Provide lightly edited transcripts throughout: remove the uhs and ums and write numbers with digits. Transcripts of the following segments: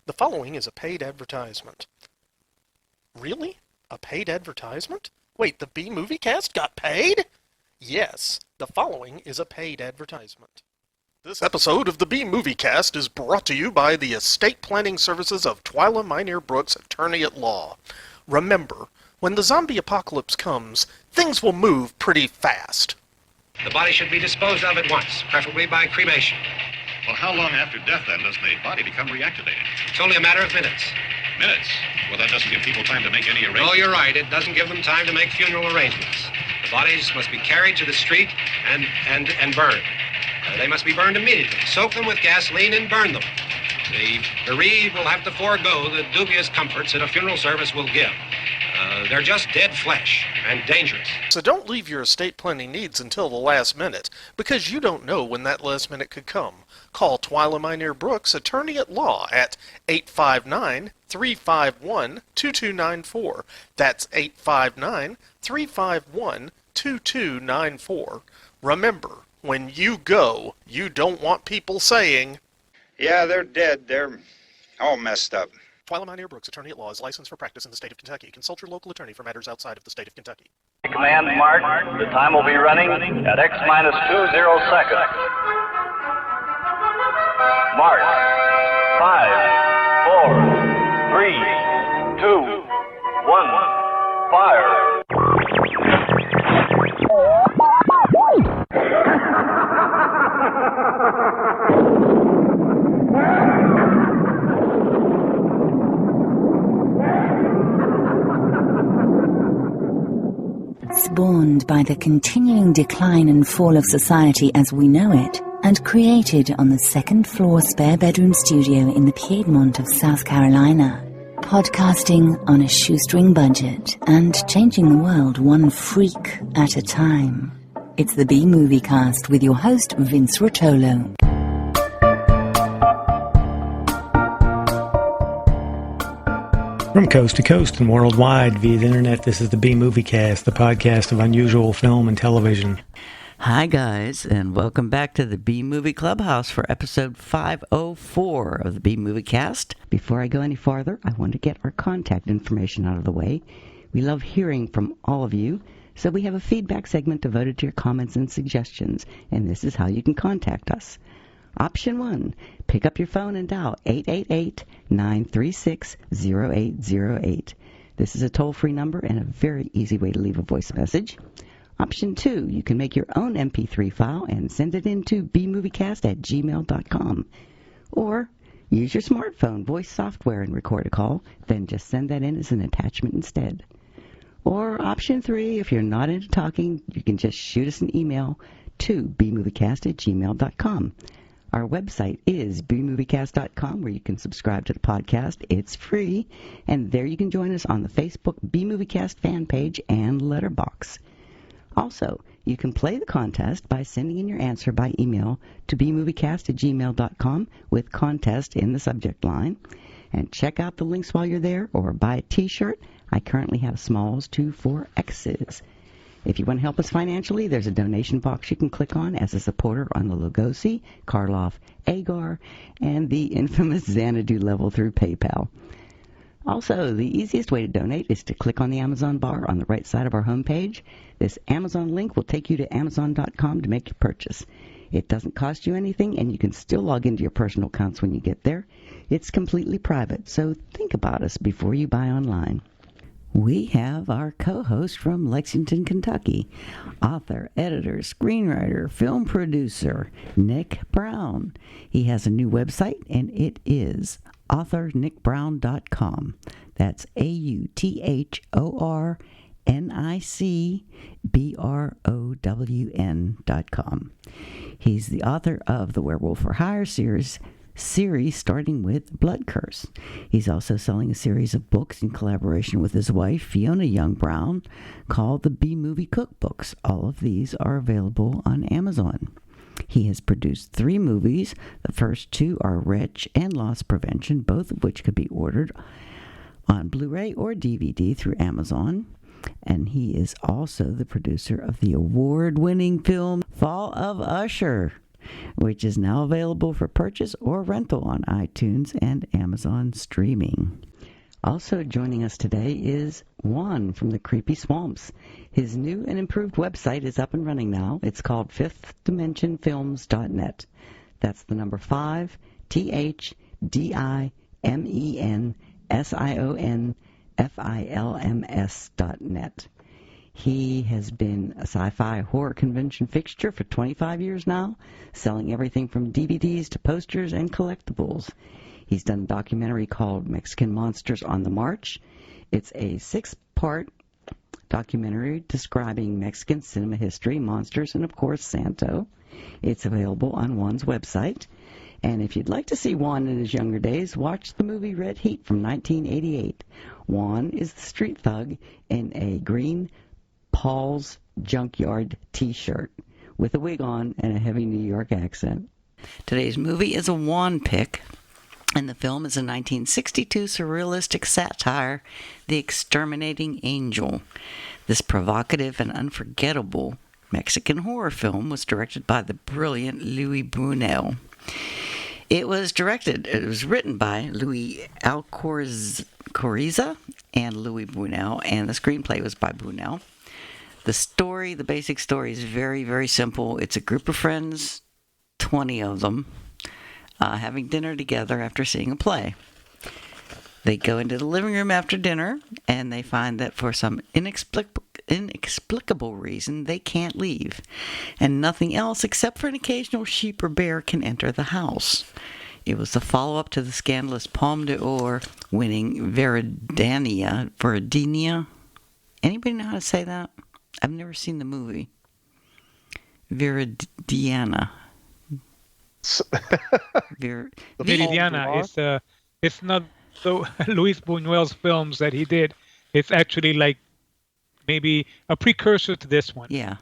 The following is a paid advertisement. Really? A paid advertisement? Wait, the B-Movie Cast got paid? Yes, the following is a paid advertisement. This episode of the B-Movie Cast is brought to you by the estate planning services of Twyla Minear Brooks, attorney at law. Remember, when the zombie apocalypse comes, things will move pretty fast. The body should be disposed of at once, preferably by cremation. Well, how long after death, then, does the body become reactivated? It's only a matter of minutes. Minutes? Well, that doesn't give people time to make any arrangements. Oh, you're right. It doesn't give them time to make funeral arrangements. The bodies must be carried to the street and burned. They must be burned immediately. Soak them with gasoline and burn them. The bereaved will have to forego the dubious comforts that a funeral service will give. They're just dead flesh and dangerous. So don't leave your estate planning needs until the last minute, because you don't know when that last minute could come. Call Twyla Minear Brooks, attorney at law, at 859-351-2294. That's 859-351-2294. Remember, when you go, you don't want people saying, "Yeah, they're dead. They're all messed up." Twyla Minear Brooks, attorney at law, is licensed for practice in the state of Kentucky. Consult your local attorney for matters outside of the state of Kentucky. Command mark. The time will be running at X minus 20 seconds. Mark. 5, 4, 3, 2, 1. Fire. Spawned by the continuing decline and fall of society as we know it, and created on the second-floor spare-bedroom studio in the Piedmont of South Carolina, podcasting on a shoestring budget and changing the world one freak at a time. It's the B-Movie Cast with your host, Vince Rotolo. From coast to coast and worldwide via the internet, this is the B-Movie Cast, the podcast of unusual film and television. Hi guys, and welcome back to the B-Movie Clubhouse for episode 504 of the B-Movie Cast. Before I go any farther, I want to get our contact information out of the way. We love hearing from all of you, so we have a feedback segment devoted to your comments and suggestions, and this is how you can contact us. Option 1, pick up your phone and dial 888-936-0808. This is a toll-free number and a very easy way to leave a voice message. Option 2, you can make your own MP3 file and send it in to bmoviecast@gmail.com. Or use your smartphone voice software and record a call, then just send that in as an attachment instead. Or option 3, if you're not into talking, you can just shoot us an email to bmoviecast@gmail.com. Our website is bmoviecast.com, where you can subscribe to the podcast. It's free, and there you can join us on the Facebook B-Moviecast fan page and letterbox. Also, you can play the contest by sending in your answer by email to bmoviecast@gmail.com with contest in the subject line. And check out the links while you're there, or buy a t-shirt. I currently have smalls to 4X's. If you want to help us financially, there's a donation box you can click on as a supporter on the Lugosi, Karloff, Agar, and the infamous Xanadu level through PayPal. Also, the easiest way to donate is to click on the Amazon bar on the right side of our homepage. This Amazon link will take you to Amazon.com to make your purchase. It doesn't cost you anything, and you can still log into your personal accounts when you get there. It's completely private, so think about us before you buy online. We have our co-host from Lexington, Kentucky, author, editor, screenwriter, film producer, Nick Brown. He has a new website, and it is authornickbrown.com. That's AUTHORNICBROWN.com. He's the author of the Werewolf for Hire series starting with Blood Curse. He's also selling a series of books in collaboration with his wife, Fiona Young Brown, called the B-Movie Cookbooks. All of these are available on Amazon. He has produced 3 movies. The first 2 are Wretch and Loss Prevention, both of which could be ordered on Blu-ray or DVD through Amazon. And he is also the producer of the award-winning film Fall of Usher. which is now available for purchase or rental on iTunes and Amazon Streaming. Also joining us today is Juan from the Creepy Swamps. His new and improved website is up and running now. It's called fifthdimensionfilms.net. That's the number 5, THDIMENSIONFILMS.net. He has been a sci-fi horror convention fixture for 25 years now, selling everything from DVDs to posters and collectibles. He's done a documentary called Mexican Monsters on the March. It's a 6-part documentary describing Mexican cinema history, monsters, and, of course, Santo. It's available on Juan's website. And if you'd like to see Juan in his younger days, watch the movie Red Heat from 1988. Juan is the street thug in a green Paul's Junkyard t-shirt with a wig on and a heavy New York accent. Today's movie is a Juan pick, and the film is a 1962 surrealistic satire, The Exterminating Angel. This provocative and unforgettable Mexican horror film was directed by the brilliant Luis Buñuel. It was written by Luis Alcoriza and Luis Buñuel, and the screenplay was by Buñuel. The basic story is very, very simple. It's a group of friends, 20 of them, having dinner together after seeing a play. They go into the living room after dinner, and they find that for some inexplicable reason, they can't leave, and nothing else except for an occasional sheep or bear can enter the house. It was the follow-up to the scandalous Palme d'Or winning Viridiana. Anybody know how to say that? I've never seen the movie. Viridiana. Viridiana is it's not the Luis Buñuel's films that he did. It's actually like maybe a precursor to this one. Yeah.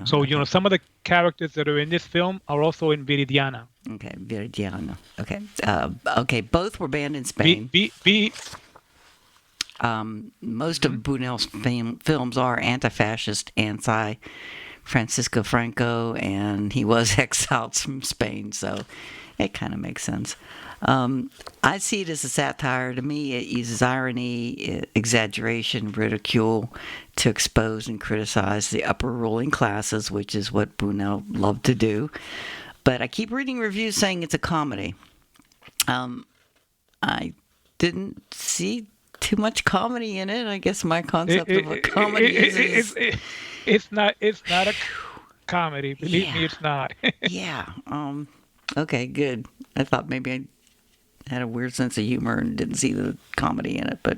So, some of the characters that are in this film are also in Viridiana. Okay, Viridiana. Okay. Both were banned in Spain. Most of Buñuel's films are anti-fascist, anti-Francisco Franco, and he was exiled from Spain, so it kind of makes sense. I see it as a satire. To me, it uses irony, exaggeration, ridicule to expose and criticize the upper ruling classes, which is what Buñuel loved to do. But I keep reading reviews saying it's a comedy. I didn't see too much comedy in it. I guess my concept of a comedy is it's not a comedy. Believe me, it's not. Yeah. Okay, good. I thought maybe I had a weird sense of humor and didn't see the comedy in it, but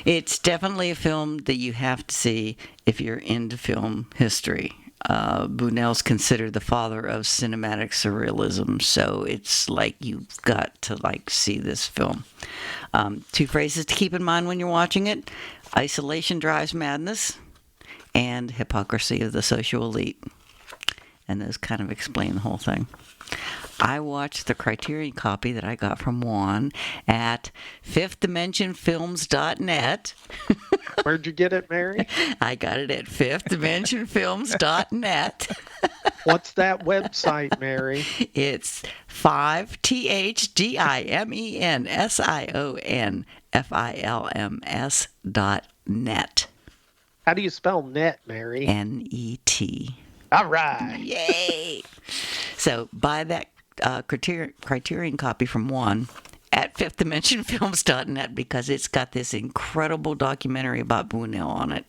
it's definitely a film that you have to see if you're into film history. Buñuel's considered the father of cinematic surrealism, so it's like you've got to see this film. 2 phrases to keep in mind when you're watching it: isolation drives madness, and hypocrisy of the social elite. And those kind of explain the whole thing. I watched the Criterion copy that I got from Juan at fifthdimensionfilms.net. Where'd you get it, Mary? I got it at fifthdimensionfilms.net. What's that website, Mary? It's 5THDIMENSIONFILMS.net. How do you spell net, Mary? N-E-T. All right. Yay! So buy that Criterion copy from Juan at fifthdimensionfilms.net because it's got this incredible documentary about Buñuel on it.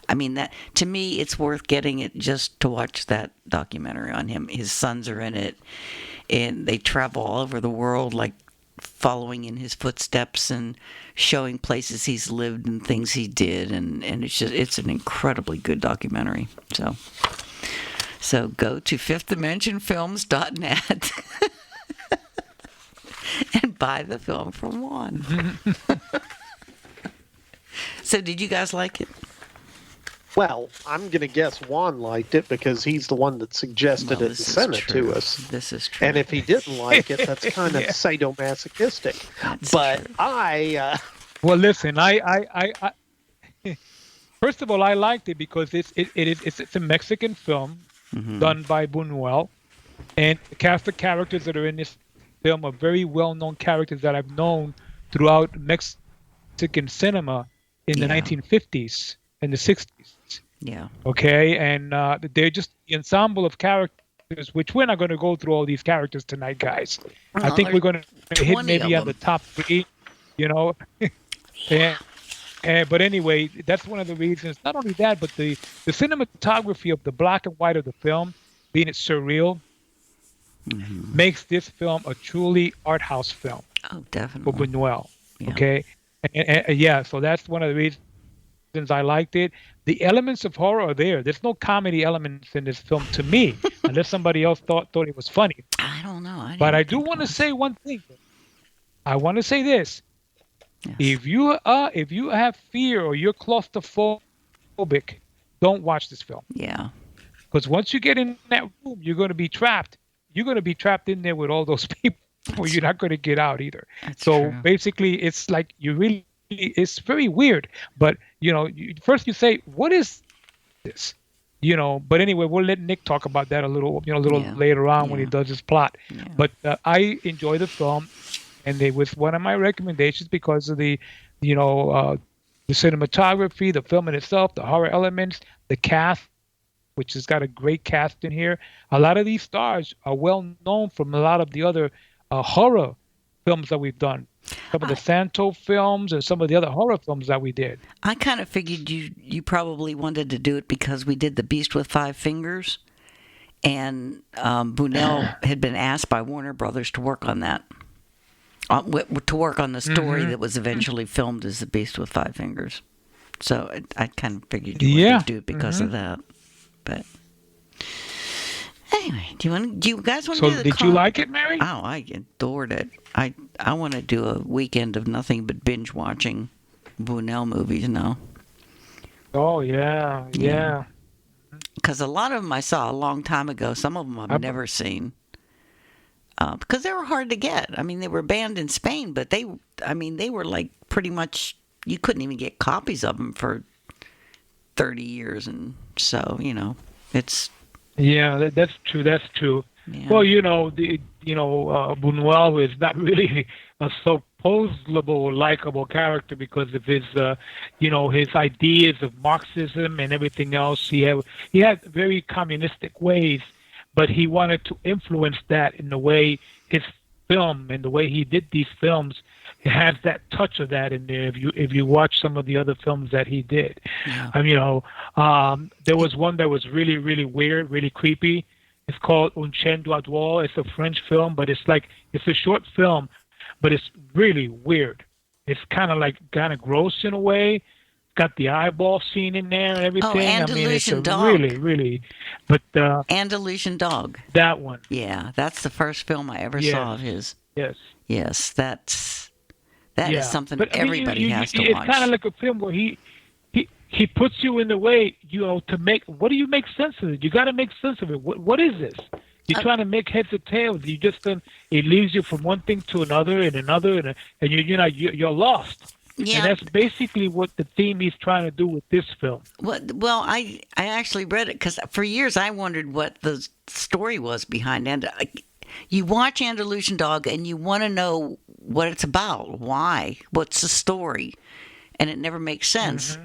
I mean, that to me, it's worth getting it just to watch that documentary on him. His sons are in it, and they travel all over the world, following in his footsteps and showing places he's lived and things he did, and it's an incredibly good documentary. So go to fifthdimensionfilms.net and buy the film from Juan. So did you guys like it? Well, I'm going to guess Juan liked it because he's the one that suggested it and sent it to us. This is true. And if he didn't like it, that's kind of sadomasochistic. But true. Well, listen, I first of all, I liked it because it's a Mexican film done by Buñuel, And the cast of characters that are in this film are very well-known characters that I've known throughout Mexican cinema in the 1950s and the 60s. Yeah. Okay, and they're just the ensemble of characters, which we're not going to go through all these characters tonight, guys. I think we're going to hit maybe on the top 3, you know. But anyway, that's one of the reasons. Not only that, but the cinematography of the black and white of the film, being it surreal, makes this film a truly art house film. Oh, definitely. For Buñuel. Yeah. Okay, and so that's one of the reasons I liked it. The elements of horror are there. There's no comedy elements in this film to me, unless somebody else thought it was funny. I don't know. But I do want to say one thing. I want to say this. Yes. If you have fear or you're claustrophobic, don't watch this film. Yeah. Because once you get in that room, you're going to be trapped. You're going to be trapped in there with all those people. You're not going to get out either. So basically, it's like it's very weird. But, first you say, what is this? But anyway, we'll let Nick talk about that a little later on when he does his plot. Yeah. But I enjoy the film, and it was one of my recommendations because of the cinematography, the film in itself, the horror elements, the cast, which has got a great cast in here. A lot of these stars are well known from a lot of the other horror films that we've done. Some of the Santo films and some of the other horror films that we did. I kind of figured you probably wanted to do it because we did The Beast with Five Fingers, and Buñuel had been asked by Warner Brothers to work on that, to work on the story that was eventually filmed as The Beast with Five Fingers. So I kind of figured you wanted to do it because of that. But anyway, do you guys want to do the did you like it, Mary? Oh, I adored it. I want to do a weekend of nothing but binge watching Buñuel movies now. Oh yeah. Because a lot of them I saw a long time ago. Some of them I've never seen. Because they were hard to get. I mean, they were banned in Spain, but they were like pretty much, you couldn't even get copies of them for 30 years. And so, it's... Yeah, that's true. Yeah. Well, Buñuel is not really a supposable likable character because of his, his ideas of Marxism and everything else. He had very communistic ways, but he wanted to influence that in the way his film and the way he did these films. It has that touch of that in there. If you watch some of the other films that he did, there was one that was really, really weird, really creepy. It's called Un Chien d'Oiseau. It's a French film, but it's a short film, but it's really weird. It's kind of gross in a way. It's got the eyeball scene in there and everything. Oh, Andalusian it's Dog. Really, really, but Andalusian Dog. That one. Yeah, that's the first film I ever saw of his. Yes, that is something everybody has to watch. It's kind of like a film where he puts you in the way, to make. What do you make sense of it? You got to make sense of it. What is this? You're trying to make heads or tails. You just it leads you from one thing to another and another, and you're lost. Yeah. And that's basically what the theme he's trying to do with this film. Well, I actually read it because for years I wondered what the story was behind it. You watch Andalusian Dog and you want to know what it's about, why, what's the story, and it never makes sense.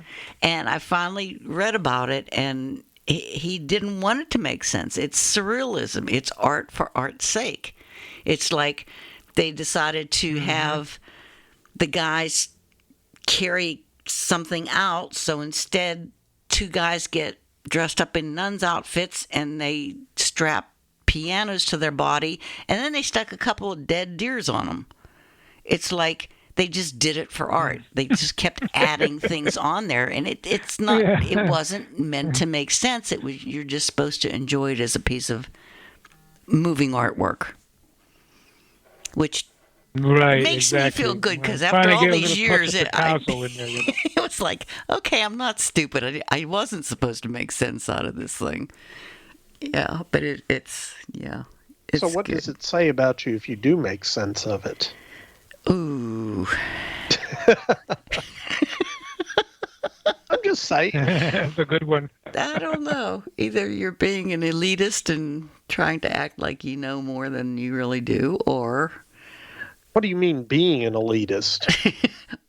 And I finally read about it, and he didn't want it to make sense. It's surrealism. It's art for art's sake. It's like they decided to have the guys carry something out, so instead 2 guys get dressed up in nuns' outfits and they strap pianos to their body, and then they stuck a couple of dead deers on them. It's like they just did it for art. They just kept adding things on there, and it's not. Yeah. It wasn't meant to make sense. It was, you're just supposed to enjoy it as a piece of moving artwork, which makes me feel good because after all these years, it was like, okay, I'm not stupid. I wasn't supposed to make sense out of this thing. Yeah, but it's so what does it say about you if you do make sense of it? Ooh. I'm just saying. That's a good one. I don't know. Either you're being an elitist and trying to act like you know more than you really do, or... What do you mean being an elitist?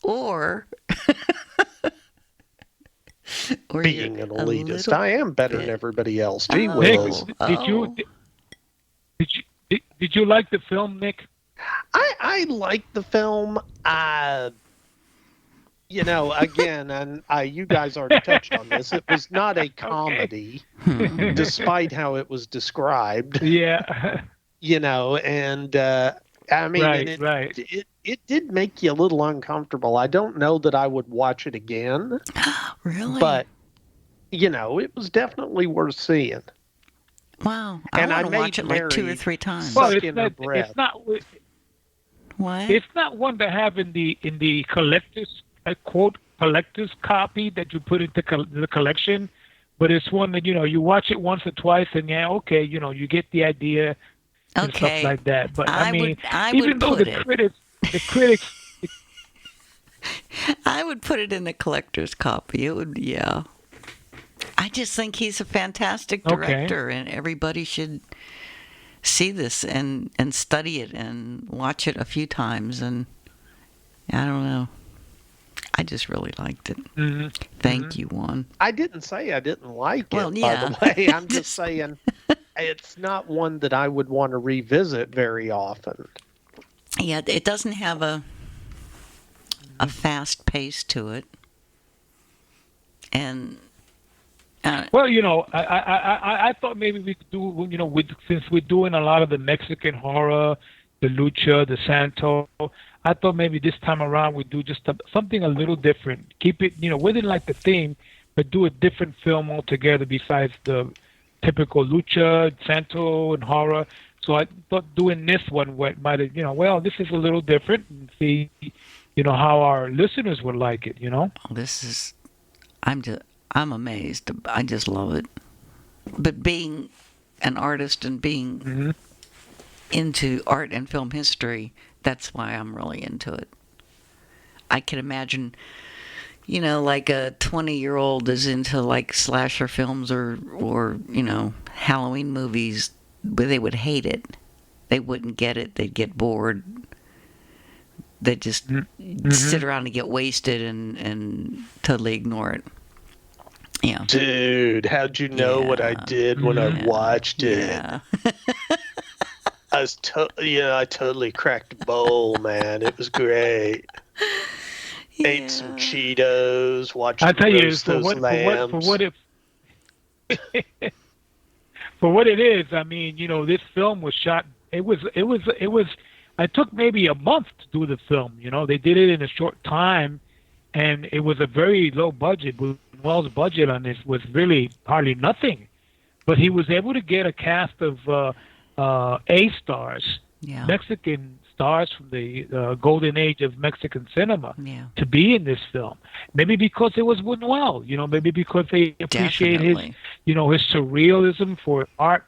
or being an elitist. I am better than everybody else. Gee whiz. Did you like the film, Nick? I liked the film. Again, and you guys already touched on this. It was not a comedy, despite how it was described. Yeah. And I mean, it did make you a little uncomfortable. I don't know that I would watch it again. Really? But, it was definitely worth seeing. Wow. I want to watch it like 2 or 3 times. Well, it's not what? It's not one to have in the collector's collector's copy that you put into the collection, but it's one that you watch it once or twice and you get the idea and stuff like that. But I mean, even though the critics, I would put it in the collector's copy. It would, yeah. I just think he's a fantastic director, and everybody should see this and study it and watch it a few times. And I don't know. I just really liked it. Mm-hmm. Thank you, Juan. I didn't say I didn't like it, by the way. I'm just saying it's not one that I would want to revisit very often. Yeah, it doesn't have a fast pace to it. And well, I thought maybe we could do, since we're doing a lot of the Mexican horror, the lucha, the santo, I thought maybe this time around we'd do just something a little different. Keep it, within like the theme, but do a different film altogether besides the typical lucha, santo, and horror. So I thought doing this one might have, this is a little different, and see, how our listeners would like it, This is, I'm amazed. I just love it. But being an artist and being into art and film history, that's why I'm really into it. I can imagine, like a 20-year-old is into like slasher films or Halloween movies, but they would hate it. They wouldn't get it. They'd get bored. They'd just sit around and get wasted and totally ignore it. Yeah. Dude, how'd you know what I did when I watched it? Yeah. I totally cracked a bowl, man. It was great. Yeah. Ate some Cheetos, watched I tell you, those lambs. For what it is, I mean, this film was shot. It was. It took maybe a month to do the film. They did it in a short time, and it was a very low budget. Buñuel's budget on this was really hardly nothing, but he was able to get a cast of A-stars, Mexican stars from the golden age of Mexican cinema, to be in this film. Maybe because it was Buñuel, maybe because they appreciate his surrealism for art.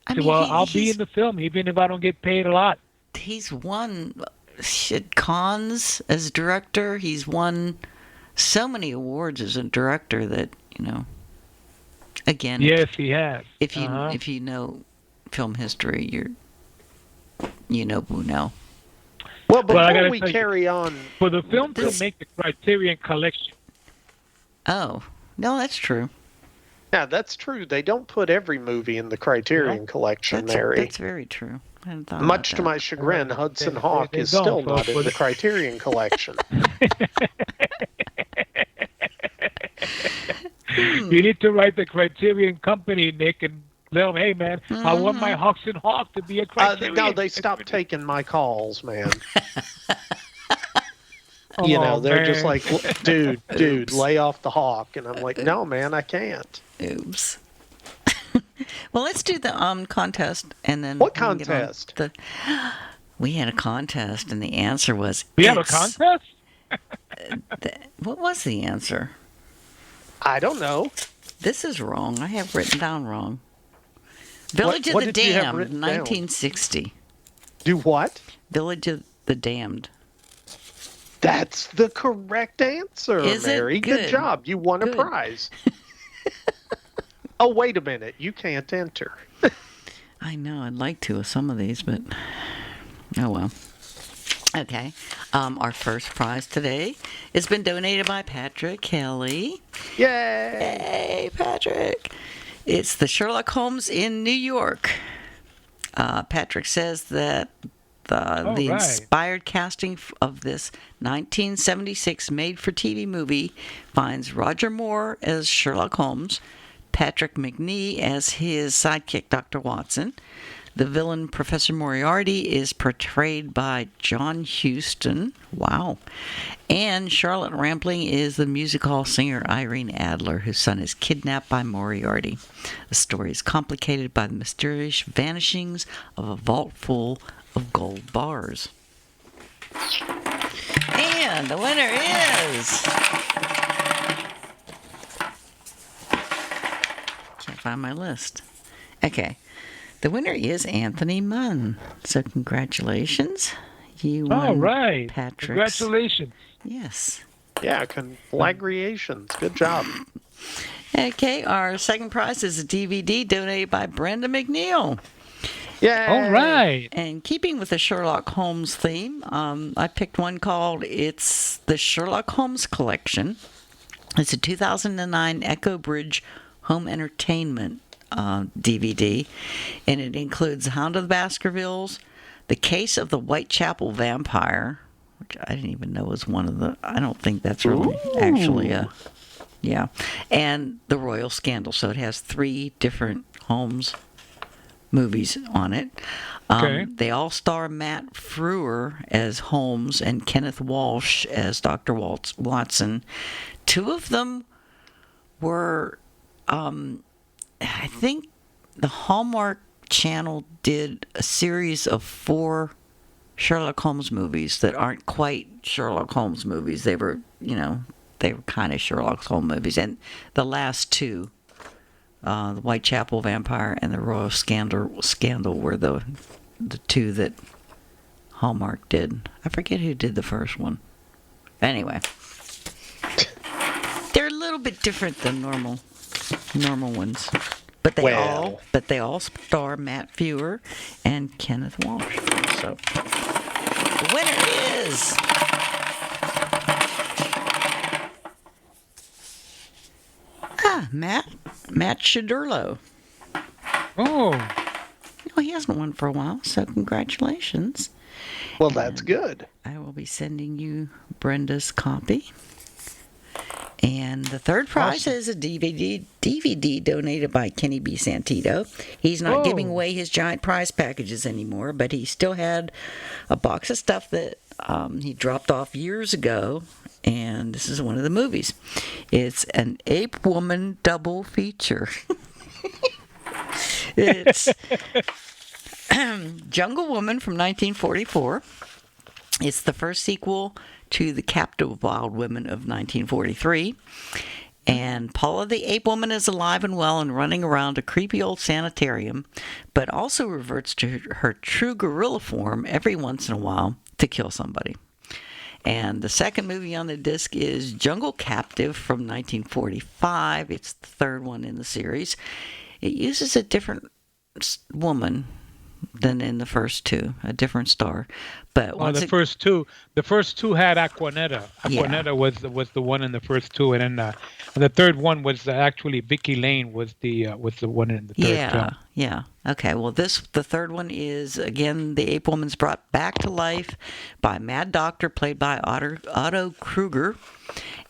I mean, I'll be in the film even if I don't get paid a lot. He's won cons as director. He's won so many awards as a director that again. Yes, he has. If you know film history, you know Buñuel. Well, before we carry on, for the film to make the Criterion Collection. Oh no, that's true. Yeah, that's true. They don't put every movie in the Criterion Collection, Mary. That's very true. Much to my chagrin, Hudson Hawk is still not in the Criterion Collection. You need to write the Criterion Company, Nick, and tell them, hey, man, I want my Hudson Hawk to be a Criterion. No, they stopped taking my calls, man. They're just like, dude, lay off the Hawk. And I'm like, no, man, I can't. Oops. Well, let's do the contest, and then what contest? We had a contest, and the answer was. We have a contest. What was the answer? I don't know. This is wrong. I have written down wrong. Village of the Damned, 1960. Do what? Village of the Damned. That's the correct answer, Mary. Good job. You won a prize. Oh, wait a minute. You can't enter. I know. I'd like to with some of these, but oh well. Okay. Our first prize today has been donated by Patrick Kelly. Yay! Yay, Patrick! It's the Sherlock Holmes in New York. Patrick says that the inspired casting of this 1976 made-for-TV movie finds Roger Moore as Sherlock Holmes, Patrick McNee as his sidekick, Dr. Watson. The villain, Professor Moriarty, is portrayed by John Huston. Wow. And Charlotte Rampling is the music hall singer Irene Adler, whose son is kidnapped by Moriarty. The story is complicated by the mysterious vanishings of a vault full of gold bars. And the winner is... Can't find my list. Okay. The winner is Anthony Munn. So congratulations. You won. All right. Patrick's. Congratulations. Yes. Yeah, conflagrations. Good job. Okay, our second prize is a DVD donated by Brenda McNeil. Yeah. All right. And keeping with the Sherlock Holmes theme, I picked one called It's the Sherlock Holmes Collection. It's a 2009 Echo Bridge home entertainment DVD, and it includes Hound of the Baskervilles, The Case of the Whitechapel Vampire, which I didn't even know was one of the... I don't think that's really actually a... Yeah. And The Royal Scandal. So it has 3 different Holmes movies on it. Okay. They all star Matt Frewer as Holmes and Kenneth Walsh as Dr. Watson. 2 of them were... I think the Hallmark Channel did a series of 4 Sherlock Holmes movies that aren't quite Sherlock Holmes movies. They were, they were kind of Sherlock Holmes movies. And the last 2, the Whitechapel Vampire and the Royal Scandal were the 2 that Hallmark did. I forget who did the first one. Anyway, they're a little bit different than normal ones, but they all star Matt Frewer and Kenneth Walsh. So the winner is Matt Shadurlo. Oh, no, he hasn't won for a while, so congratulations. Well, that's good. I will be sending you Brenda's copy. And the third prize is a DVD donated by Kenny B. Santito. He's not giving away his giant prize packages anymore, but he still had a box of stuff that he dropped off years ago, and this is one of the movies. It's an Ape Woman double feature. It's Jungle Woman from 1944. It's the first sequel to The Captive Wild Women of 1943. And Paula the Ape Woman is alive and well and running around a creepy old sanitarium, but also reverts to her true gorilla form every once in a while to kill somebody. And the second movie on the disc is Jungle Captive from 1945. It's the third one in the series. It uses a different woman than in the first 2, a different star. But the first two had Aquanetta. Aquanetta was the one in the first 2, and then the third one was actually Vicky Lane was the one in the third film. Yeah. Okay. Well, the third one is again the Ape Woman's brought back to life by Mad Doctor, played by Otto Kruger,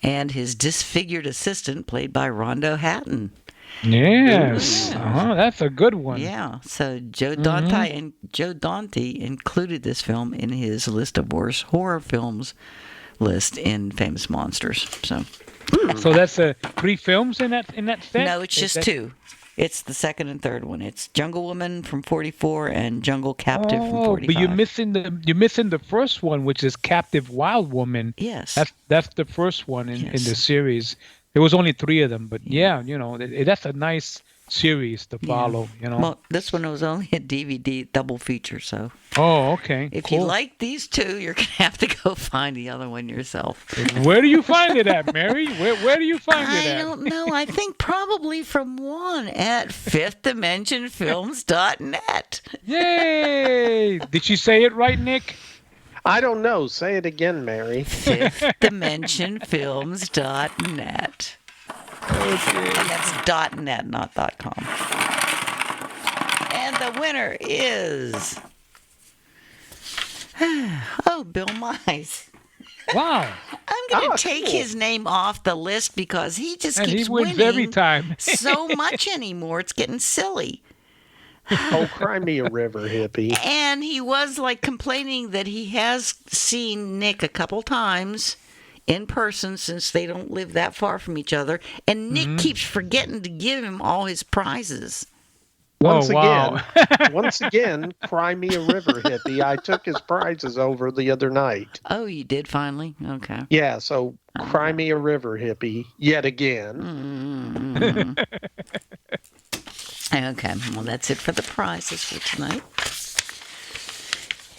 and his disfigured assistant, played by Rondo Hatton. Yes, that's a good one. Yeah, so Joe Dante included this film in his list of worst horror films list in Famous Monsters. So that's 3 films in that set? No, it's just 2. It's the second and third one. It's Jungle Woman from 44 and Jungle Captive from 45. But you're missing the first one, which is Captive Wild Woman. Yes, that's the first one in the series. There was only 3 of them, but that's a nice series to follow, you know. Well, this one was only a DVD double feature, so. Oh, okay. If cool. you like these two, you're going to have to go find the other one yourself. Where do you find it at, Mary? Where do you find it at? I don't know. I think probably from Juan at fifthdimensionfilms.net. Yay! Did she say it right, Nick? I don't know. Say it again, Mary. fifthdimensionfilms.net. Okay. And that's .net, not .com. And the winner is... Bill Mize. Wow. I'm going to take his name off the list because he just keeps he wins winning every time. so much anymore. It's getting silly. Oh, cry me a river, hippie. And he was like complaining that he has seen Nick a couple times in person since they don't live that far from each other. And Nick keeps forgetting to give him all his prizes. Once again, cry me a river, hippie. I took his prizes over the other night. Oh, you did finally? Okay. Yeah, so cry me a river, hippie, yet again. Okay, well, that's it for the prizes for tonight.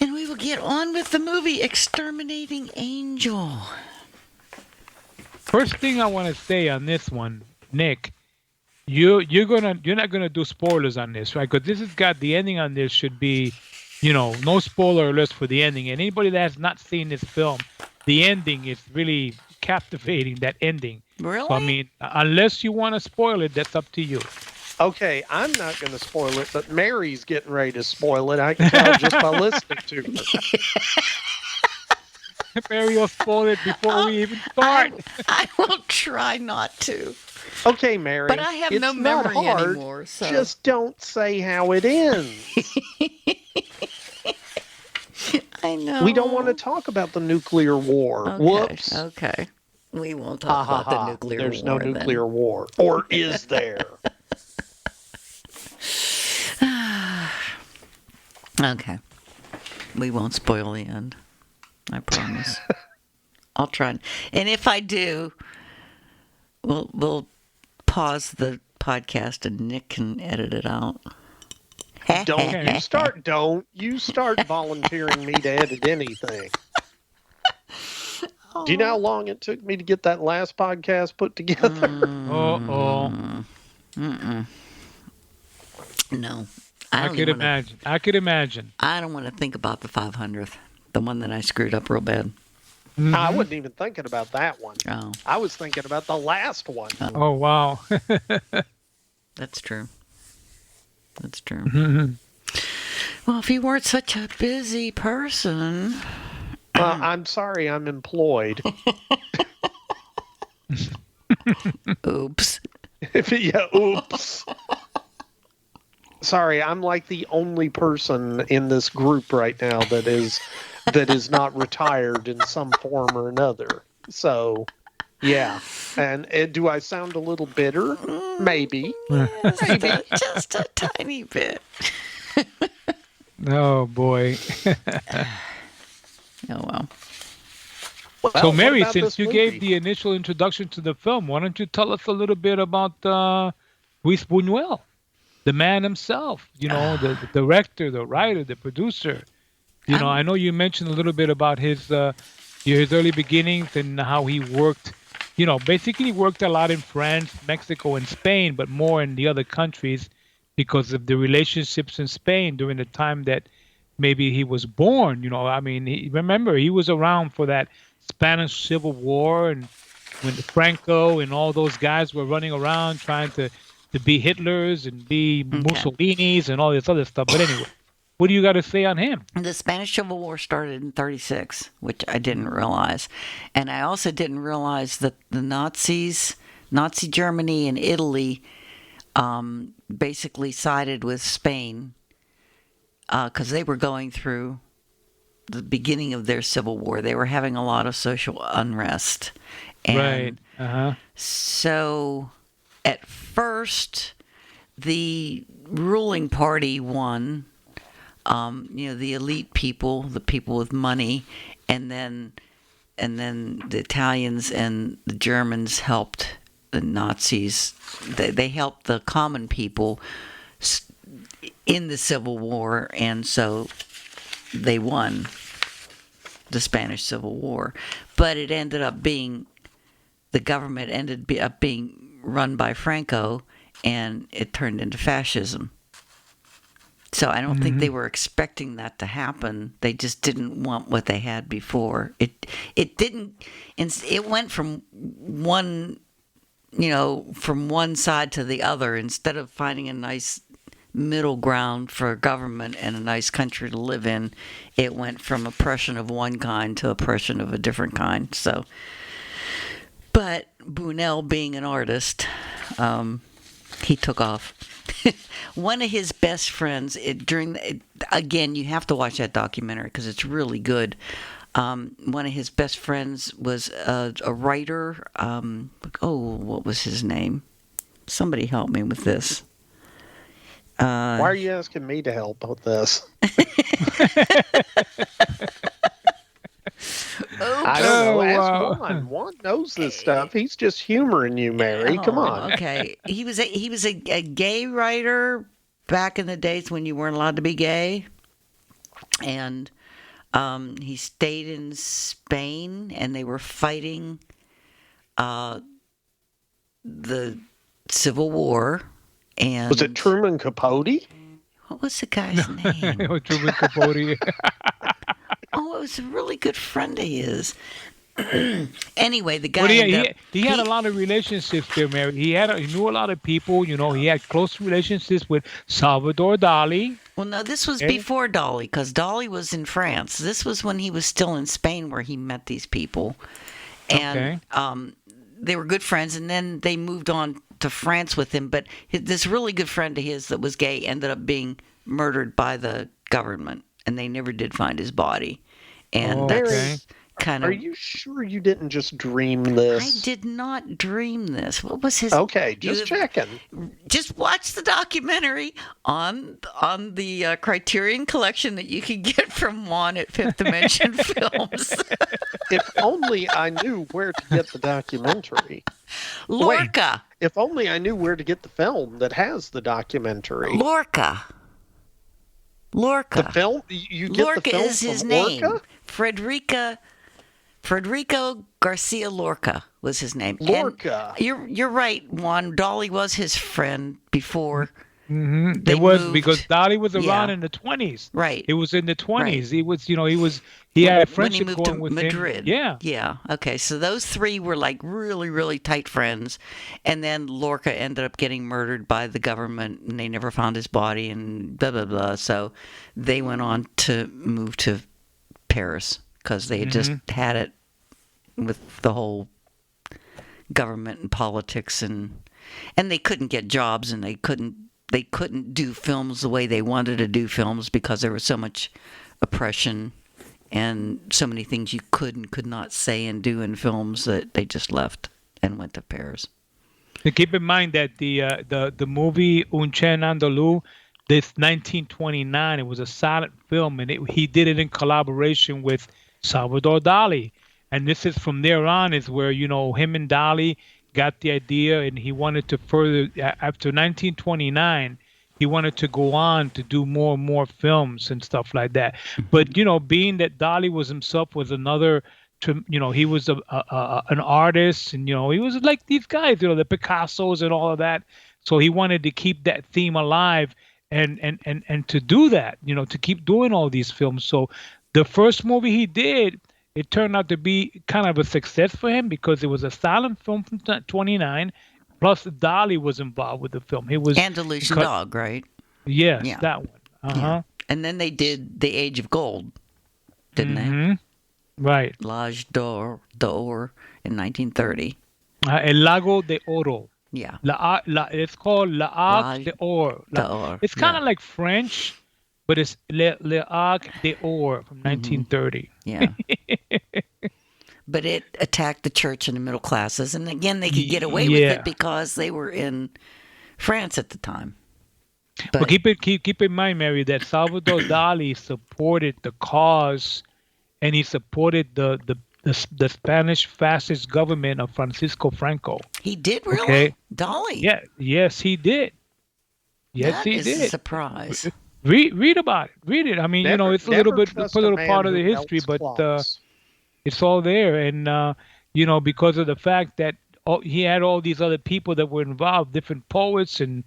And we will get on with the movie Exterminating Angel. First thing I want to say on this one, Nick, you're not gonna do spoilers on this, right? Because this has got the ending on this should be, no spoiler alert for the ending. And anybody that has not seen this film, the ending is really captivating. That ending. Really? So, I mean, unless you want to spoil it, that's up to you. Okay, I'm not going to spoil it, but Mary's getting ready to spoil it. I can tell just by listening to her. Mary will spoil it before we even start. I will try not to. Okay, Mary. But I have no memory anymore. So. Just don't say how it ends. I know. We don't want to talk about the nuclear war. Okay, Whoops. Okay. We won't talk about the nuclear There's war. There's no nuclear war. Or is there? Okay. We won't spoil the end. I promise. I'll try. And if I do, we'll pause the podcast and Nick can edit it out. Don't you start volunteering me to edit anything. Do you know how long it took me to get that last podcast put together? No. I could imagine. I don't want to think about the 500th, the one that I screwed up real bad. I wasn't even thinking about that one. Oh. I was thinking about the last one. Oh, wow. That's true. That's true. Well, if you weren't such a busy person... I'm sorry, I'm employed. Oops. Oops. Sorry, I'm like the only person in this group right now that is not retired in some form or another. So, yeah. And do I sound a little bitter? Maybe. Maybe. Just a tiny bit. Oh, boy. Oh, well. So, Mary, since you gave the initial introduction to the film, why don't you tell us a little bit about Luis Buñuel, the man himself, the director, the writer, the producer. I know you mentioned a little bit about his early beginnings and how he worked, basically worked a lot in France, Mexico, and Spain, but more in the other countries because of the relationships in Spain during the time that maybe he was born. Remember, he was around for that Spanish Civil War, and when Franco and all those guys were running around trying to be Hitlers and be Mussolinis and all this other stuff. But anyway, what do you got to say on him? The Spanish Civil War started in 1936, which I didn't realize. And I also didn't realize that the Nazi Germany and Italy basically sided with Spain because they were going through the beginning of their civil war. They were having a lot of social unrest. And right. So at first, the ruling party won, the elite people, the people with money, and then the Italians and the Germans helped the Nazis, they helped the common people in the Civil War, and so they won the Spanish Civil War. But it ended up being, the government ended up being run by Franco, and it turned into fascism. So I don't think they were expecting that to happen. They just didn't want what they had before. It didn't. It went from one, from one side to the other. Instead of finding a nice middle ground for a government and a nice country to live in, it went from oppression of one kind to oppression of a different kind. So, but Buñuel, being an artist, he took off. One of his best friends, again, you have to watch that documentary because it's really good. One of his best friends was a writer. What was his name? Somebody help me with this. Why are you asking me to help with this? I don't know. Ask Juan. Juan knows this stuff. He's just humoring you, Mary. Come on. Okay. He was a gay writer back in the days when you weren't allowed to be gay, and he stayed in Spain, and they were fighting the Civil War. And was it Truman Capote? What was the guy's name? Truman Capote. Oh, it was a really good friend of his. Anyway, the guy. Well, he had a lot of relationships there, Mary. He knew a lot of people. He had close relationships with Salvador Dali. Well, no, this was before Dali, because Dali was in France. This was when he was still in Spain, where he met these people, and they were good friends. And then they moved on to France with him. But this really good friend of his that was gay ended up being murdered by the government. And they never did find his body. And that's kind of... Are you sure you didn't just dream this? I did not dream this. What was his... Okay, just checking. Just watch the documentary on the Criterion Collection that you can get from Juan at Fifth Dimension Films. If only I knew where to get the documentary. Lorca. Wait, if only I knew where to get the film that has the documentary. Lorca. The film? You get Lorca the film is his from name. Lorca? Federico Garcia Lorca was his name. Lorca. And you're right, Juan. Dolly was his friend before. Mm-hmm. It was moved. Because Dali was around in the 20s. Right. It was in the 20s. Right. He had a friendship when he moved going to with Madrid. him. Yeah. Okay. So those three were like really, really tight friends, and then Lorca ended up getting murdered by the government, and they never found his body, and blah blah blah. So they went on to move to Paris because they had just had it with the whole government and politics, and they couldn't get jobs, and they couldn't do films the way they wanted to do films because there was so much oppression and so many things you could not say and do in films that they just left and went to Paris. And keep in mind that the movie Un Chien Andalou, this 1929, it was a silent film, and he did it in collaboration with Salvador Dali. And this is from there on is where, him and Dali got the idea, and he wanted to further, after 1929, he wanted to go on to do more and more films and stuff like that. But, being that Dali was another, he was an artist, and, he was like these guys, the Picassos and all of that. So he wanted to keep that theme alive and to do that, to keep doing all these films. So the first movie he did, it turned out to be kind of a success for him because it was a silent film from 29. Plus, Dali was involved with the film. Andalusian Dog, right? Yes, that one. Yeah. And then they did The Age of Gold, didn't they? Right. L'Âge d'Or in 1930. El Lago de Oro. Yeah. It's called L'Arc d'Or. It's kind of like French, but it's L'Arc d'Or from 1930. Yeah. But it attacked the church and the middle classes. And again, they could get away with it because they were in France at the time. But keep in mind, Mary, that Salvador Dali supported the cause, and he supported the the Spanish fascist government of Francisco Franco. He did really? Okay. Dolly. Yeah. Yes, he did. Yes, he That is did. a surprise. Read about it. Read it. I mean, it's a little part of the who history, melts but clocks. it's all there. And because of the fact that he had all these other people that were involved, different poets and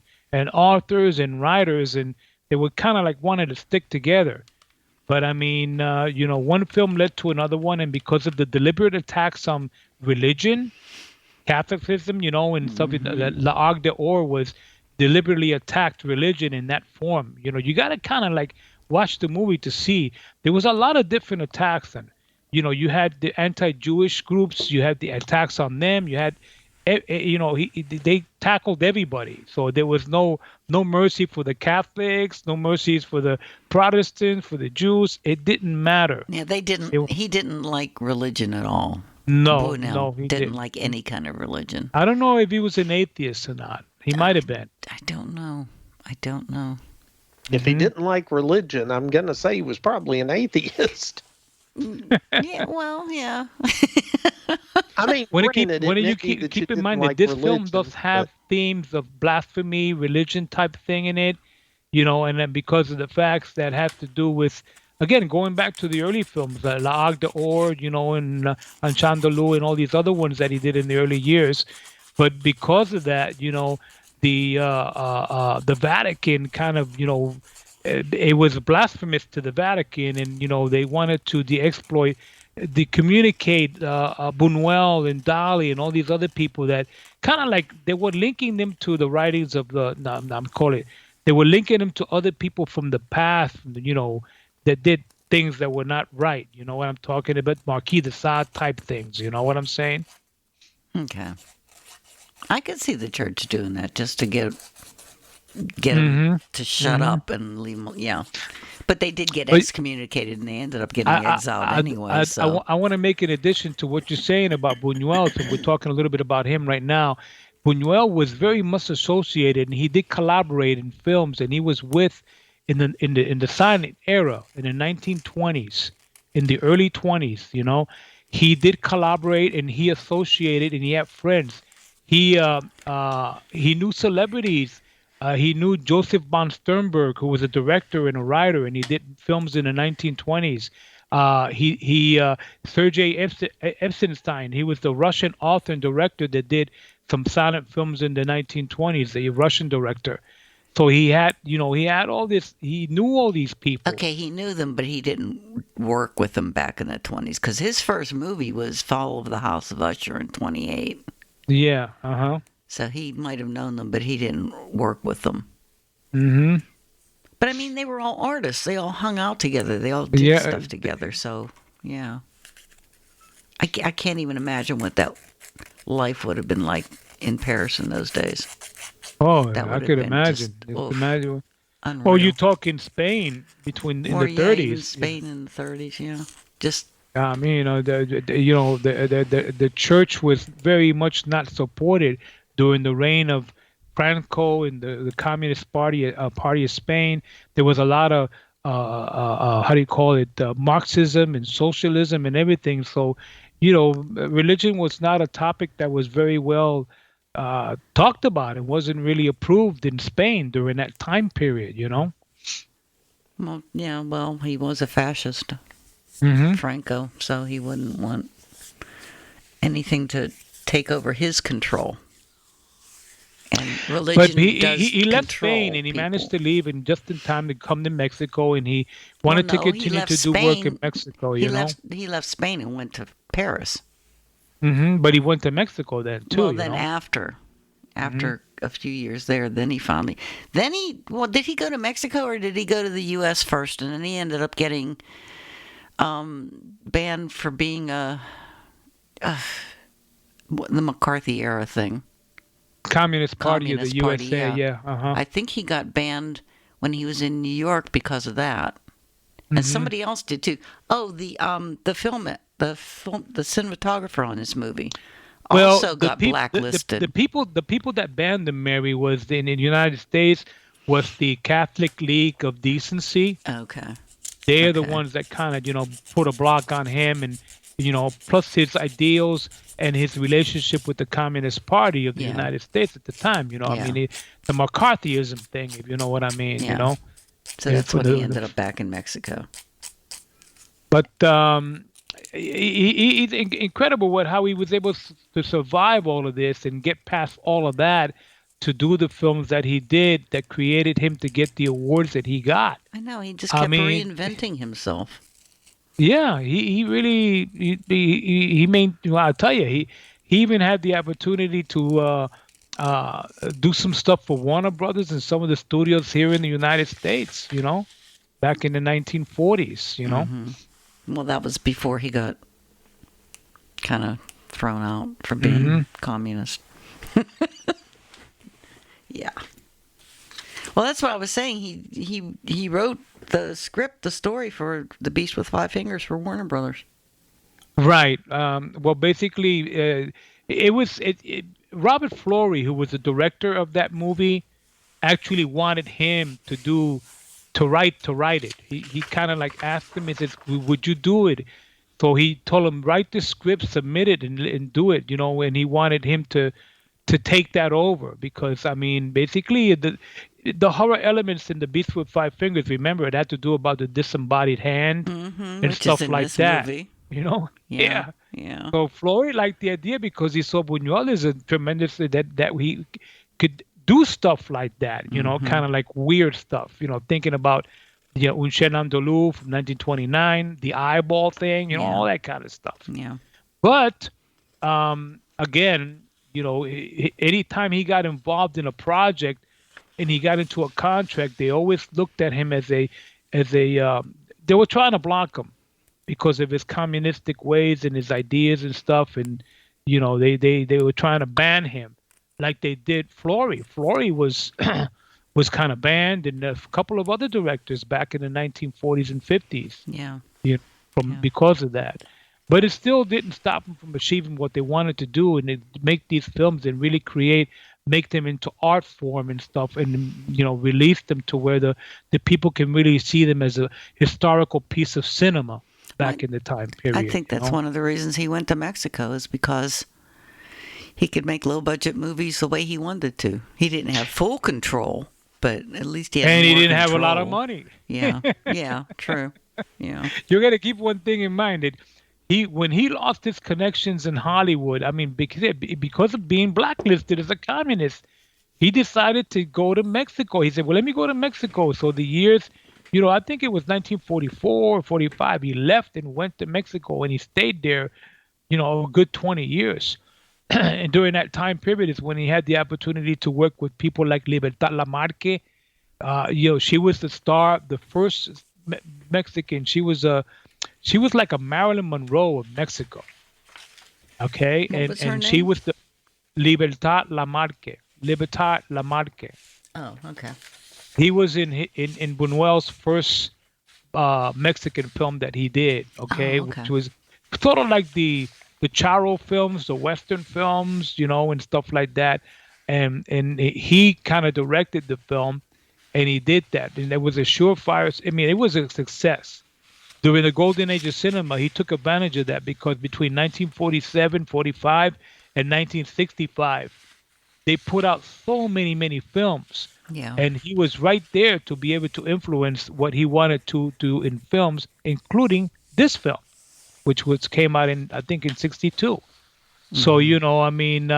authors and writers, and they were kind of like wanted to stick together. But I mean, one film led to another one, and because of the deliberate attacks on religion, Catholicism, and something that La Hague d'Or was deliberately attacked religion in that form. You got to kind of like watch the movie to see there was a lot of different attacks. And you had the anti-Jewish groups, you had the attacks on them, you had they tackled everybody. So there was no mercy for the Catholics, no mercies for the Protestants, for the Jews. It didn't matter. Yeah, they didn't. He didn't like religion at all. No, he didn't like any kind of religion. I don't know if he was an atheist or not. He might have been. I don't know. If he didn't like religion, I'm going to say he was probably an atheist. Yeah, well, yeah. I mean, when you keep in mind that this film does have themes of blasphemy, religion type thing in it, and then because of the facts that have to do with, again, going back to the early films, La Hague d'Or, and Anchandalou and all these other ones that he did in the early years. But because of that, the Vatican kind of, it was blasphemous to the Vatican, and they wanted to communicate Buñuel and Dali and all these other people that kind of like they were linking them to the writings of they were linking them to other people from the past, that did things that were not right. You know what I'm talking about? Marquis de Sade type things. You know what I'm saying? Okay. I could see the church doing that just to get them to shut up and leave them. Yeah. But they did get excommunicated and they ended up getting exiled anyway. I want to make an addition to what you're saying about Buñuel. So we're talking a little bit about him right now. Buñuel was very much associated, and he did collaborate in films, and he was with in the silent era in the 1920s, in the early 20s. He did collaborate, and he associated, and he had friends. He knew celebrities. He knew Joseph von Sternberg, who was a director and a writer, and he did films in the 1920s. Sergei Eisenstein, he was the Russian author and director that did some silent films in the 1920s, the Russian director. So he had all this, he knew all these people. Okay, he knew them, but he didn't work with them back in the 20s, because his first movie was Fall of the House of Usher in 28. Yeah, So he might have known them, but he didn't work with them. Mm-hmm. But I mean, they were all artists. They all hung out together. They all did stuff together. So, yeah. I can't even imagine what that life would have been like in Paris in those days. Oh, I could imagine. Imagine. Unreal. Oh, you talk in Spain in the 30s. Even Spain in the 30s, yeah. Just. I mean, the church was very much not supported during the reign of Franco and the Communist Party of Spain. There was a lot of Marxism and socialism and everything. So, religion was not a topic that was very well talked about. It wasn't really approved in Spain during that time period. Well, yeah. Well, he was a fascist. Franco, so he wouldn't want anything to take over his control. And religion but he left Spain, and he managed to leave in just in time to come to Mexico, and he wanted to continue to do work in Mexico. He left Spain and went to Paris. But he went to Mexico then too. Well, then after a few years there, then he did he go to Mexico or did he go to the U.S. first, and then he ended up getting banned for being the McCarthy era thing. Communist Party of the USA, yeah. I think he got banned when he was in New York because of that, and somebody else did too. Oh, the cinematographer on this movie also got blacklisted. The people that banned him, Mary, was in the United States was the Catholic League of Decency. Okay. They're the ones that kind of, put a block on him, and plus his ideals and his relationship with the Communist Party of the United States at the time. I mean, the McCarthyism thing, if you know what I mean. So that's when he ended up back in Mexico. But he's incredible how he was able to survive all of this and get past all of that to do the films that he did that created him to get the awards that he got. I know, he just kept reinventing himself. Yeah, he really he made. Well, I'll tell you, he even had the opportunity to do some stuff for Warner Brothers and some of the studios here in the United States. Back in the 1940s. Well, that was before he got kind of thrown out for being communist. Yeah. Well, that's what I was saying. He wrote the script, the story for The Beast with Five Fingers for Warner Brothers. Right. Well, basically, it was Robert Florey, who was the director of that movie, actually wanted him to write it. He kind of like asked him, he says, would you do it? So he told him, write the script, submit it, and do it, and he wanted him to take that over because, I mean, basically the horror elements in The Beast with Five Fingers, remember, it had to do about the disembodied hand and stuff like that. Movie. Yeah. So Florey liked the idea because he saw Buñuel as a tremendous, that he could do stuff like that, kind of like weird stuff, thinking about, Un Chien Andalou from 1929, the eyeball thing, all that kind of stuff. Yeah. But, again, anytime he got involved in a project and he got into a contract, they always looked at him as they were trying to block him because of his communistic ways and his ideas and stuff. And, they were trying to ban him like they did Florey. Florey was kind of banned, and a couple of other directors back in the 1940s and 50s. Yeah. Because of that. But it still didn't stop them from achieving what they wanted to do, and make these films and really make them into art form and stuff, and release them to where the people can really see them as a historical piece of cinema back in the time period. I think that's one of the reasons he went to Mexico, is because he could make low budget movies the way he wanted to. He didn't have full control, but at least he had and more he didn't control. have a lot of money. Yeah, true. Yeah, you got to keep one thing in mind that when he lost his connections in Hollywood, I mean, because of being blacklisted as a communist, he decided to go to Mexico. He said, well, let me go to Mexico. So the years, I think it was 1944 or 45, he left and went to Mexico, and he stayed there, a good 20 years. And during that time period is when he had the opportunity to work with people like Libertad Lamarque. She was the star, the first Mexican. She was like a Marilyn Monroe of Mexico. Okay, and she was the Libertad Lamarque. Oh, okay. He was in Buñuel's first Mexican film that he did. Okay, which was sort of like the Charo films, the Western films, and stuff like that. And he kind of directed the film, and he did that. And it was a surefire. I mean, it was a success. During the golden age of cinema, he took advantage of that because between 1947, 45, and 1965, they put out so many films. Yeah. And he was right there to be able to influence what he wanted to do in films, including this film, which came out in 62. Mm-hmm. So, I mean,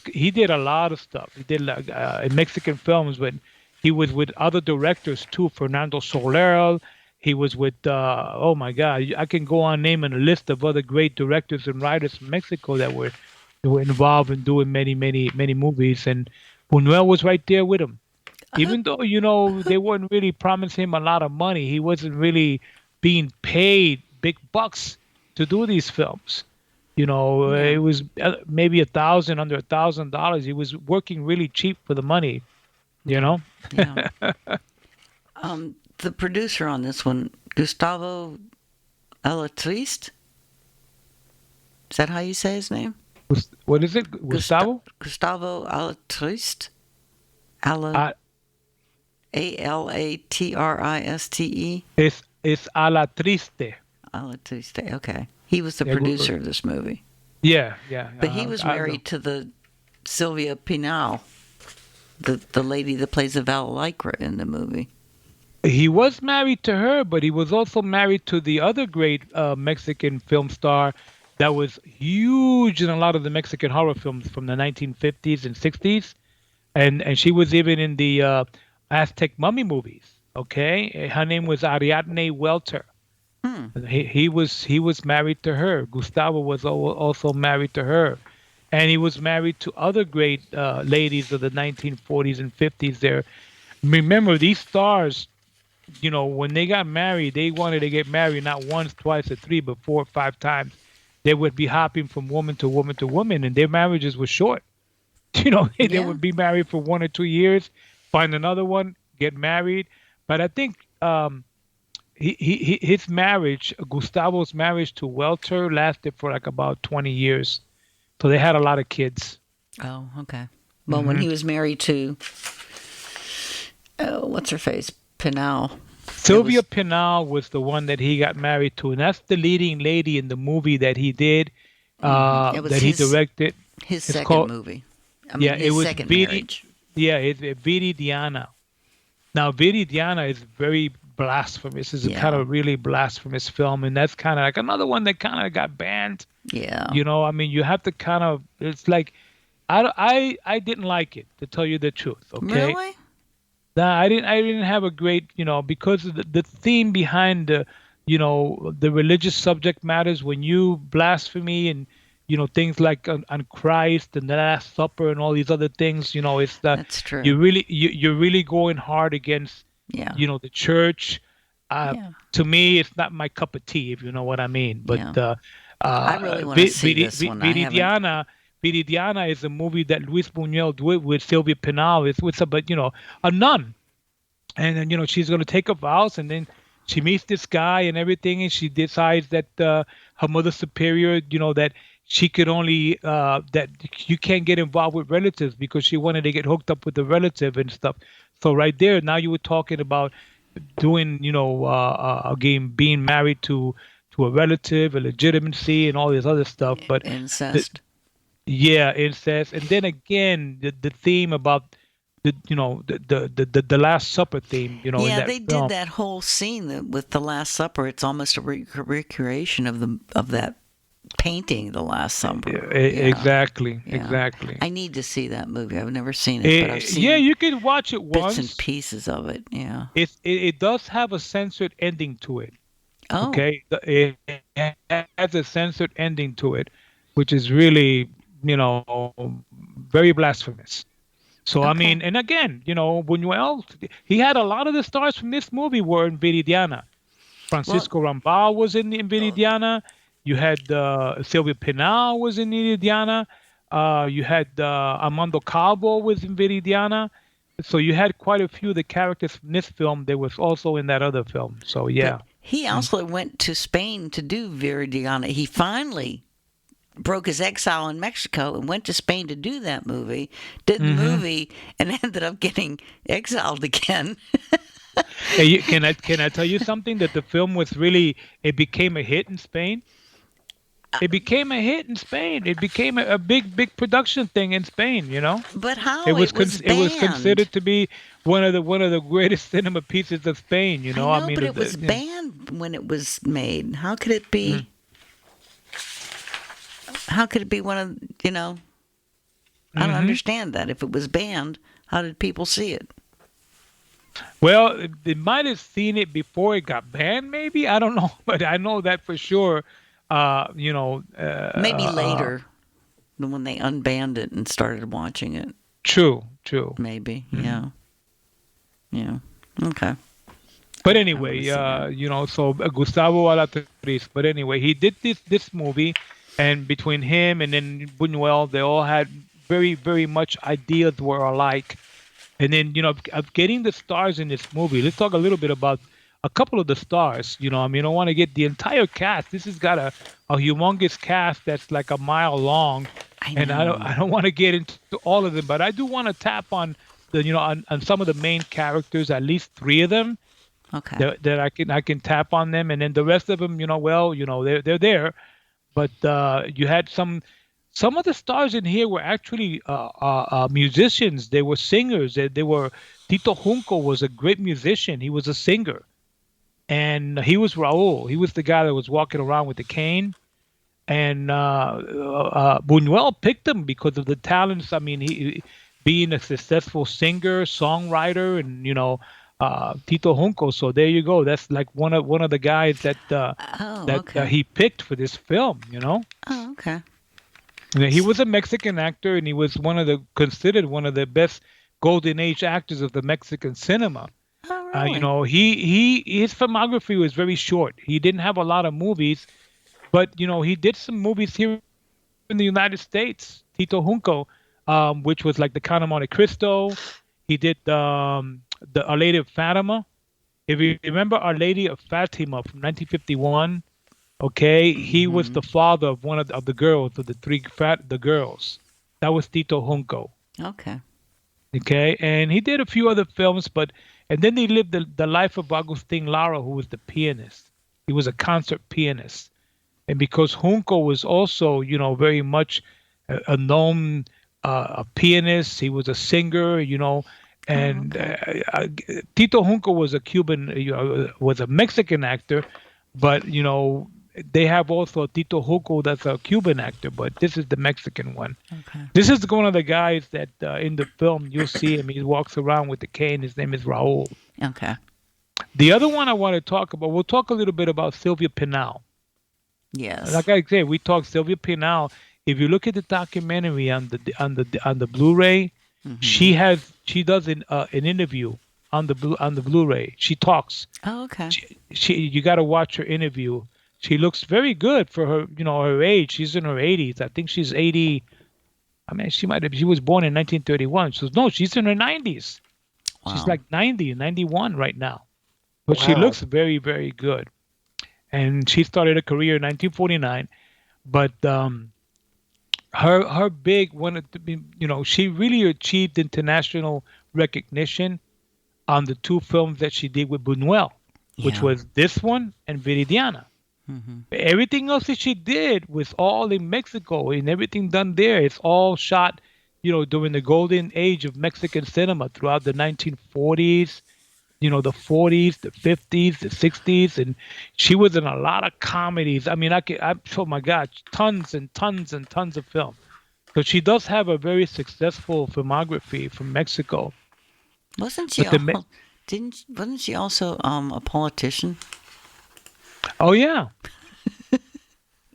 he did a lot of stuff. He did in Mexican films, but he was with other directors too, Fernando Soler. He was with, oh my God, I can go on naming a list of other great directors and writers from Mexico that were involved in doing many movies. And Buñuel was right there with him. Even though, they weren't really promising him a lot of money, he wasn't really being paid big bucks to do these films. It was maybe under $1,000. He was working really cheap for the money, Yeah. The producer on this one, Gustavo Alatriste. Is that how you say his name? What is it? Gustavo? Gustavo Alatriste. Alatriste. It's Alatriste. Alatriste, okay. He was the producer of this movie. Yeah. But he was married to the Sylvia Pinal, the lady that plays the Vallycra in the movie. He was married to her, but he was also married to the other great Mexican film star that was huge in a lot of the Mexican horror films from the 1950s and 60s. And she was even in the Aztec mummy movies. Okay, her name was Ariadne Welter. He was married to her. Gustavo was also married to her, and he was married to other great ladies of the 1940s and 50s. There, remember these stars. When they got married, they wanted to get married not once, twice, or three, but 4 or 5 times. They would be hopping from woman to woman to woman, and their marriages were short. They would be married for 1 or 2 years, find another one, get married. But I think his marriage, Gustavo's marriage to Welter, lasted for like about 20 years. So they had a lot of kids. Oh, okay. Well, when he was married to, what's her face? Pinal. Sylvia Pinal was the one that he got married to, and that's the leading lady in the movie that he did, he directed. His second movie. It was second marriage. Yeah, it's Viridiana. Now, Viridiana is very blasphemous. It's a kind of really blasphemous film, and that's kind of like another one that kind of got banned. Yeah. You have to kind of. It's like, I didn't like it, to tell you the truth. Okay. Really? I didn't have a great, because of the theme behind the religious subject matters. When you blasphemy and things like on Christ and the Last Supper and all these other things, it's that's true. You're really going hard against the church. To me, it's not my cup of tea, if you know what I mean. But I really want to see this one. Viridiana is a movie that Luis Buñuel did with Sylvia Pinal. It's with a nun, and then she's going to take her vows, and then she meets this guy and everything, and she decides that her mother superior, that she could only that you can't get involved with relatives because she wanted to get hooked up with the relative and stuff. So right there, now you were talking about doing, again, being married to a relative, a legitimacy, and all this other stuff. But incest. Incest, and then again the theme about the Last Supper theme. In that they film. did that whole scene with the Last Supper. It's almost a recreation of that painting, The Last Supper. Exactly. I need to see that movie. I've never seen it, but I've seen you can watch it once. Bits and pieces of it. Yeah. It does have a censored ending to it. Oh. Okay. It has a censored ending to it, which is really very blasphemous. So I mean, and again, Buñuel, he had a lot of the stars from this movie were in Viridiana. Francisco Rambal was in Viridiana. You had Sylvia Pinal was in Viridiana. You had Armando Calvo was in Viridiana. So you had quite a few of the characters from this film. They was also in that other film. So yeah. But he also went to Spain to do Viridiana. He finally broke his exile in Mexico and went to Spain to do that movie, did the movie, and ended up getting exiled again. Hey, can I tell you something? That the film was really, it became a hit in Spain. It became a hit in Spain. It became a big production thing in Spain. But how it was banned. It was considered to be one of the greatest cinema pieces of Spain. I mean, but it was banned when it was made. How could it be? How could it be one of I don't understand that. If it was banned, how did people see it? Well, they might have seen it before it got banned. Maybe, I don't know, but I know that for sure. Maybe later, when they unbanned it and started watching it. True. Maybe, yeah. Okay. But anyway, so Gustavo Alatriz. But anyway, he did this movie, and between him and then Buñuel, they all had very, very much ideas were alike. And then, of getting the stars in this movie, let's talk a little bit about a couple of the stars. I don't want to get the entire cast. This has got a humongous cast that's like a mile long. And I don't want to get into all of them, but I do want to tap on the on some of the main characters, at least 3 of them. Okay. That I can tap on them, and then the rest of them, they're there. but you had some of the stars in here were actually musicians. They were singers. They were Tito Junco was a great musician. He was a singer, and he was Raul. He was the guy that was walking around with the cane. And Buñuel picked him because of the talents. I mean, he being a successful singer, songwriter, and Tito Junco. So there you go. That's like one of the guys that he picked for this film. Oh, okay. He was a Mexican actor, and he was considered one of the best golden age actors of the Mexican cinema. Oh, really? His filmography was very short. He didn't have a lot of movies, but he did some movies here in the United States. Tito Junco, which was like The Count of Monte Cristo. He did the Our Lady of Fatima. If you remember Our Lady of Fatima from 1951. Okay, he was the father of one of the girls, of the girls. That was Tito Junco. Okay, and he did a few other films, and then he lived the life of Agustin Lara, who was the pianist. He was a concert pianist, and because Junco was also, very much a known a pianist, he was a singer, and Tito Junco was a Cuban, was a Mexican actor, but they have also Tito Junco that's a Cuban actor, but this is the Mexican one. Okay. This is one of the guys that in the film you'll see him. He walks around with the cane. His name is Raul. Okay. The other one I want to talk about, we'll talk a little bit about Sylvia Pinal. Yes. Like I said, we talked Sylvia Pinal. If you look at the documentary on the Blu-ray, she does an interview on the Blu-ray. She talks. Oh, okay. You got to watch her interview. She looks very good for her, her age. She's in her 80s. I think she's 80. I mean, she was born in 1931. So no, she's in her 90s. Wow. She's like 90, 91 right now. But she looks very, very good. And she started a career in 1949. But her big one, she really achieved international recognition on the two films that she did with Buñuel, which was this one and Viridiana. Everything else that she did was all in Mexico, and everything done there. It's all shot, during the golden age of Mexican cinema throughout the 1940s, the 40s, the 50s, the 60s, and she was in a lot of comedies. I mean, oh my God, tons and tons and tons of film. So she does have a very successful filmography from Mexico. Wasn't she? Wasn't she also a politician? Oh, yeah.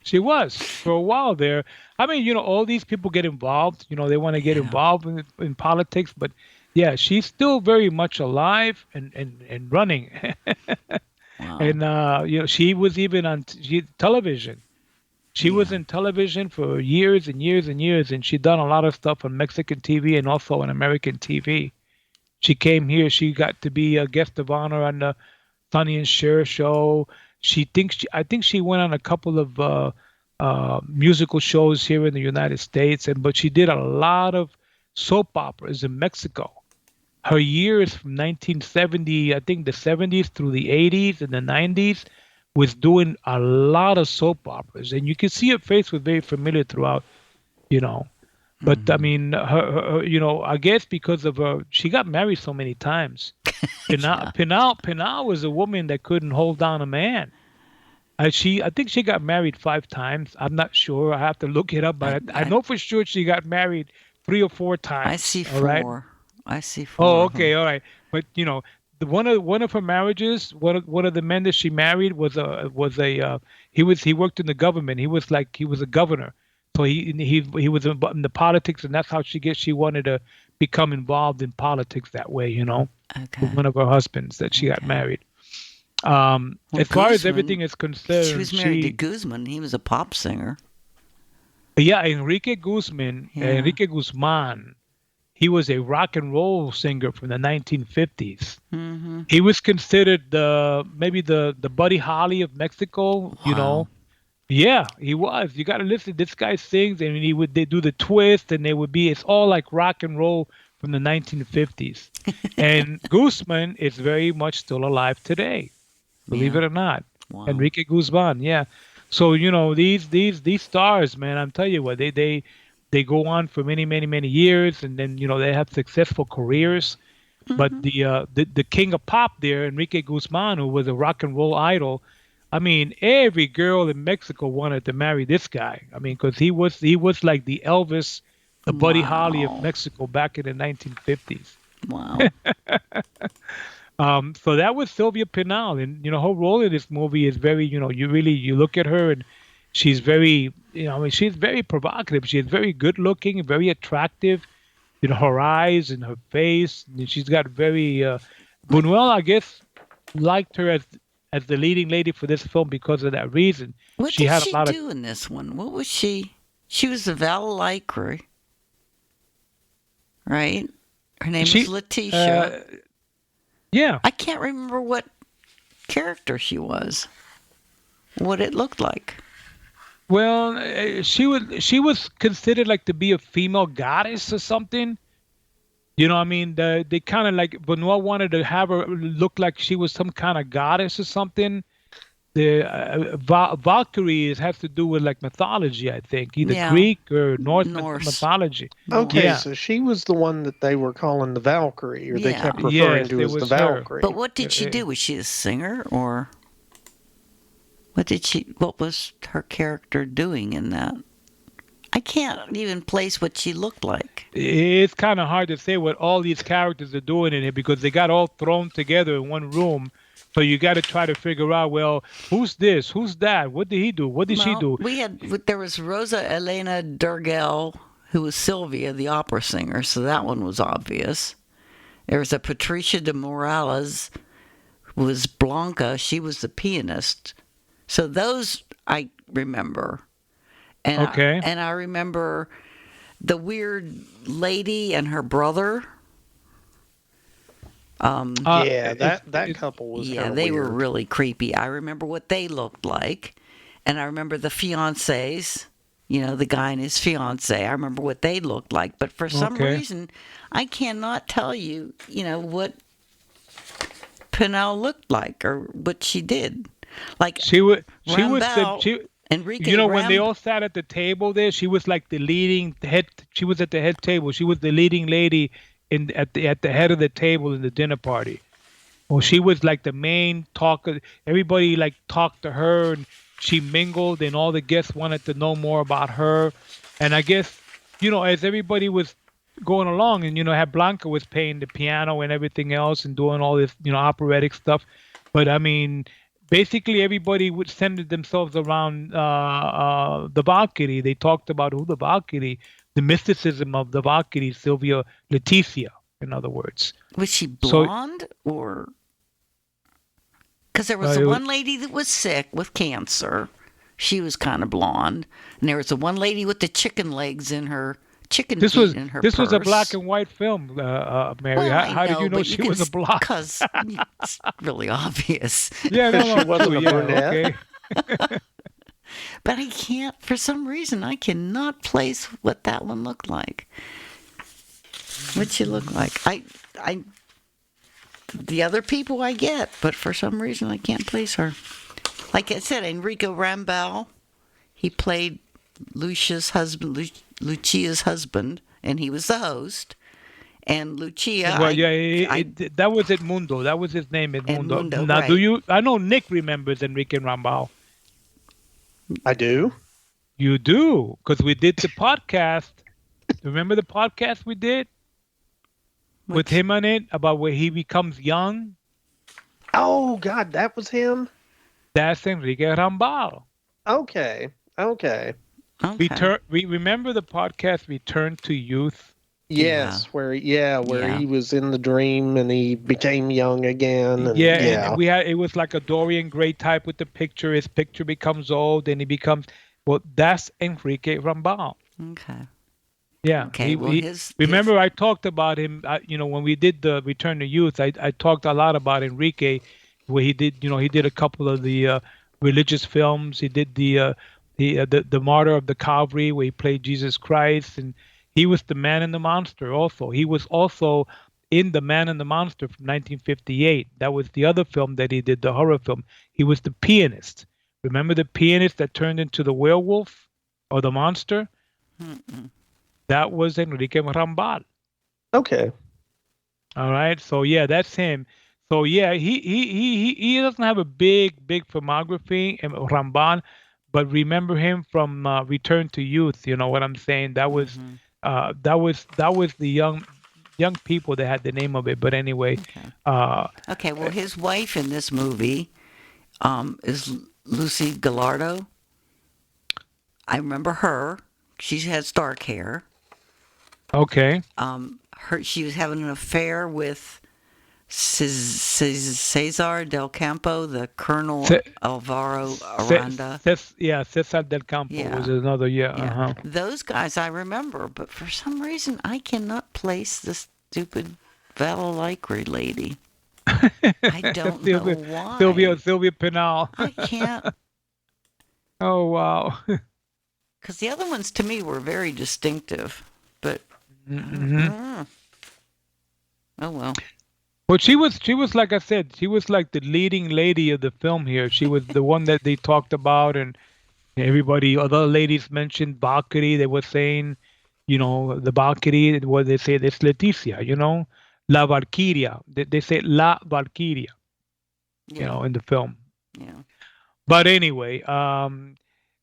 She was for a while there. I mean, all these people get involved. They want to get involved in politics. But, yeah, she's still very much alive and running. Wow. And, she was even on television. She was in television for years and years and years. And she done a lot of stuff on Mexican TV and also on American TV. She came here. She got to be a guest of honor on the Sonny and Cher show. I think she went on a couple of musical shows here in the United States, but she did a lot of soap operas in Mexico. Her years from 1970, I think the 70s through the 80s and the 90s, was doing a lot of soap operas, and you can see her face was very familiar throughout, But I mean, her I guess because of her, she got married so many times. Pinal was a woman that couldn't hold down a man. I think she got married 5 times. I'm not sure. I have to look it up, but I know for sure she got married 3 or 4 times. I see 4. Right? I see 4. Oh, okay, all right. But one of her marriages, one of the men that she married he worked in the government. He was a governor. So he was in the politics, and that's how she wanted to become involved in politics that way, Okay. With one of her husbands that she got married. As far as everything is concerned, she was married to Guzman. He was a pop singer. Yeah, Enrique Guzman. He was a rock and roll singer from the 1950s. Mm-hmm. He was considered maybe the Buddy Holly of Mexico. Wow. Yeah, he was. You got to listen. This guy sings, and they do the twist, and it's all like rock and roll from the 1950s. And Guzman is very much still alive today, believe it or not. Wow. Enrique Guzman, yeah. So these stars, man, I'm telling you what, they go on for many years, and then they have successful careers. But the king of pop there, Enrique Guzman, who was a rock and roll idol, I mean, every girl in Mexico wanted to marry this guy. I mean, because he was like the Elvis, the Buddy Holly of Mexico back in the 1950s. Wow. So that was Sylvia Pinal, and her role in this movie is very, you look at her and she's very, she's very provocative. She's very good looking, very attractive. Her eyes and her face, and she's got very. Buñuel, I guess, liked her as the leading lady for this film because of that reason. What did she do in this one? What was she? She was the Valkyrie, right? Her name was Letitia. Yeah. I can't remember what character she was. What it looked like. Well, she was considered like to be a female goddess or something. I mean, they kind of like Buñuel wanted to have her look like she was some kind of goddess or something. The Valkyrie has to do with like mythology, I think, either Greek or Norse. Mythology. Okay, so she was the one that they were calling the Valkyrie, or they kept referring to as the Valkyrie. But what did she do? Was she a singer, or what was her character doing in that? I can't even place what she looked like. It's kind of hard to say what all these characters are doing in here because they got all thrown together in one room. So you got to try to figure out, well, who's this? Who's that? What did he do? What did she do? There was Rosa Elena Durgell, who was Sylvia, the opera singer. So that one was obvious. There was a Patricia de Morales, who was Blanca. She was the pianist. So those I remember. And okay. And I remember the weird lady and her brother. That couple was they weird. were really creepy. I remember what they looked like, and I remember the fiancés. The guy and his fiancée. I remember what they looked like, but for some reason, I cannot tell you. What Pinal looked like or what she did. Like she was Enrique when they all sat at the table there, she was like the leading head. She was at the head table. She was the leading lady at the head of the table in the dinner party. Well, she was like the main talker. Everybody like talked to her, and she mingled, and all the guests wanted to know more about her. And I guess as everybody was going along, and had Blanca was playing the piano and everything else, and doing all this operatic stuff. But I mean, basically everybody would centered themselves around the Valkyrie. They talked about who the Valkyrie, the mysticism of the Valkyrie, Sylvia Leticia, in other words. Was she blonde or? Because there was one lady that was sick with cancer. She was kind of blonde, and there was the one lady with the chicken legs in her This was a purse. black and white film, Mary. Well, how did you know she was a blonde? Because it's really obvious. Yeah, no, she wasn't a brunette. Okay. But I can't, for some reason, I cannot place what that one looked like. What she looked like. The other people I get, but for some reason I can't place her. Like I said, Enrico Rambal, he played Lucia's husband, and he was the host. And Lucia, well, that was Edmundo. That was his name, Edmundo. Now, right. I know Nick remembers Enrique Rambal. I do. You do, because we did the podcast. Remember the podcast we did with him on it about where he becomes young? Oh God, that was him. That's Enrique Rambal. Okay. We remember the podcast Return to Youth. Yes, where he was in the dream and he became young again. And, and it was like a Dorian Gray type with the picture. His picture becomes old and he becomes that's Enrique Rambal. Okay. Yeah. Okay. Remember, I talked about him. When we did the Return to Youth, I talked a lot about Enrique, where he did. He did a couple of the religious films. He did the Martyr of the Calvary, where he played Jesus Christ, and he was the Man and the Monster. Also, he was also in the Man and the Monster from 1958. That was the other film that he did, the horror film. He was the pianist. Remember the pianist that turned into the werewolf or the monster? Mm-mm. That was Enrique Rambal. Okay. All right. So yeah, that's him. So yeah, he doesn't have a big filmography, Ramban, but remember him from Return to Youth. You know what I'm saying? That was that was the young people that had the name of it. But anyway. Okay. Well, his wife in this movie is Lucy Gallardo. I remember her. She has dark hair. Okay. She was having an affair with Cesar del Campo, the Colonel Alvaro Aranda. Cesar del Campo was another. Those guys I remember, but for some reason I cannot place this stupid Valalaikri lady. I don't know why. Sylvia Pinal. I can't. Oh wow. Because the other ones to me were very distinctive, but. Oh well. Well, she was like I said, she was like the leading lady of the film here. She was the one that they talked about, and everybody, other ladies mentioned Valkyrie. They were saying, you know, the Valkyrie. What they say, it's Leticia. You know, La Valkyria. They say La Valkyria. You know, in the film. Yeah. But anyway,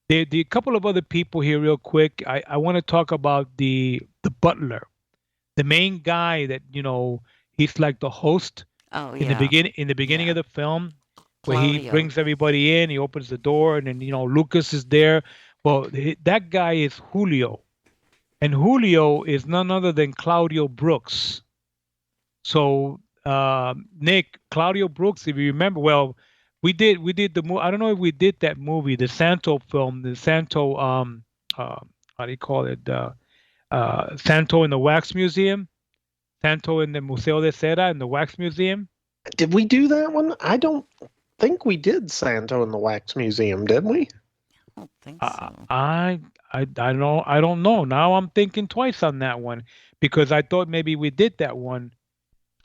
the couple of other people here, real quick. I want to talk about the butler, the main guy that he's like the host. Oh, in the beginning of the film, where he brings everybody in, he opens the door, and then Lucas is there. Well, that guy is Julio, and Julio is none other than Claudio Brooks. So Nick, Claudio Brooks, if you remember, well, we did the movie. I don't know if we did that movie, the Santo film, the Santo how do you call it? Santo in the Wax Museum, Santo in the Museo de Cera in the Wax Museum. Did we do that one? I don't think we did Santo in the Wax Museum, did we? I don't think so. I don't know. Now I'm thinking twice on that one because I thought maybe we did that one.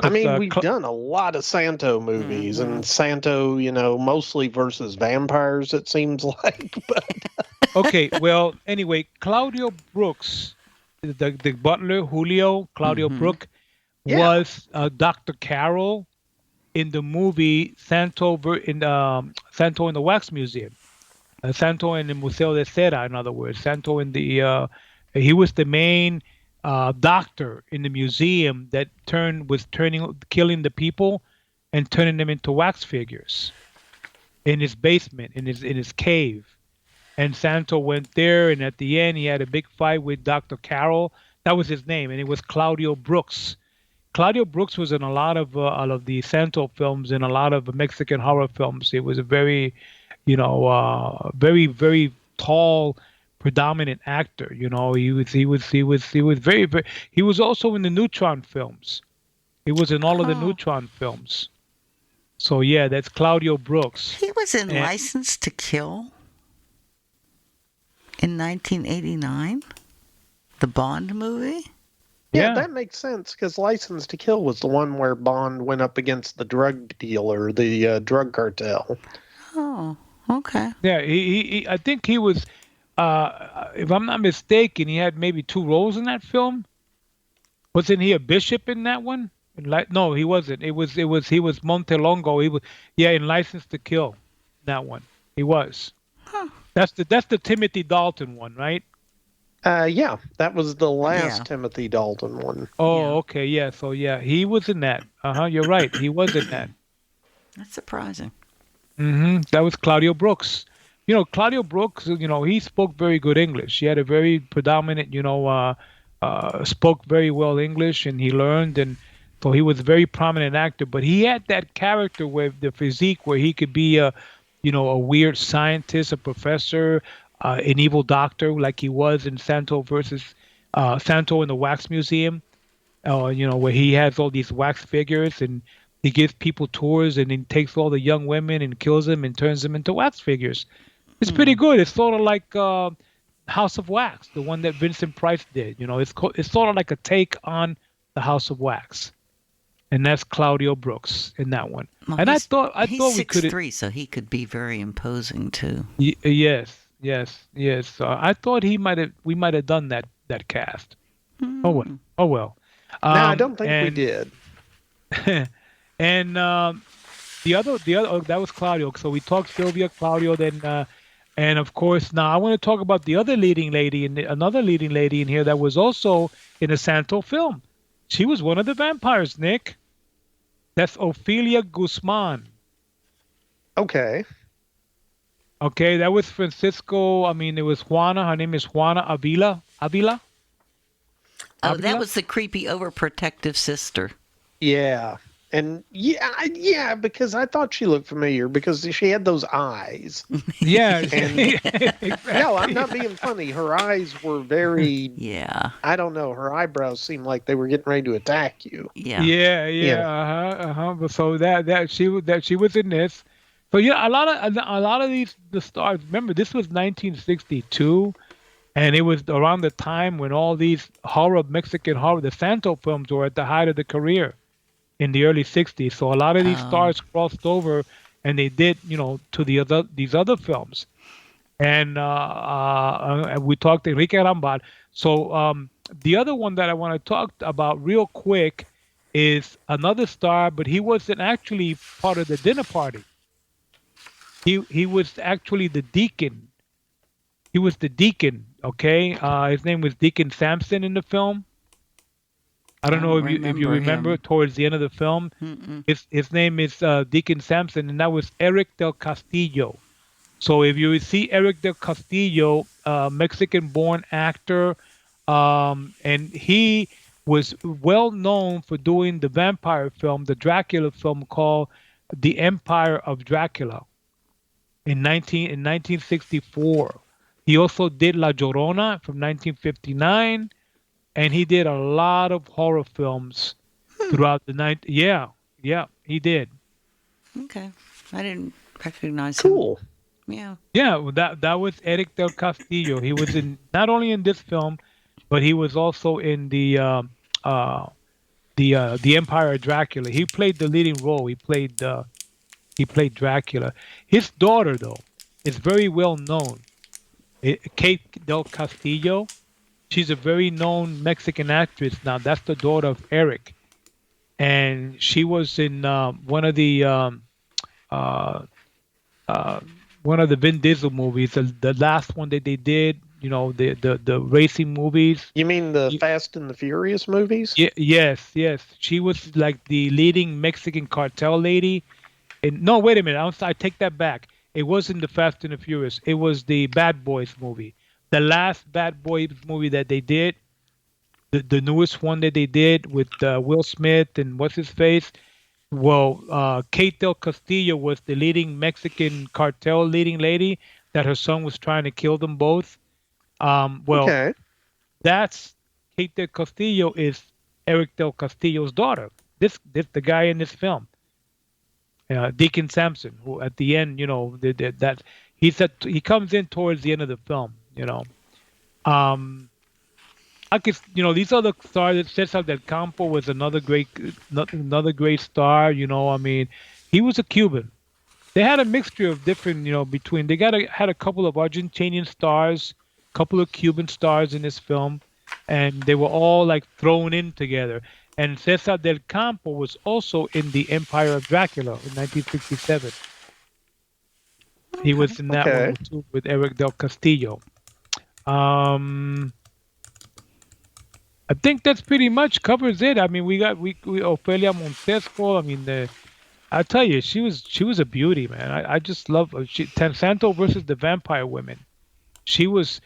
I mean, we've done a lot of Santo movies, and Santo, mostly versus vampires, it seems like. But okay, well, anyway, Claudio Brooks, the butler, Julio, Claudio Brooks, was Dr. Carroll in the movie Santo in the Wax Museum. Santo in the Museo de Cera, in other words. Santo in the... he was the main... doctor in the museum that killing the people and turning them into wax figures in his basement, in his cave. And Santo went there, and at the end he had a big fight with Dr. Carroll. That was his name, and it was Claudio Brooks. Claudio Brooks was in a lot of the Santo films and a lot of Mexican horror films. He was a very, very, very tall, predominant actor. He was very, very. He was also in the Neutron films. He was in all of the Neutron films. So yeah, that's Claudio Brooks. He was in License to Kill in 1989, the Bond movie. Yeah, that makes sense because License to Kill was the one where Bond went up against the drug dealer, the drug cartel. Oh, okay. Yeah, he I think he was. If I'm not mistaken, he had maybe 2 roles in that film. Wasn't he a bishop in that one? No, he wasn't. He was Montelongo. He was in License to Kill, that one. He was. Huh. That's the Timothy Dalton one, right? Yeah, that was the last Timothy Dalton one. Oh, okay, yeah. So yeah, he was in that. You're right. He was in that. That's surprising. That was Claudio Brooks. Claudio Brooks, he spoke very good English. He had a very predominant, spoke very well English, and he learned, and so he was a very prominent actor. But he had that character with the physique where he could be a weird scientist, a professor, an evil doctor, like he was in Santo in the Wax Museum, where he has all these wax figures and he gives people tours and then takes all the young women and kills them and turns them into wax figures. It's pretty good. It's sort of like House of Wax, the one that Vincent Price did. It's sort of like a take on the House of Wax. and that's Claudio Brooks in that one. Well, and I thought he's we could 6'3", so he could be very imposing too. Yes. I thought we might have done that cast. Oh well. No, I don't think we did. And the other that was Claudio. So we talked Sylvia, Claudio, then and of course now I want to talk about the other leading lady another leading lady in here that was also in a Santo film. She was one of the vampires, Nick. That's Ofelia Guzman. Okay, that was Francisco. I mean, it was Juana. Her name is Juana Avila. Oh, that was the creepy, overprotective sister. Yeah. And yeah, because I thought she looked familiar because she had those eyes. Yeah. Exactly. No, I'm not being funny. Her eyes were very. Yeah. I don't know. Her eyebrows seemed like they were getting ready to attack you. Yeah. Yeah. So that she was in this. So yeah, a lot of the stars. Remember, this was 1962. And it was around the time when all these Mexican horror, the Santo films were at the height of the career in the early 60s. So a lot of these stars crossed over and they did, to these other films. And we talked to Enrique Arambal. So the other one that I want to talk about real quick is another star, but he wasn't actually part of the dinner party. He was actually the deacon. He was the deacon, okay? His name was Deacon Sampson in the film. I don't know if you remember him. Towards the end of the film. His name is Deacon Sampson, and that was Eric del Castillo. So if you see Eric del Castillo, Mexican-born actor, and he was well known for doing the vampire film, the Dracula film called The Empire of Dracula in 1964. He also did La Llorona from 1959, and he did a lot of horror films throughout the night. Yeah, he did. Okay, I didn't recognize him. Cool. Yeah. Yeah, well, that was Eric del Castillo. He was in not only in this film, but he was also in the Empire of Dracula. He played the leading role. He played Dracula. His daughter, though, is very well known. Kate del Castillo. She's a very known Mexican actress now. That's the daughter of Eric, and she was in one of the Vin Diesel movies, the last one that they did. The racing movies. You mean the Fast and the Furious movies? Yes. She was like the leading Mexican cartel lady. No, wait a minute. I take that back. It wasn't the Fast and the Furious. It was the Bad Boys movie. The last Bad Boys movie that they did, the newest one that they did with Will Smith and what's his face. Well, Kate del Castillo was the leading Mexican cartel leading lady that her son was trying to kill them both. Okay. That's Kate del Castillo is Eric del Castillo's daughter. This the guy in this film. Deacon Sampson, who at the end, that he said he comes in towards the end of the film, I guess these other stars. Cesar del Campo was another great star. I mean, he was a Cuban. They had a mixture of different, between they had a couple of Argentinian stars, couple of Cuban stars in this film, and they were all like thrown in together. And Cesar del Campo was also in The Empire of Dracula in 1967. He was in that one too with Eric del Castillo. I think that's pretty much covers it. I mean, we Ofelia Montesco. I mean, I tell you, she was a beauty, man. I just love her. Santo versus the Vampire Women. She was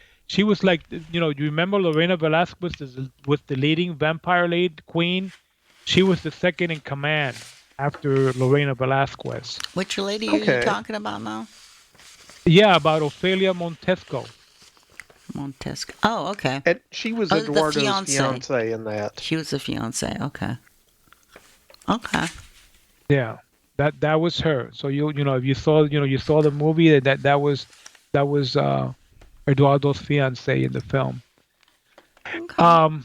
like, you remember Lorena Velasquez was the leading vampire queen. She was the second in command after Lorena Velasquez. Which lady are you talking about now? Yeah, about Ofelia Montesco. Montesco. Oh, okay. And she was Eduardo's fiance in that. She was the fiance. Okay. Okay. Yeah, that was her. So if you saw the movie, that was Eduardo's fiance in the film. Okay.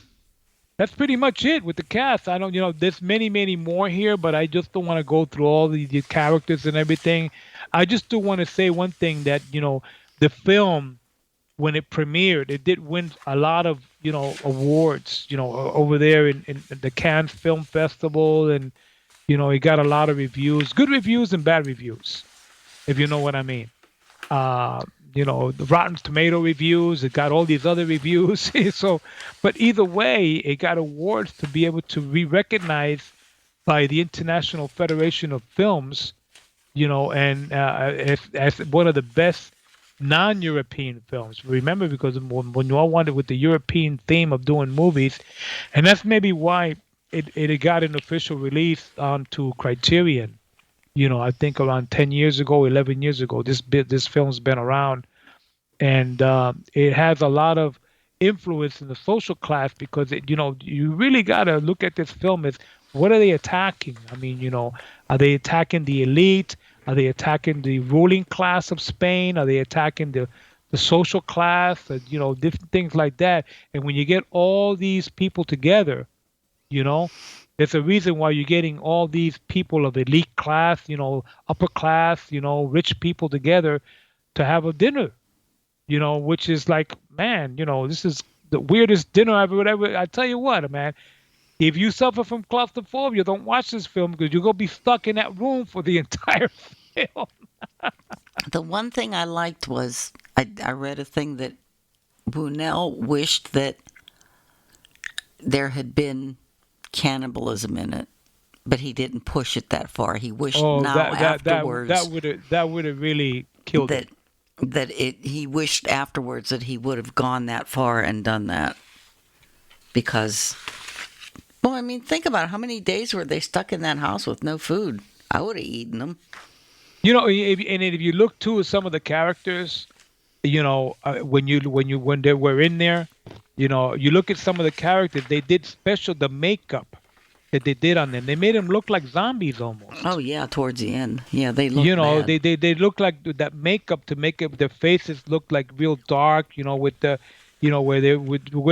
That's pretty much it with the cast. I don't, there's many more here, but I just don't want to go through all the characters and everything. I just do want to say one thing that, the film, when it premiered, it did win a lot of, awards, over there in the Cannes Film Festival. And, it got a lot of reviews, good reviews and bad reviews, if you know what I mean. The Rotten Tomato reviews, it got all these other reviews. So, but either way, it got awards to be able to be recognized by the International Federation of Films, and as one of the best non-European films. Remember, because when you all wanted with the European theme of doing movies, and that's maybe why it got an official release onto Criterion. I think around 10 years ago, 11 years ago, this film's been around, and it has a lot of influence in the social class because you really got to look at this film as what are they attacking? I mean, are they attacking the elite? Are they attacking the ruling class of Spain? Are they attacking the social class? Different things like that. And when you get all these people together, there's a reason why you're getting all these people of elite class, upper class, rich people together to have a dinner, which is like, man, this is the weirdest dinner I've ever. I tell you what, man, if you suffer from claustrophobia, don't watch this film because you're going to be stuck in that room for the entire film. The one thing I liked was I read a thing that Buñuel wished that there had been cannibalism in it, but he didn't push it that far. He wished afterwards that would have really killed it. He wished afterwards that he would have gone that far and done that, because, well, I mean, think about it. How many days were they stuck in that house with no food? I would have eaten them. If you look too at some of the characters, when they were in there, you look at some of the characters, they did the makeup that they did on them. They made them look like zombies almost. Oh yeah, towards the end, yeah, they look. Bad. They look like that makeup to make their faces look like real dark. With the, where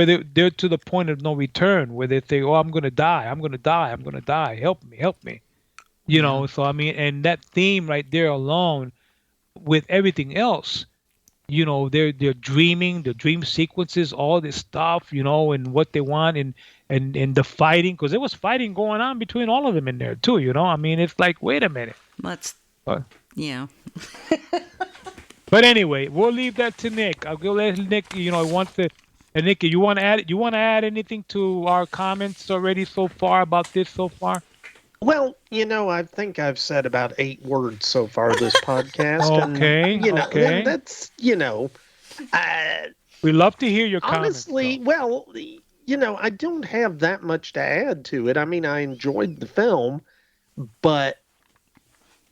they're to the point of no return, where they say, "Oh, I'm gonna die, I'm gonna die, I'm gonna die. Help me." So I mean, and that theme right there alone, with everything else. They're dreaming, the dream sequences, all this stuff, and what they want, and the fighting, because there was fighting going on between all of them in there too. I mean, it's like, wait a minute. Yeah. But anyway, we'll leave that to Nick. I'll go let Nick. Wants to. And Nick, you want to add anything to our comments already so far about this so far? Well, I think I've said about 8 words so far this podcast. Okay. And, okay. That's, we love to hear your comments. Honestly, well, I don't have that much to add to it. I mean, I enjoyed the film, but,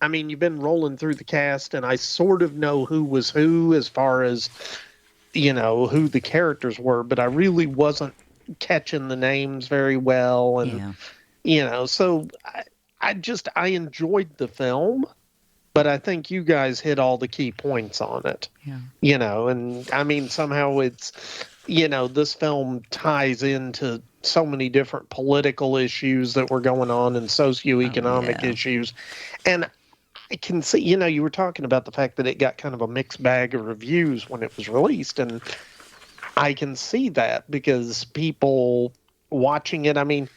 I mean, you've been rolling through the cast, and I sort of know who was who as far as, who the characters were, but I really wasn't catching the names very well. And, so I enjoyed the film, but I think you guys hit all the key points on it. Yeah. And I mean, somehow it's, this film ties into so many different political issues that were going on and socioeconomic issues. And I can see, you were talking about the fact that it got kind of a mixed bag of reviews when it was released. And I can see that because people watching it, I mean,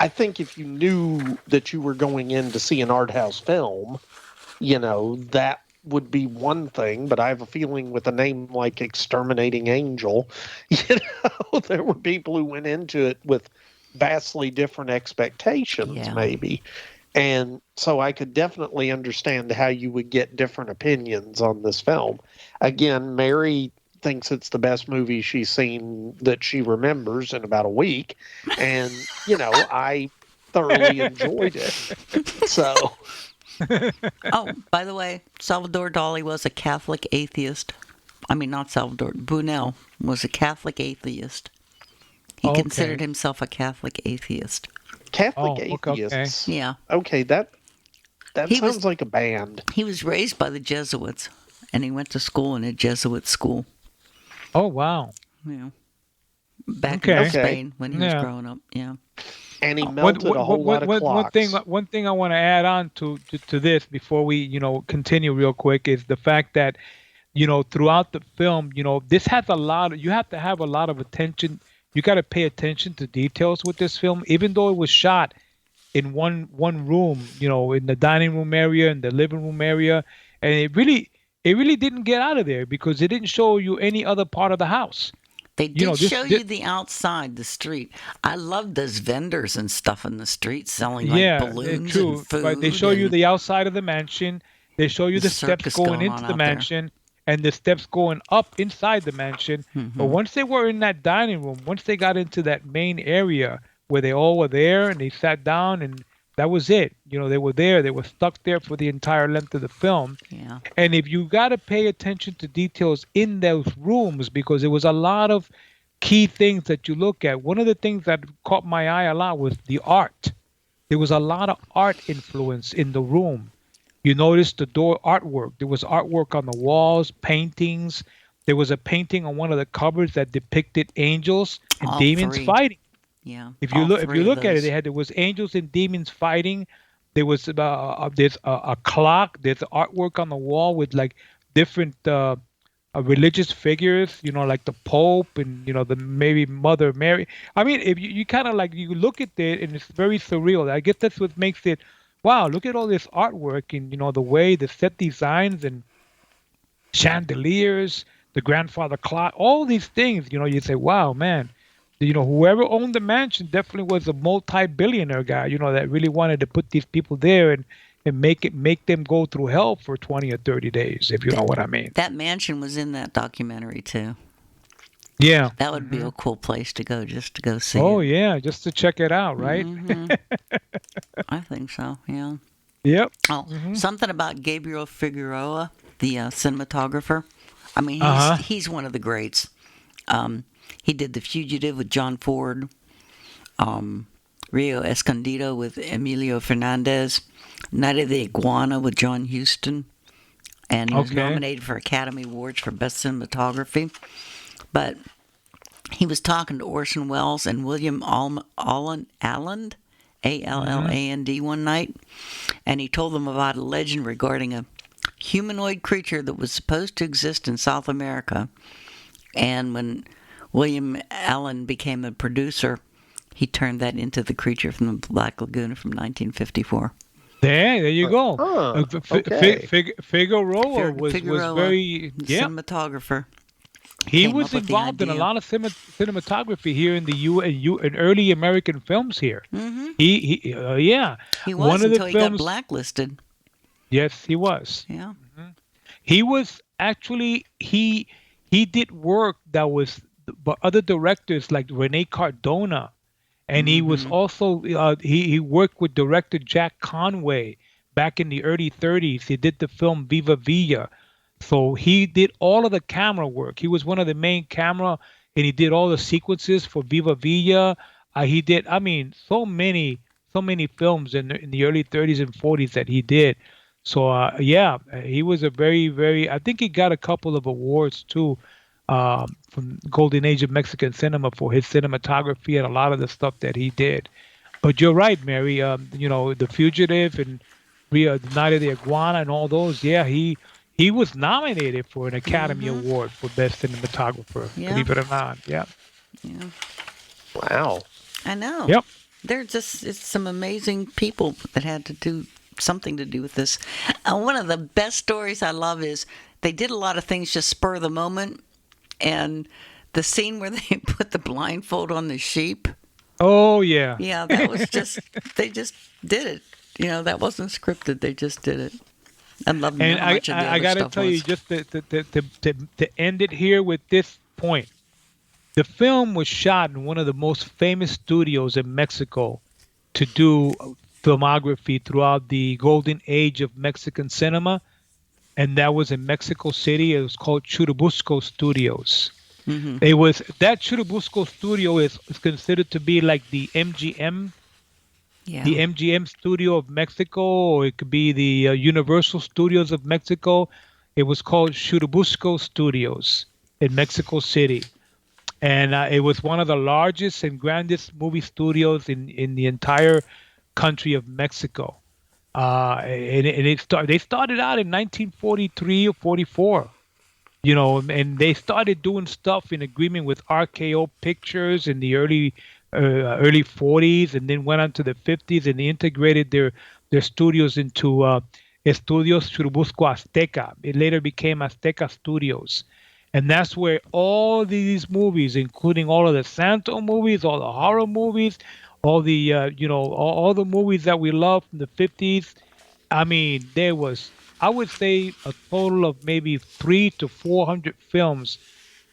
I think if you knew that you were going in to see an art house film, that would be one thing. But I have a feeling with a name like Exterminating Angel, there were people who went into it with vastly different expectations, maybe. And so I could definitely understand how you would get different opinions on this film. Again, Mary thinks it's the best movie she's seen that she remembers in about a week. And, I thoroughly enjoyed it. So. Oh, by the way, Salvador Dali was a Catholic atheist. I mean, not Salvador. Buñuel was a Catholic atheist. He considered himself a Catholic atheist. Catholic atheists? Okay. Yeah. Okay, that sounds like a band. He was raised by the Jesuits, and he went to school in a Jesuit school. Oh, wow. Yeah. back in Spain when he was growing up. Yeah. And he melted a whole lot of clocks. One thing I want to add on to this before we continue real quick is the fact that throughout the film, this has a lot. You have to have a lot of attention. You got to pay attention to details with this film, even though it was shot in one room, in the dining room area and the living room area, and it really didn't get out of there because it didn't show you any other part of the house. They did show you the outside, the street. I love those vendors and stuff in the street selling balloons and food. But they show you the outside of the mansion. They show you the steps going into the mansion and the steps going up inside the mansion. Mm-hmm. But once they were in that dining room, once they got into that main area where they all were there and they sat down and that was it. They were there. They were stuck there for the entire length of the film. Yeah. And if you got to pay attention to details in those rooms, because there was a lot of key things that you look at. One of the things that caught my eye a lot was the art. There was a lot of art influence in the room. You noticed the door artwork. There was artwork on the walls, paintings. There was a painting on one of the cupboards that depicted angels and demons fighting. Yeah. If you look at it, there was angels and demons fighting. There was there's a clock. There's artwork on the wall with like different religious figures. Like the Pope and the maybe Mother Mary. I mean, if you kind of like you look at it and it's very surreal. I guess that's what makes it. Wow, look at all this artwork and the way the set designs and chandeliers, the grandfather clock, all these things. You say, wow, man. Whoever owned the mansion definitely was a multi-billionaire guy, that really wanted to put these people there and make them go through hell for 20 or 30 days, if you know what I mean. That mansion was in that documentary, too. Yeah. That would be a cool place to go, just to go see it. Yeah, just to check it out, right? Mm-hmm. I think so, yeah. Yep. Oh, something about Gabriel Figueroa, the cinematographer. I mean, he's one of the greats. He did The Fugitive with John Ford, Rio Escondido with Emilio Fernandez, Night of the Iguana with John Huston, and he was nominated for Academy Awards for Best Cinematography. But he was talking to Orson Welles and William Alland, Alland, A-L-L-A-N-D, one night, and he told them about a legend regarding a humanoid creature that was supposed to exist in South America. And when William Allen became a producer, he turned that into the creature from the Black Lagoon from 1954. There you go. Figueroa was very cinematographer. He was involved in a lot of cinematography here in in early American films here. Mm-hmm. He was one of until the he films, got blacklisted. Yes, he was. Yeah. Mm-hmm. He was actually he did work that was but other directors like Rene Cardona, and he was also he worked with director Jack Conway back in the early 30s. He did the film Viva Villa, so he did all of the camera work. He was one of the main camera, and he did all the sequences for Viva Villa. He did, I mean, so many films in the early 30s and 40s that he did. So he was a very, very. I think he got a couple of awards too. From Golden Age of Mexican cinema for his cinematography and a lot of the stuff that he did. But you're right, Mary. The Fugitive and the Night of the Iguana and all those. Yeah, he was nominated for an Academy Award for Best Cinematographer. Yeah. Believe it or not. Yeah. Yeah. Wow. I know. Yep. They're it's some amazing people that had to do something to do with this. One of the best stories I love is they did a lot of things just spur of the moment. And the scene where they put the blindfold on the sheep. Oh, yeah. Yeah, that was just, they just did it. That wasn't scripted. They just did it. I love and how much of the other I got to stuff tell was. you, just to end it here with this point. The film was shot in one of the most famous studios in Mexico to do filmography throughout the golden age of Mexican cinema. And that was in Mexico City. It was called Churubusco Studios. Mm-hmm. It was that Churubusco studio is considered to be like the MGM, the MGM studio of Mexico, or it could be the Universal Studios of Mexico. It was called Churubusco Studios in Mexico City, And it was one of the largest and grandest movie studios in the entire country of Mexico. They started out in 1943 or 44, and they started doing stuff in agreement with RKO Pictures in the early 40s, and then went on to the 50s, and they integrated their studios into Estudios Churubusco Azteca. It later became Azteca Studios. And that's where all these movies, including all of the Santo movies, all the horror movies, all the all the movies that we love from the 50s. I mean, there was, I would say, a total of maybe 300 to 400 films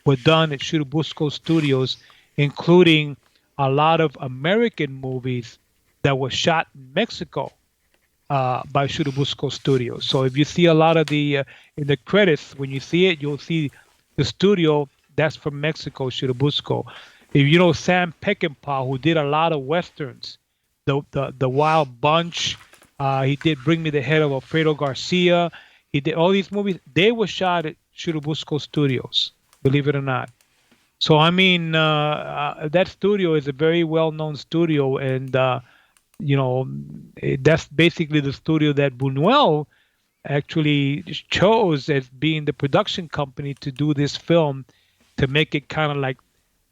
were done at Churubusco Studios, including a lot of American movies that were shot in Mexico by Churubusco Studios. So if you see a lot of the in the credits, when you see it, you'll see the studio that's from Mexico, Churubusco. If you know Sam Peckinpah, who did a lot of westerns, the Wild Bunch, he did Bring Me the Head of Alfredo Garcia. He did all these movies. They were shot at Churubusco Studios, believe it or not. So I mean, that studio is a very well-known studio, and that's basically the studio that Buñuel actually chose as being the production company to do this film, to make it kind of like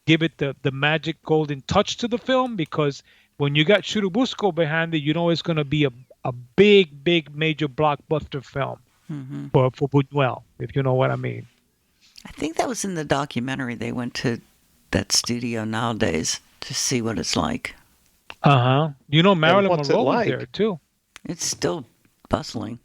give it the magic golden touch to the film, because when you got Churubusco behind it, it's going to be a big major blockbuster film for Buñuel, if you know what I mean. I think that was in the documentary. They went to that studio nowadays to see what it's like. Marilyn Monroe was there too. It's still bustling.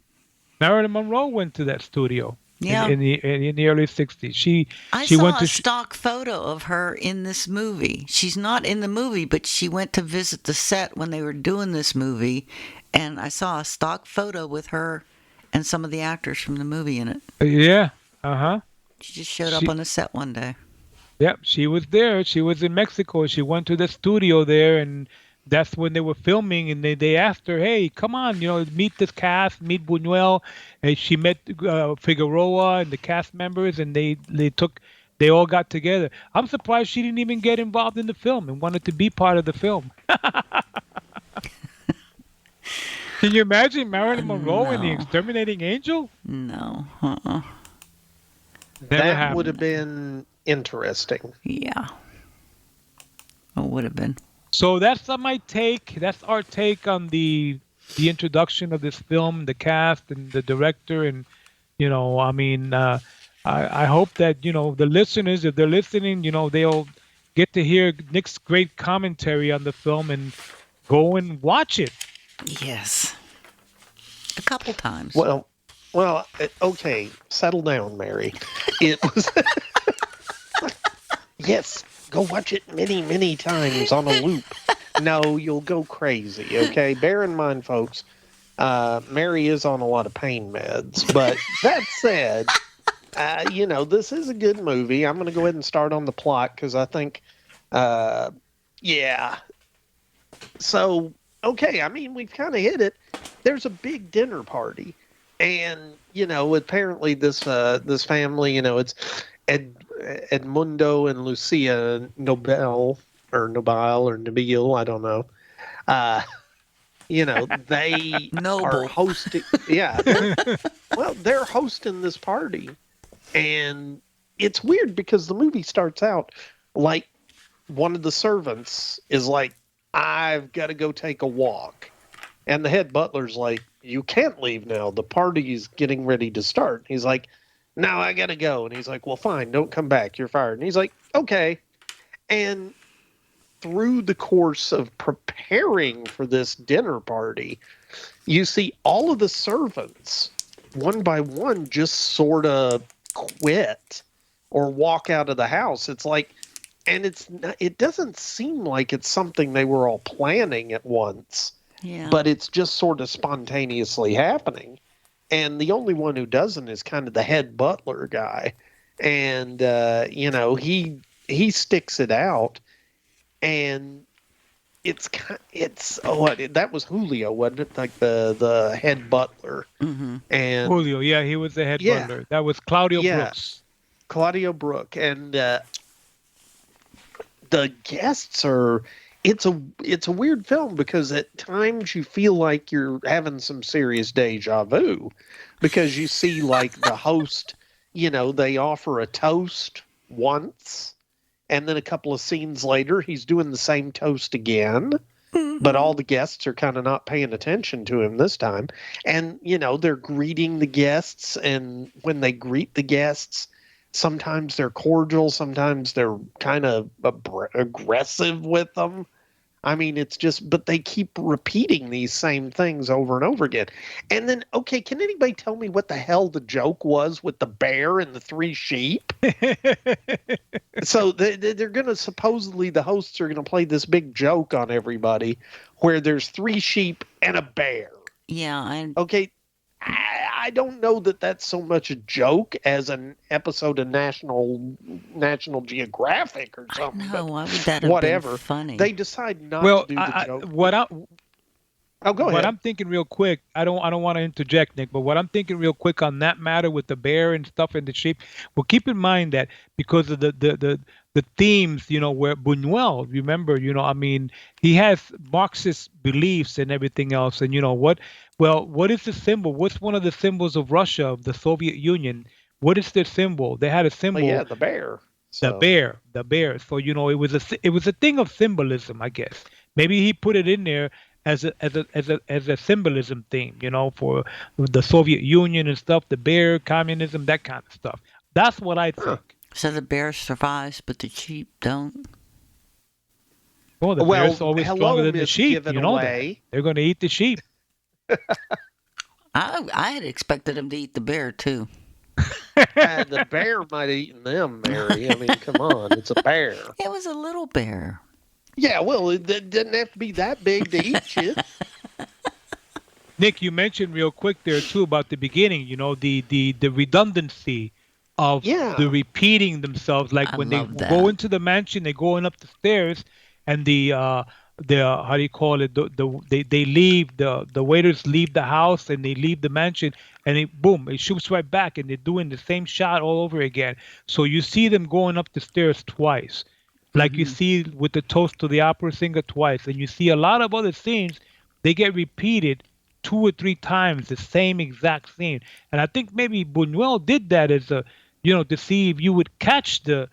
Marilyn Monroe went to that studio in the early 60s. She saw went to a stock photo of her in this movie. She's not in the movie, but she went to visit the set when they were doing this movie, and I saw a stock photo with her and some of the actors from the movie in it. Yeah. She just showed up on the set one day. Yep, she was there. She was in Mexico. She went to the studio there, and that's when they were filming, and they asked her, hey, come on, meet this cast, meet Buñuel. And she met Figueroa and the cast members, and they all got together. I'm surprised she didn't even get involved in the film and wanted to be part of the film. Can you imagine Marilyn Monroe in The Exterminating Angel? No. That would have been interesting. Yeah. It would have been. So that's my take. That's our take on the introduction of this film, the cast and the director, and I hope that the listeners, if they're listening, they'll get to hear Nick's great commentary on the film and go and watch it. Yes, a couple times. Well, okay, settle down, Mary. It was yes. Go watch it many times on a loop. No, you'll go crazy, okay? Bear in mind, folks, Mary is on a lot of pain meds. But that said, this is a good movie. I'm going to go ahead and start on the plot because I think, yeah. So, okay, I mean, we've kind of hit it. There's a big dinner party. And, apparently this family, it's Edmundo and Lucia Nobile, I don't know. They are hosting. Yeah. They're hosting this party. And it's weird because the movie starts out like one of the servants is like, I've got to go take a walk. And the head butler's like, you can't leave now. The party's getting ready to start. He's like, no, I got to go. And he's like, well, fine, don't come back. You're fired. And he's like, okay. And through the course of preparing for this dinner party, you see all of the servants, one by one, just sort of quit or walk out of the house. It's like, and it doesn't seem like it's something they were all planning at once. Yeah. But it's just sort of spontaneously happening. And the only one who doesn't is kind of the head butler guy. And, he sticks it out. And that was Julio, wasn't it? Like the head butler. Mm-hmm. And Julio, yeah, he was the head butler. That was Claudio Brooks. Claudio Brooks. And the guests are. It's a weird film because at times you feel like you're having some serious deja vu, because you see like the host, they offer a toast once, and then a couple of scenes later he's doing the same toast again. But all the guests are kind of not paying attention to him this time. And, they're greeting the guests. And when they greet the guests, sometimes they're cordial. Sometimes they're kind of aggressive with them. I mean, it's just, but they keep repeating these same things over and over again. And then, okay, can anybody tell me what the hell the joke was with the bear and the 3 sheep? So they're going to, supposedly the hosts are going to play this big joke on everybody where there's 3 sheep and a bear. Yeah. Okay. I don't know that that's so much a joke as an episode of National Geographic or something. No, why would that have whatever. been funny? They decide not to do the joke. Go ahead. What I'm thinking real quick, I don't want to interject, Nick, but what I'm thinking real quick on that matter with the bear and stuff and the sheep, well, keep in mind that because of the themes, where Buñuel, remember, he has Marxist beliefs and everything else, and what is the symbol? What's one of the symbols of Russia, of the Soviet Union? What is their symbol? They had a symbol. Yeah, the bear. The bear. So it was a thing of symbolism, I guess. Maybe he put it in there as a symbolism theme, for the Soviet Union and stuff, the bear, communism, that kind of stuff. That's what I think. So the bear survives, but the sheep don't. Well, the bear's always stronger than the sheep. You know that. They're going to eat the sheep. I had expected him to eat the bear too. The bear might have eaten them, Mary. I mean, come on, it's a bear. It was a little bear. Yeah, well, it didn't have to be that big to eat you. Nick, you mentioned real quick there too about the beginning. The redundancy of the repeating themselves. Like when they go into the mansion, they're going up the stairs, and the how do you call it? They leave, the waiters leave the house and they leave the mansion, and it shoots right back, and they're doing the same shot all over again. So you see them going up the stairs twice, like you see with the toast to the opera singer twice, and you see a lot of other scenes. They get repeated 2 or 3 times, the same exact scene. And I think maybe Buñuel did that as a, to see if you would catch the.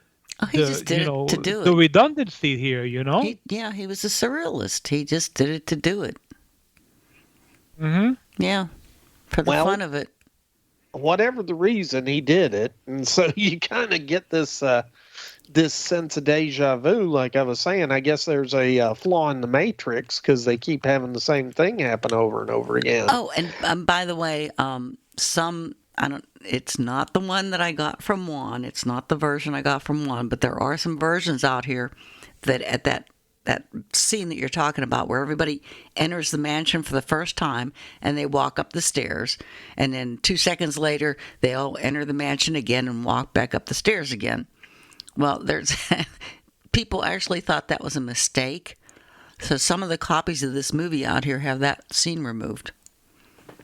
He just did it to do it. The redundancy here, He was a surrealist. He just did it to do it. Mm-hmm. Yeah, for the fun of it. Whatever the reason, he did it, and so you kind of get this this sense of deja vu. Like I was saying, I guess there's a flaw in the Matrix because they keep having the same thing happen over and over again. Oh, and by the way, it's not the one that I got from Juan. It's not the version I got from Juan, but there are some versions out here that at that scene that you're talking about where everybody enters the mansion for the first time and they walk up the stairs, and then 2 seconds later they all enter the mansion again and walk back up the stairs again. Well, there's people actually thought that was a mistake. So some of the copies of this movie out here have that scene removed.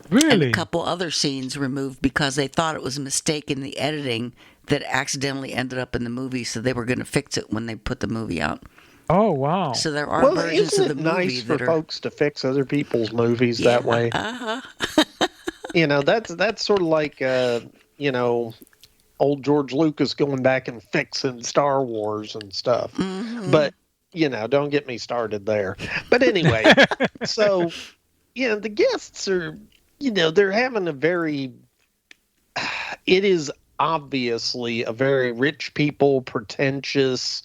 Really? And a couple other scenes removed because they thought it was a mistake in the editing that accidentally ended up in the movie, so they were going to fix it when they put the movie out. Oh, wow. So there are versions of the movie nice that for are... folks to fix other people's movies that way? That's sort of like, old George Lucas going back and fixing Star Wars and stuff. Mm-hmm. But, don't get me started there. But anyway, so, the guests are... they're having it is obviously a very rich people, pretentious,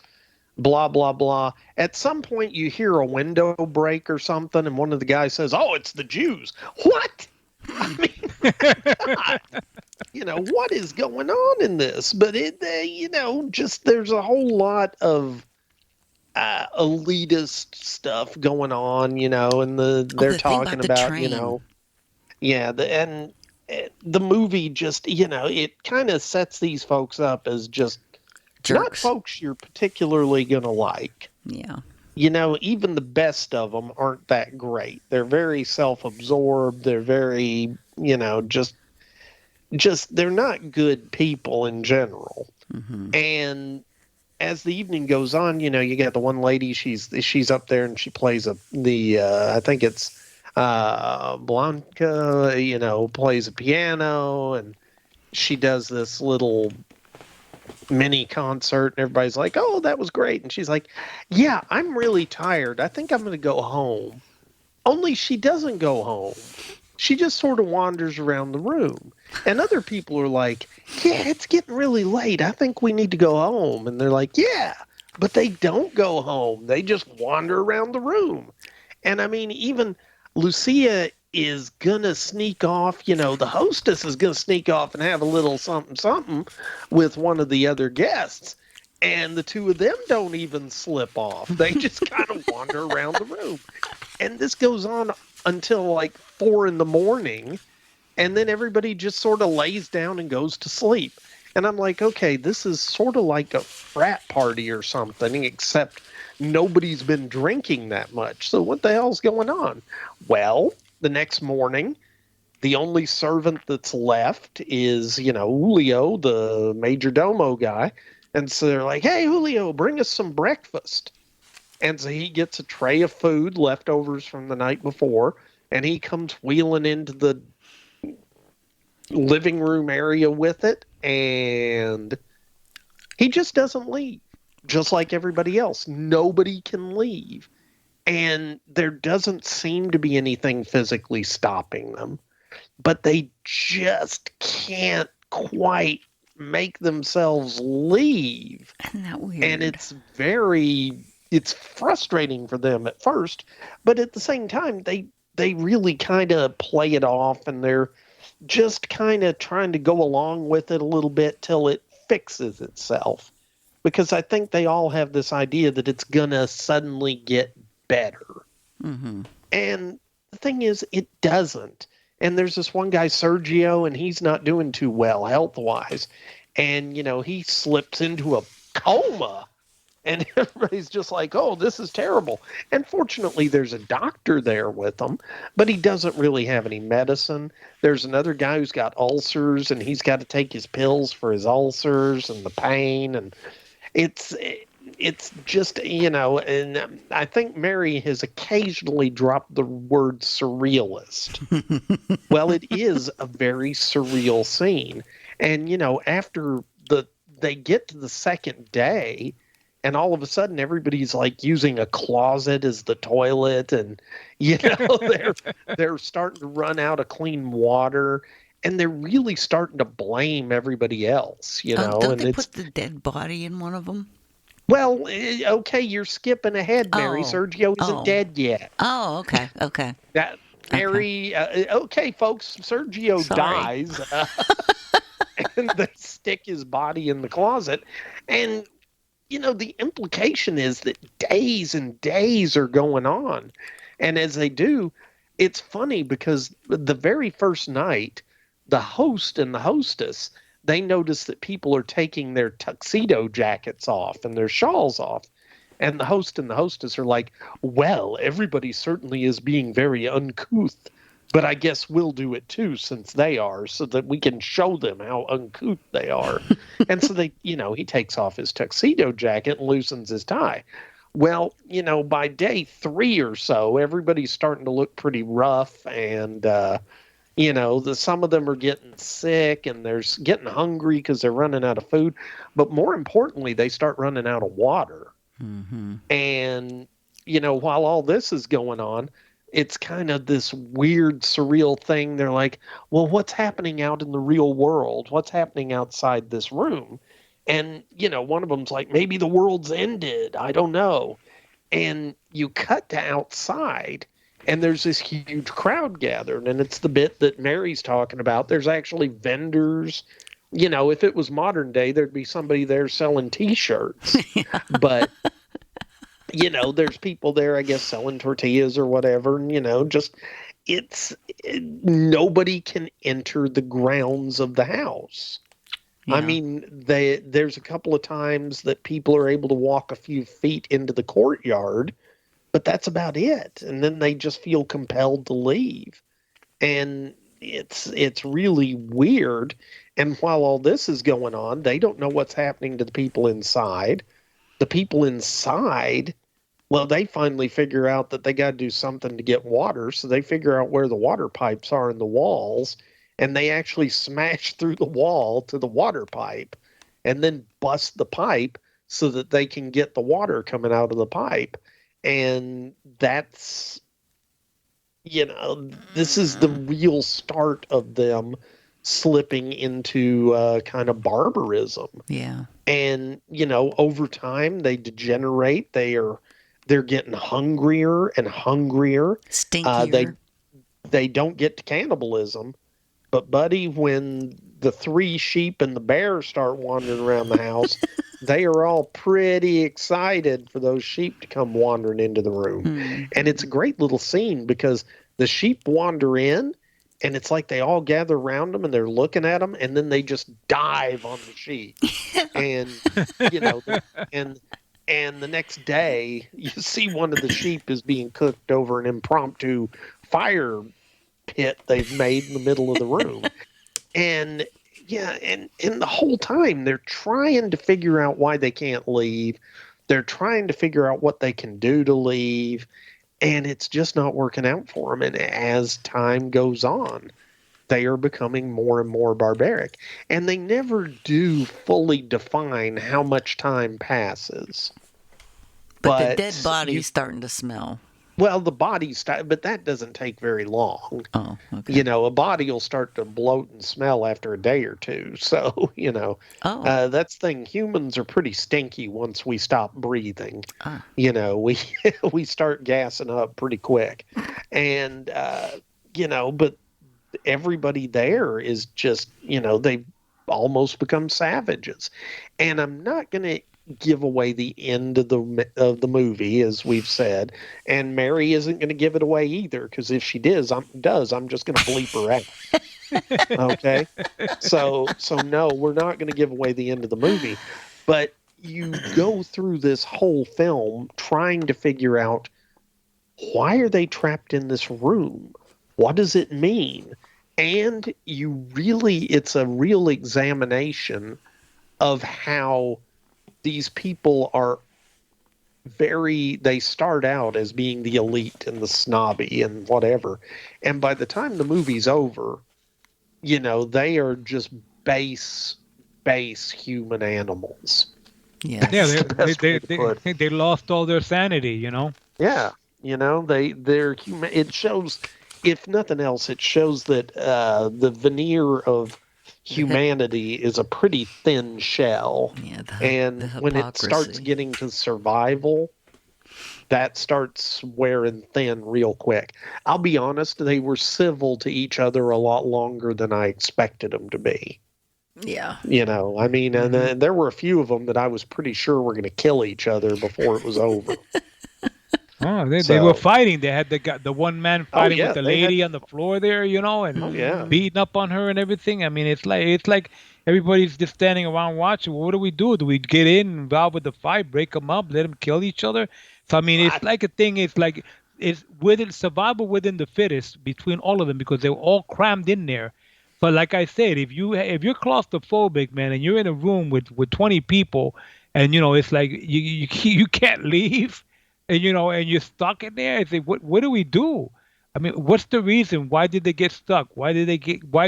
blah, blah, blah. At some point you hear a window break or something, and one of the guys says, "Oh, it's the Jews." What? I mean, God, what is going on in this? But there's a whole lot of elitist stuff going on, and they're talking about, the movie just, it kind of sets these folks up as just jerks. Not folks you're particularly going to like. Yeah. Even the best of them aren't that great. They're very self-absorbed. They're very, just they're not good people in general. Mm-hmm. And as the evening goes on, you get the one lady. She's up there and she plays I think it's Blanca. Plays a piano, and she does this little mini concert, and everybody's like, "Oh, that was great," and she's like, "Yeah, I'm really tired. I think I'm going to go home." Only she doesn't go home. She just sort of wanders around the room. And other people are like, "Yeah, it's getting really late. I think we need to go home." And they're like, "Yeah," but they don't go home. They just wander around the room. And I mean, even Lucia is going to sneak off. The hostess is going to sneak off and have a little something with one of the other guests. And the two of them don't even slip off. They just kind of wander around the room. And this goes on until like 4 a.m. And then everybody just sort of lays down and goes to sleep. And I'm like, okay, this is sort of like a frat party or something, except nobody's been drinking that much. So what the hell's going on? Well, the next morning, the only servant that's left is, Julio, the major domo guy. And so they're like, "Hey, Julio, bring us some breakfast." And so he gets a tray of food, leftovers from the night before, and he comes wheeling into the living room area with it, and he just doesn't leave, just like everybody else. Nobody can leave. And there doesn't seem to be anything physically stopping them, but they just can't quite make themselves leave. Isn't that weird? And it's frustrating for them at first, but at the same time, they really kind of play it off, and they're just kind of trying to go along with it a little bit till it fixes itself. Because I think they all have this idea that it's going to suddenly get better. Mm-hmm. And the thing is, it doesn't. And there's this one guy, Sergio, and he's not doing too well health-wise. And, he slips into a coma. And everybody's just like, "Oh, this is terrible." And fortunately, there's a doctor there with him, but he doesn't really have any medicine. There's another guy who's got ulcers, and he's got to take his pills for his ulcers and the pain. And it's just, and I think Mary has occasionally dropped the word surrealist. Well, it is a very surreal scene. And, after they get to the second day, and all of a sudden everybody's like using a closet as the toilet, and, they're starting to run out of clean water. And they're really starting to blame everybody else, Don't and they put the dead body in one of them? Well, okay, you're skipping ahead, Mary. Sergio isn't dead yet. Oh, okay. Mary, okay, folks, Sergio dies, and they stick his body in the closet. And, the implication is that days and days are going on. And as they do, it's funny because the very first night, the host and the hostess, they notice that people are taking their tuxedo jackets off and their shawls off. And the host and the hostess are like, "Well, everybody certainly is being very uncouth, but I guess we'll do it too since they are, so that we can show them how uncouth they are." And so he takes off his tuxedo jacket and loosens his tie. Well, by day 3 or so, everybody's starting to look pretty rough, and some of them are getting sick, and they're getting hungry because they're running out of food. But more importantly, they start running out of water. Mm-hmm. And, while all this is going on, it's kind of this weird, surreal thing. They're like, "Well, what's happening out in the real world? What's happening outside this room?" And, one of them's like, "Maybe the world's ended. I don't know." And you cut to outside, and there's this huge crowd gathered, and it's the bit that Mary's talking about. There's actually vendors. If it was modern day, there'd be somebody there selling T-shirts. But, there's people there, I guess, selling tortillas or whatever. And, nobody can enter the grounds of the house. Yeah. I mean, there's a couple of times that people are able to walk a few feet into the courtyard, but that's about it. And then they just feel compelled to leave. And it's really weird. And while all this is going on, they don't know what's happening to the people inside. the people inside, well, they finally figure out that they got to do something to get water. So they figure out where the water pipes are in the walls, and they actually smash through the wall to the water pipe and then bust the pipe so that they can get the water coming out of the pipe. And that's, this is the real start of them slipping into kind of barbarism. Yeah. And, over time they degenerate. They're getting hungrier and hungrier. Stinkier. They don't get to cannibalism. But, buddy, when the 3 sheep and the bear start wandering around the house, they are all pretty excited for those sheep to come wandering into the room. And it's a great little scene because the sheep wander in, and it's like they all gather around them and they're looking at them, and then they just dive on the sheep. And, and the next day, you see one of the sheep is being cooked over an impromptu fire pit they've made in the middle of the room. And the whole time they're trying to figure out why they can't leave. They're trying to figure out what they can do to leave, and it's just not working out for them. And as time goes on, they are becoming more and more barbaric, and they never do fully define how much time passes. But the dead body's starting to smell. Well, the body's, but that doesn't take very long. Oh, okay. A body will start to bloat and smell after a day or two. So, that's the thing. Humans are pretty stinky once we stop breathing. We start gassing up pretty quick. And, but everybody there is just, they've almost become savages. And I'm not going to give away the end of the movie, as we've said, and Mary isn't going to give it away either, because if she does, I'm just going to bleep her out. Okay, so no, we're not going to give away the end of the movie, but you go through this whole film trying to figure out, why are they trapped in this room? What does it mean? And it's a real examination of how these people are they start out as being the elite and the snobby and whatever. And by the time the movie's over, they are just base human animals. Yeah. They lost all their sanity, Yeah. They're human. It shows, if nothing else, it shows that the veneer of humanity is a pretty thin shell. Yeah, and when it starts getting to survival, that starts wearing thin real quick. I'll be honest, they were civil to each other a lot longer than I expected them to be. Yeah. And there were a few of them that I was pretty sure were going to kill each other before it was over. Oh, they were fighting. They had the one man fighting with the lady on the floor there, and beating up on her and everything. I mean, it's like everybody's just standing around watching. What do we do? Do we get involved with the fight, break them up, let them kill each other? So I mean, it's like a thing. It's within survival within the fittest between all of them, because they were all crammed in there. But like I said, if you're claustrophobic, man, and you're in a room with 20 people, and it's like you can't leave. And and you're stuck in there. I say, what do we do? I mean, what's the reason? Why did they get stuck? Why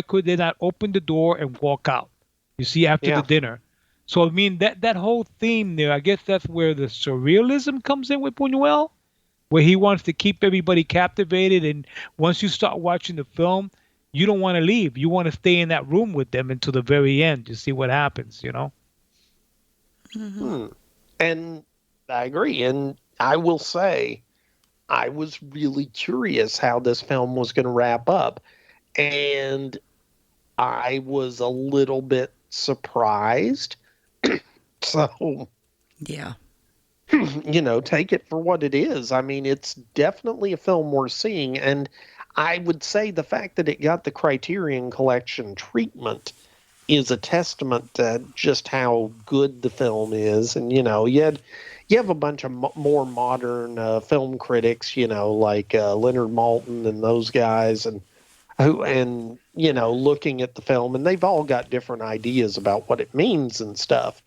could they not open the door and walk out? You see, after the dinner. So I mean, that whole theme there, I guess that's where the surrealism comes in with Buñuel, where he wants to keep everybody captivated, and once you start watching the film, you don't want to leave. You want to stay in that room with them until the very end to see what happens. Mm-hmm. And I agree. And I will say, I was really curious how this film was going to wrap up. And I was a little bit surprised. So, yeah. Take it for what it is. I mean, it's definitely a film worth seeing. And I would say the fact that it got the Criterion Collection treatment is a testament to just how good the film is. And, you have a bunch of more modern film critics, like Leonard Maltin and those guys, and looking at the film, and they've all got different ideas about what it means and stuff.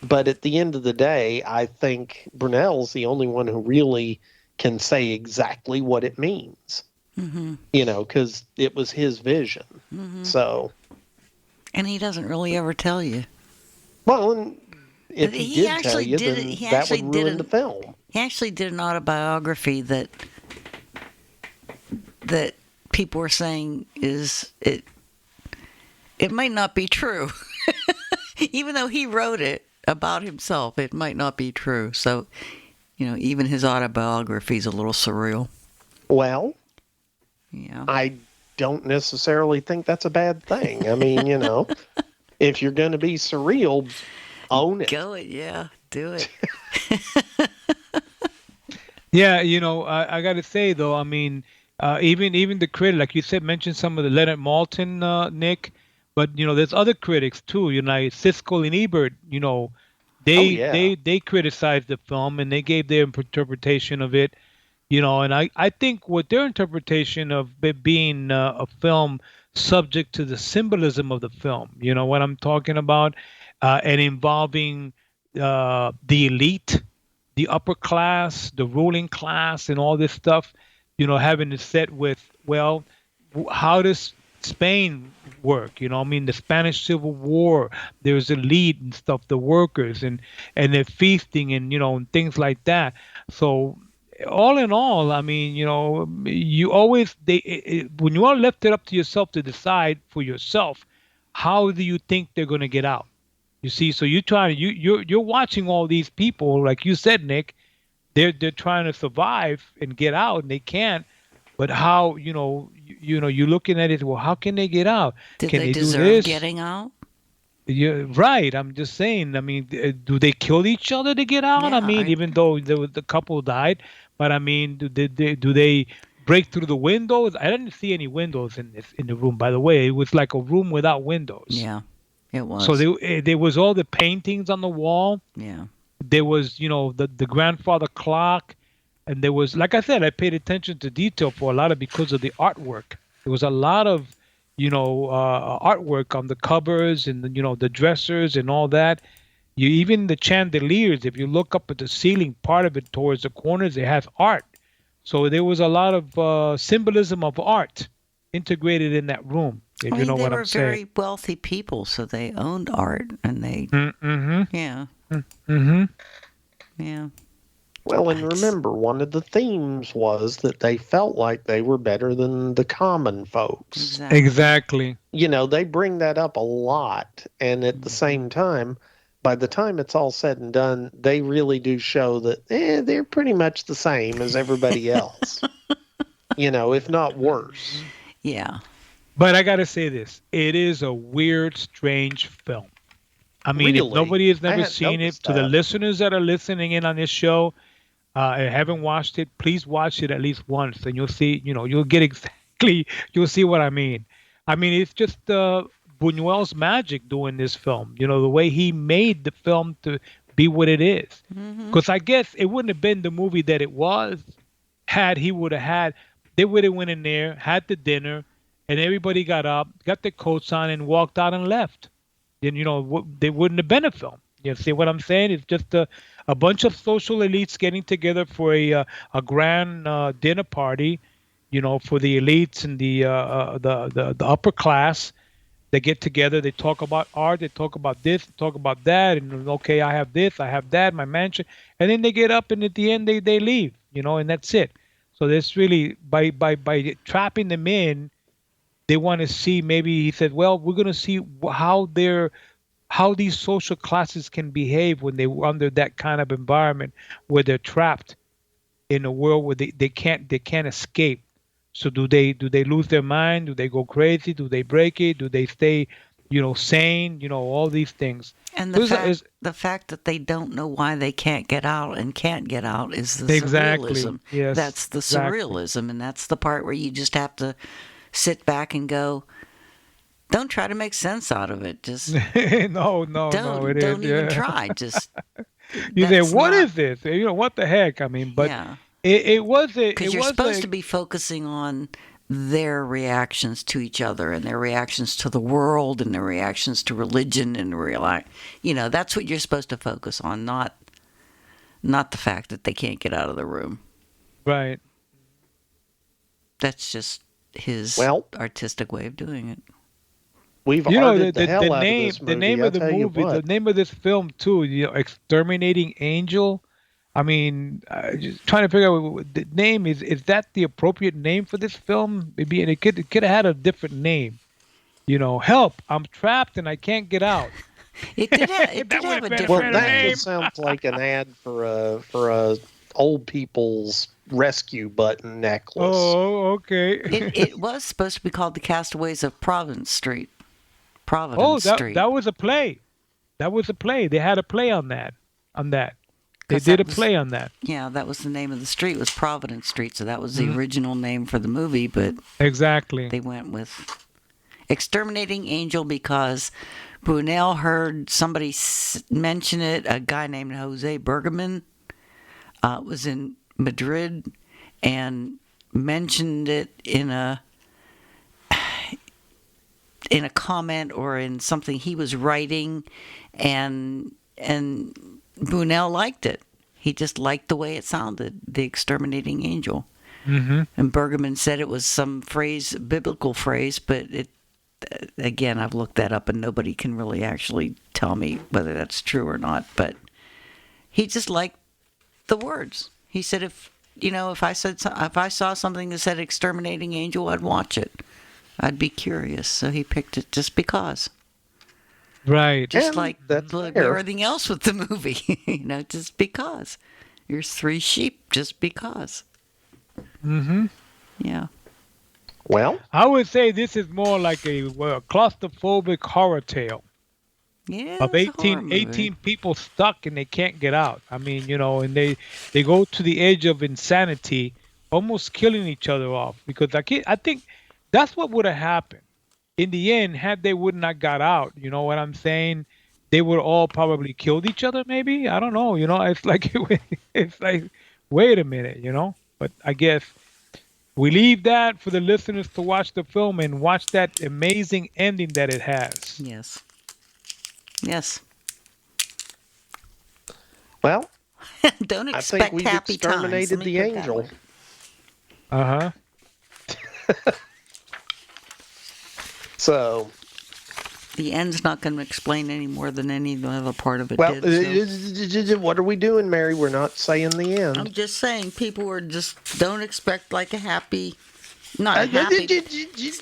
But at the end of the day, I think Brunel's the only one who really can say exactly what it means. Mm-hmm. Because it was his vision. Mm-hmm. So. And he doesn't really ever tell you. Well, and if he did tell you, then that would ruin the film. He actually did an autobiography that people were saying it might not be true. Even though he wrote it about himself, it might not be true. So, even his autobiography is a little surreal. Well, yeah. I don't necessarily think that's a bad thing. I mean, if you're going to be surreal, own it. Go it, yeah. Do it. Yeah, I got to say, though, I mean, even the critic, like you said, mentioned some of the Leonard Maltin, Nick, but, there's other critics, too, Siskel and Ebert, they criticized the film and they gave their interpretation of it, and I think what their interpretation of it being a film subject to the symbolism of the film, what I'm talking about, and involving the elite, the upper class, the ruling class, and all this stuff, having it set with, well, how does Spain work? The Spanish Civil War, there's elite and stuff, the workers, and they're feasting and, and things like that. So all in all, I mean, you always, when you are left it up to yourself to decide for yourself, how do you think they're going to get out? You see, so you're watching all these people, like you said, Nick, they're trying to survive and get out, and they can't. But how, you're looking at it, well, how can they get out? Did can they do deserve this? Getting out? Yeah, right. I'm just saying. I mean, do they kill each other to get out? Yeah, I mean, even though the couple died, but I mean, do they break through the windows? I didn't see any windows in the room. By the way, it was like a room without windows. Yeah, it was. So there was all the paintings on the wall. Yeah. There was, the grandfather clock, and there was, like I said, I paid attention to detail for a lot of because of the artwork. There was a lot of, artwork on the covers and the dressers and all that. Even the chandeliers, if you look up at the ceiling, part of it towards the corners, it has art. So there was a lot of symbolism of art integrated in that room. If you know what I'm saying. They were very wealthy people, so they owned art, and they, yeah. Mm-hmm. Yeah. Well, and remember, one of the themes was that they felt like they were better than the common folks. Exactly. They bring that up a lot, and at the same time, by the time it's all said and done, they really do show that they're pretty much the same as everybody else. If not worse. Yeah. But I got to say this. It is a weird, strange film. I mean, really? If nobody has never seen it, to the that. listeners that are listening in on this show, and haven't watched it, please watch it at least once, and you'll see, you'll see what I mean. I mean, it's just Buñuel's magic doing this film, the way he made the film to be what it is. Because I guess it wouldn't have been the movie that it was they would have went in there, had the dinner, and everybody got up, got their coats on, and walked out and left. Then, they wouldn't have been a film. You see what I'm saying? It's just a bunch of social elites getting together for a grand dinner party, for the elites and the upper class. They get together, they talk about art, they talk about this, they talk about that, and okay, I have this, I have that, my mansion, and then they get up, and at the end they leave, and that's it. So that's really by trapping them in, they want to see, maybe he said, well, we're going to see how these social classes can behave when they're under that kind of environment where they're trapped in a world where they can't escape. So do they lose their mind? Do they go crazy? Do they break it? Do they stay, sane? All these things. And the fact that they don't know why they can't get out and can't get out is the surrealism. Yes, that's the surrealism, and that's the part where you just have to sit back and go, don't try to make sense out of it. Just don't even try. Just you say, what is this? What the heck? I mean, but yeah. it was because you're supposed to be focusing on their reactions to each other and their reactions to the world and their reactions to religion and that's what you're supposed to focus on, not the fact that they can't get out of the room. Right. That's just his artistic way of doing it. We've arted the hell out name, of this movie. The name of the movie, the name of this film too, Exterminating Angel. I mean, just trying to figure out what the name is. Is that the appropriate name for this film? Maybe it could have had a different name. Help! I'm trapped and I can't get out. It did have a different name. Well, that just sounds like an ad for a old people's rescue button necklace. Oh, okay. It was supposed to be called The Castaways of Providence Street. Street. That was a play. That was a play. They had a play on that. They did a play on that. Yeah, that was the name of the street, was Providence Street, so that was the original name for the movie, but exactly they went with Exterminating Angel because Buñuel heard somebody mention it, a guy named Jose Bergaman was in Madrid and mentioned it in a comment or in something he was writing, and Buñuel liked it. He just liked the way it sounded, The Exterminating Angel. Mm-hmm. And Bergman said it was some biblical phrase, but again, I've looked that up and nobody can really actually tell me whether that's true or not. But he just liked the words. He said, if I saw something that said Exterminating Angel, I'd watch it. I'd be curious. So he picked it just because. Right. Just like everything else with the movie, just because. Here's 3 sheep, just because. Mm-hmm. Yeah. Well, I would say this is more like a claustrophobic horror tale. Yeah. Of 18 people stuck and they can't get out. I mean, and they go to the edge of insanity, almost killing each other off. Because I think that's what would have happened. In the end, had they would not got out, you know what I'm saying? They would all probably killed each other, maybe. I don't know. It's like wait a minute, But I guess we leave that for the listeners to watch the film and watch that amazing ending that it has. Yes. Yes. Well, don't expect I think we've happy exterminated times. the angel. Uh-huh. So, the end's not going to explain any more than any other part of it did. So. What are we doing, Mary? We're not saying the end. I'm just saying, people were don't expect like a happy, not happy.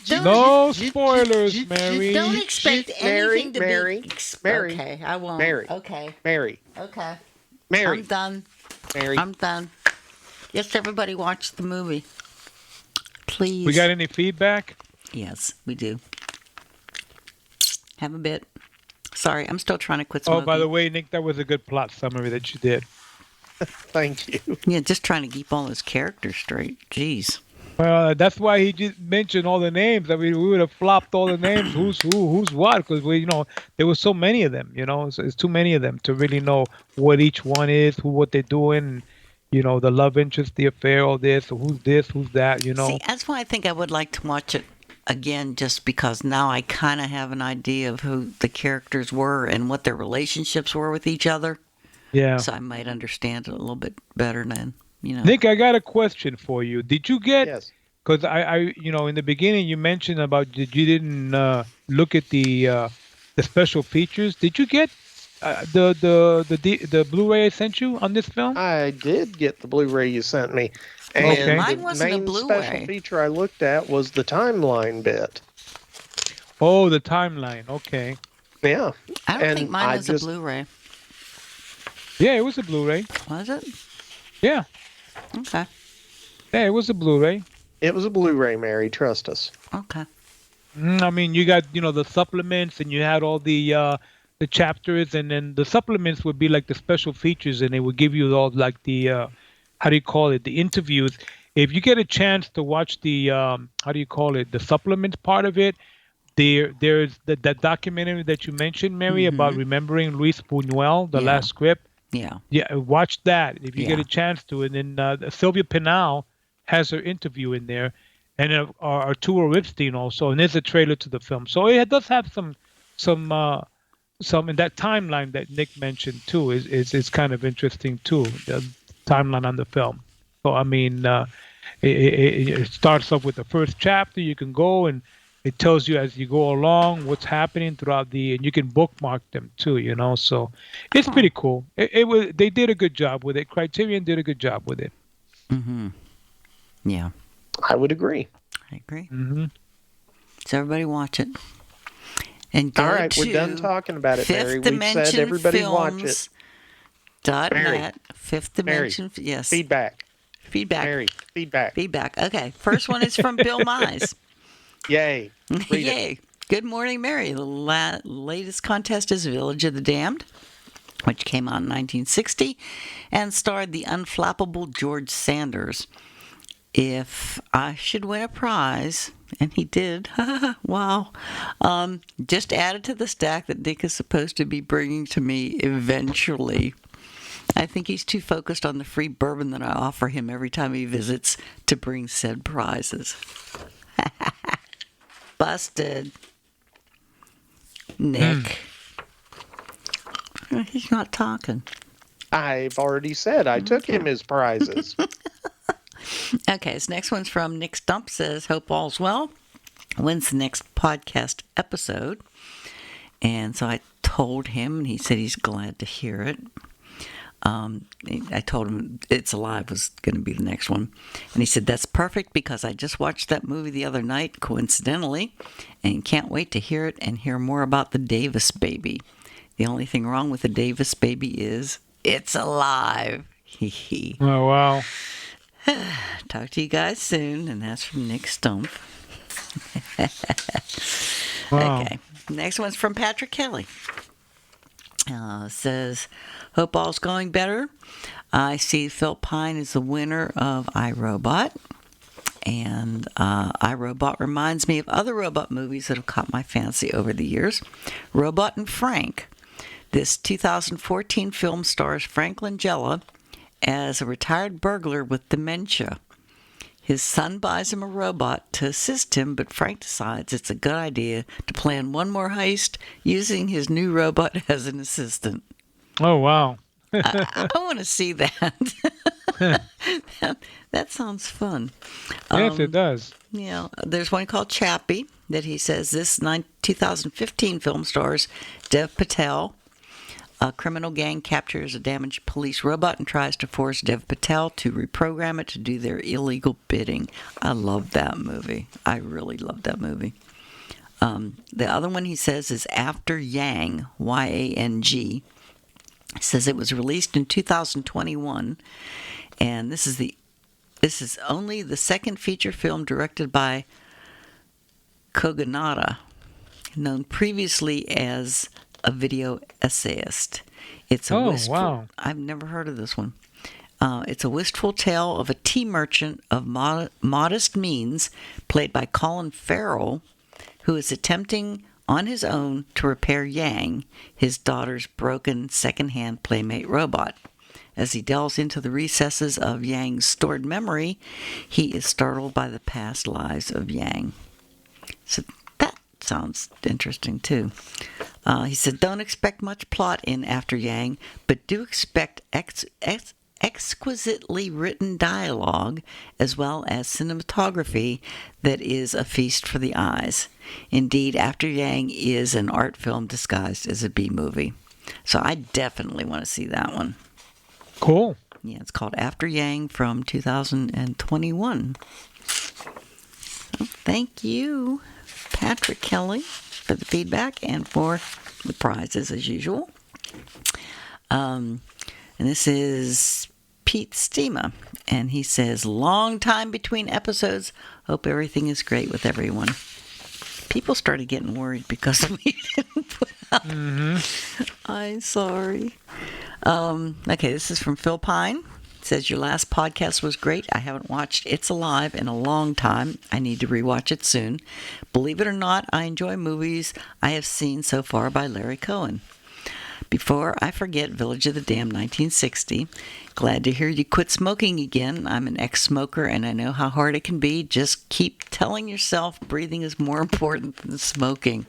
No spoilers, Mary. Don't expect anything to Mary, be. Mary, okay, I won't. Mary, okay, Mary, okay. Mary, I'm done. Mary, I'm done. Yes, everybody watch the movie, please. We got any feedback? Yes, we do. Have a bit. Sorry, I'm still trying to quit smoking. Oh, by the way, Nick, that was a good plot summary that you did. Thank you. Yeah, just trying to keep all his characters straight. Jeez. Well, that's why he just mentioned all the names. I mean, we would have flopped all the names. Who's who? Who's what? Because there were so many of them. So it's too many of them to really know what each one is, what they're doing. The love interest, the affair, all this. So who's this? Who's that? See, that's why I think I would like to watch it again, just because now I kind of have an idea of who the characters were and what their relationships were with each other. Yeah. So I might understand it a little bit better then. Nick, I got a question for you. Did you get? Yes. Because I, in the beginning you mentioned about you didn't look at the special features. Did you get the Blu-ray I sent you on this film? I did get the Blu-ray you sent me. And okay. Mine wasn't the main a Blu-ray. special feature I looked at was the timeline bit. Oh, the timeline. Okay. Yeah. I don't think mine was a Blu-ray. Yeah, it was a Blu-ray. Was it? Yeah. Okay. Yeah, it was a Blu-ray. It was a Blu-ray, Mary. Trust us. Okay. I mean, you got the supplements, and you had all the chapters, and then the supplements would be like the special features, and they would give you all like the how do you call it? The interviews. If you get a chance to watch the how do you call it? The supplements part of it. There's that documentary that you mentioned, Mary, about remembering Luis Buñuel, the last script. Yeah. Yeah, watch that if you get a chance to. And then Sylvia Pinal has her interview in there, and Arturo Ripstein also, and there's a trailer to the film. So it does have some in that timeline that Nick mentioned too. Is kind of interesting too. The timeline on the film. So I mean, it starts off with the first chapter. You can go and it tells you as you go along what's happening throughout and you can bookmark them too. So it's pretty cool. They did a good job with it. Criterion did a good job with it. Mm-hmm. Yeah, I would agree. I agree. Mm-hmm. So everybody watch it. And go all right, to we're done talking about it, Mary. Fifth We Dimension said everybody watch it. Mary, Fifth Dimension. Mary, yes. Feedback. Mary, feedback. Okay, first one is from Bill Mize. Yay. Read Yay. it. Good morning, Mary. The latest contest is Village of the Damned, which came out in 1960 and starred the unflappable George Sanders. If I should win a prize, and he did, wow, just add it to the stack that Dick is supposed to be bringing to me eventually. I think he's too focused on the free bourbon that I offer him every time he visits to bring said prizes. Busted. Nick. He's not talking. I've already said I took him his prizes. Okay, this next one's from Nick Stump. Says, hope all's well. When's the next podcast episode? And so I told him, and he said he's glad to hear it. I told him It's Alive was going to be the next one. And he said, that's perfect because I just watched that movie the other night, coincidentally, and can't wait to hear it and hear more about the Davis baby. The only thing wrong with the Davis baby is it's alive. Oh, wow. Talk to you guys soon, and that's from Nick Stump. Wow. Okay, next one's from Patrick Kelly. Says, hope all's going better. I see Phil Pine is the winner of iRobot. And iRobot reminds me of other robot movies that have caught my fancy over the years. Robot and Frank. This 2014 film stars Frank Langella as a retired burglar with dementia. His son buys him a robot to assist him, but Frank decides it's a good idea to plan one more heist using his new robot as an assistant. Oh, wow. I want to see that. that sounds fun. Yes, it does. Yeah, there's one called Chappie that he says this 2015 film stars Dev Patel. A criminal gang captures a damaged police robot and tries to force Dev Patel to reprogram it to do their illegal bidding. I love that movie. I really love that movie. The other one he says is After Yang, Y-A-N-G. It says it was released in 2021, and this is only the second feature film directed by Kogonada, known previously as a video essayist. It's a wistful, wow. I've never heard of this one. It's a wistful tale of a tea merchant of modest means, played by Colin Farrell, who is attempting on his own to repair Yang, his daughter's broken second-hand playmate robot. As he delves into the recesses of Yang's stored memory, he is startled by the past lives of Yang. So that sounds interesting, too. He said, don't expect much plot in After Yang, but do expect exquisitely written dialogue as well as cinematography that is a feast for the eyes. Indeed, After Yang is an art film disguised as a B-movie. So I definitely want to see that one. Cool. Yeah, it's called After Yang from 2021. So thank you, Patrick Kelly, for the feedback and for the prizes as usual. And this is Pete Stima, and he says, long time between episodes. Hope everything is great with everyone. People started getting worried because we didn't put up. Mm-hmm. I'm sorry. Okay, this is from Phil Pine. It says, your last podcast was great. I haven't watched It's Alive in a long time. I need to rewatch it soon. Believe it or not, I enjoy movies I have seen so far by Larry Cohen. Before I forget, Village of the Damned, 1960. Glad to hear you quit smoking again. I'm an ex-smoker, and I know how hard it can be. Just keep telling yourself breathing is more important than smoking.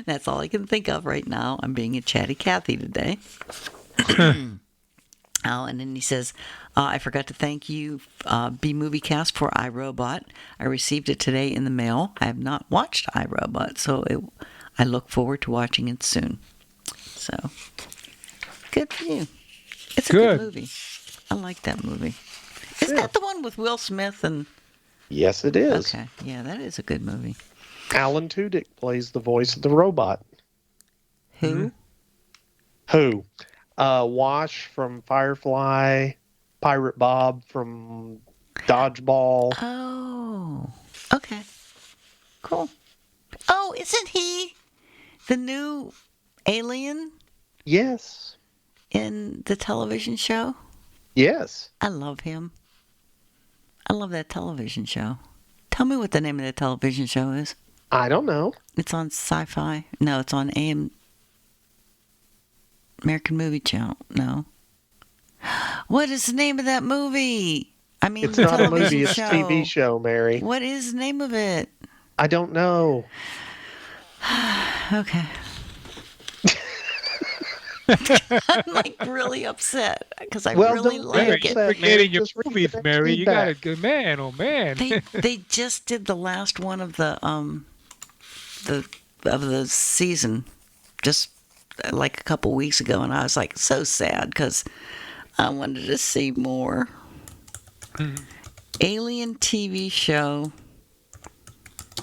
That's all I can think of right now. I'm being a chatty Cathy today. Oh, and then he says, I forgot to thank you, B-Moviecast, for iRobot. I received it today in the mail. I have not watched iRobot, so I look forward to watching it soon. So, good for you. It's a good movie. I like that movie. Isn't that the one with Will Smith and... Yes, it is. Okay, yeah, that is a good movie. Alan Tudyk plays the voice of the robot. Who? Who? Wash from Firefly, Pirate Bob from Dodgeball. Oh, okay. Cool. Oh, isn't he the new alien? Yes. In the television show? Yes. I love him. I love that television show. Tell me what the name of that television show is. I don't know. It's on Sci-Fi. No, it's on American Movie Channel. No. What is the name of that movie? I mean, it's not a movie, it's a TV show, Mary. What is the name of it? I don't know. Okay. I'm like really upset because I really like it. You're forgetting your movies, Mary. You got a good man. Oh man. They just did the last one of the season, just like a couple weeks ago, and I was like so sad because I wanted to see more. Alien TV show.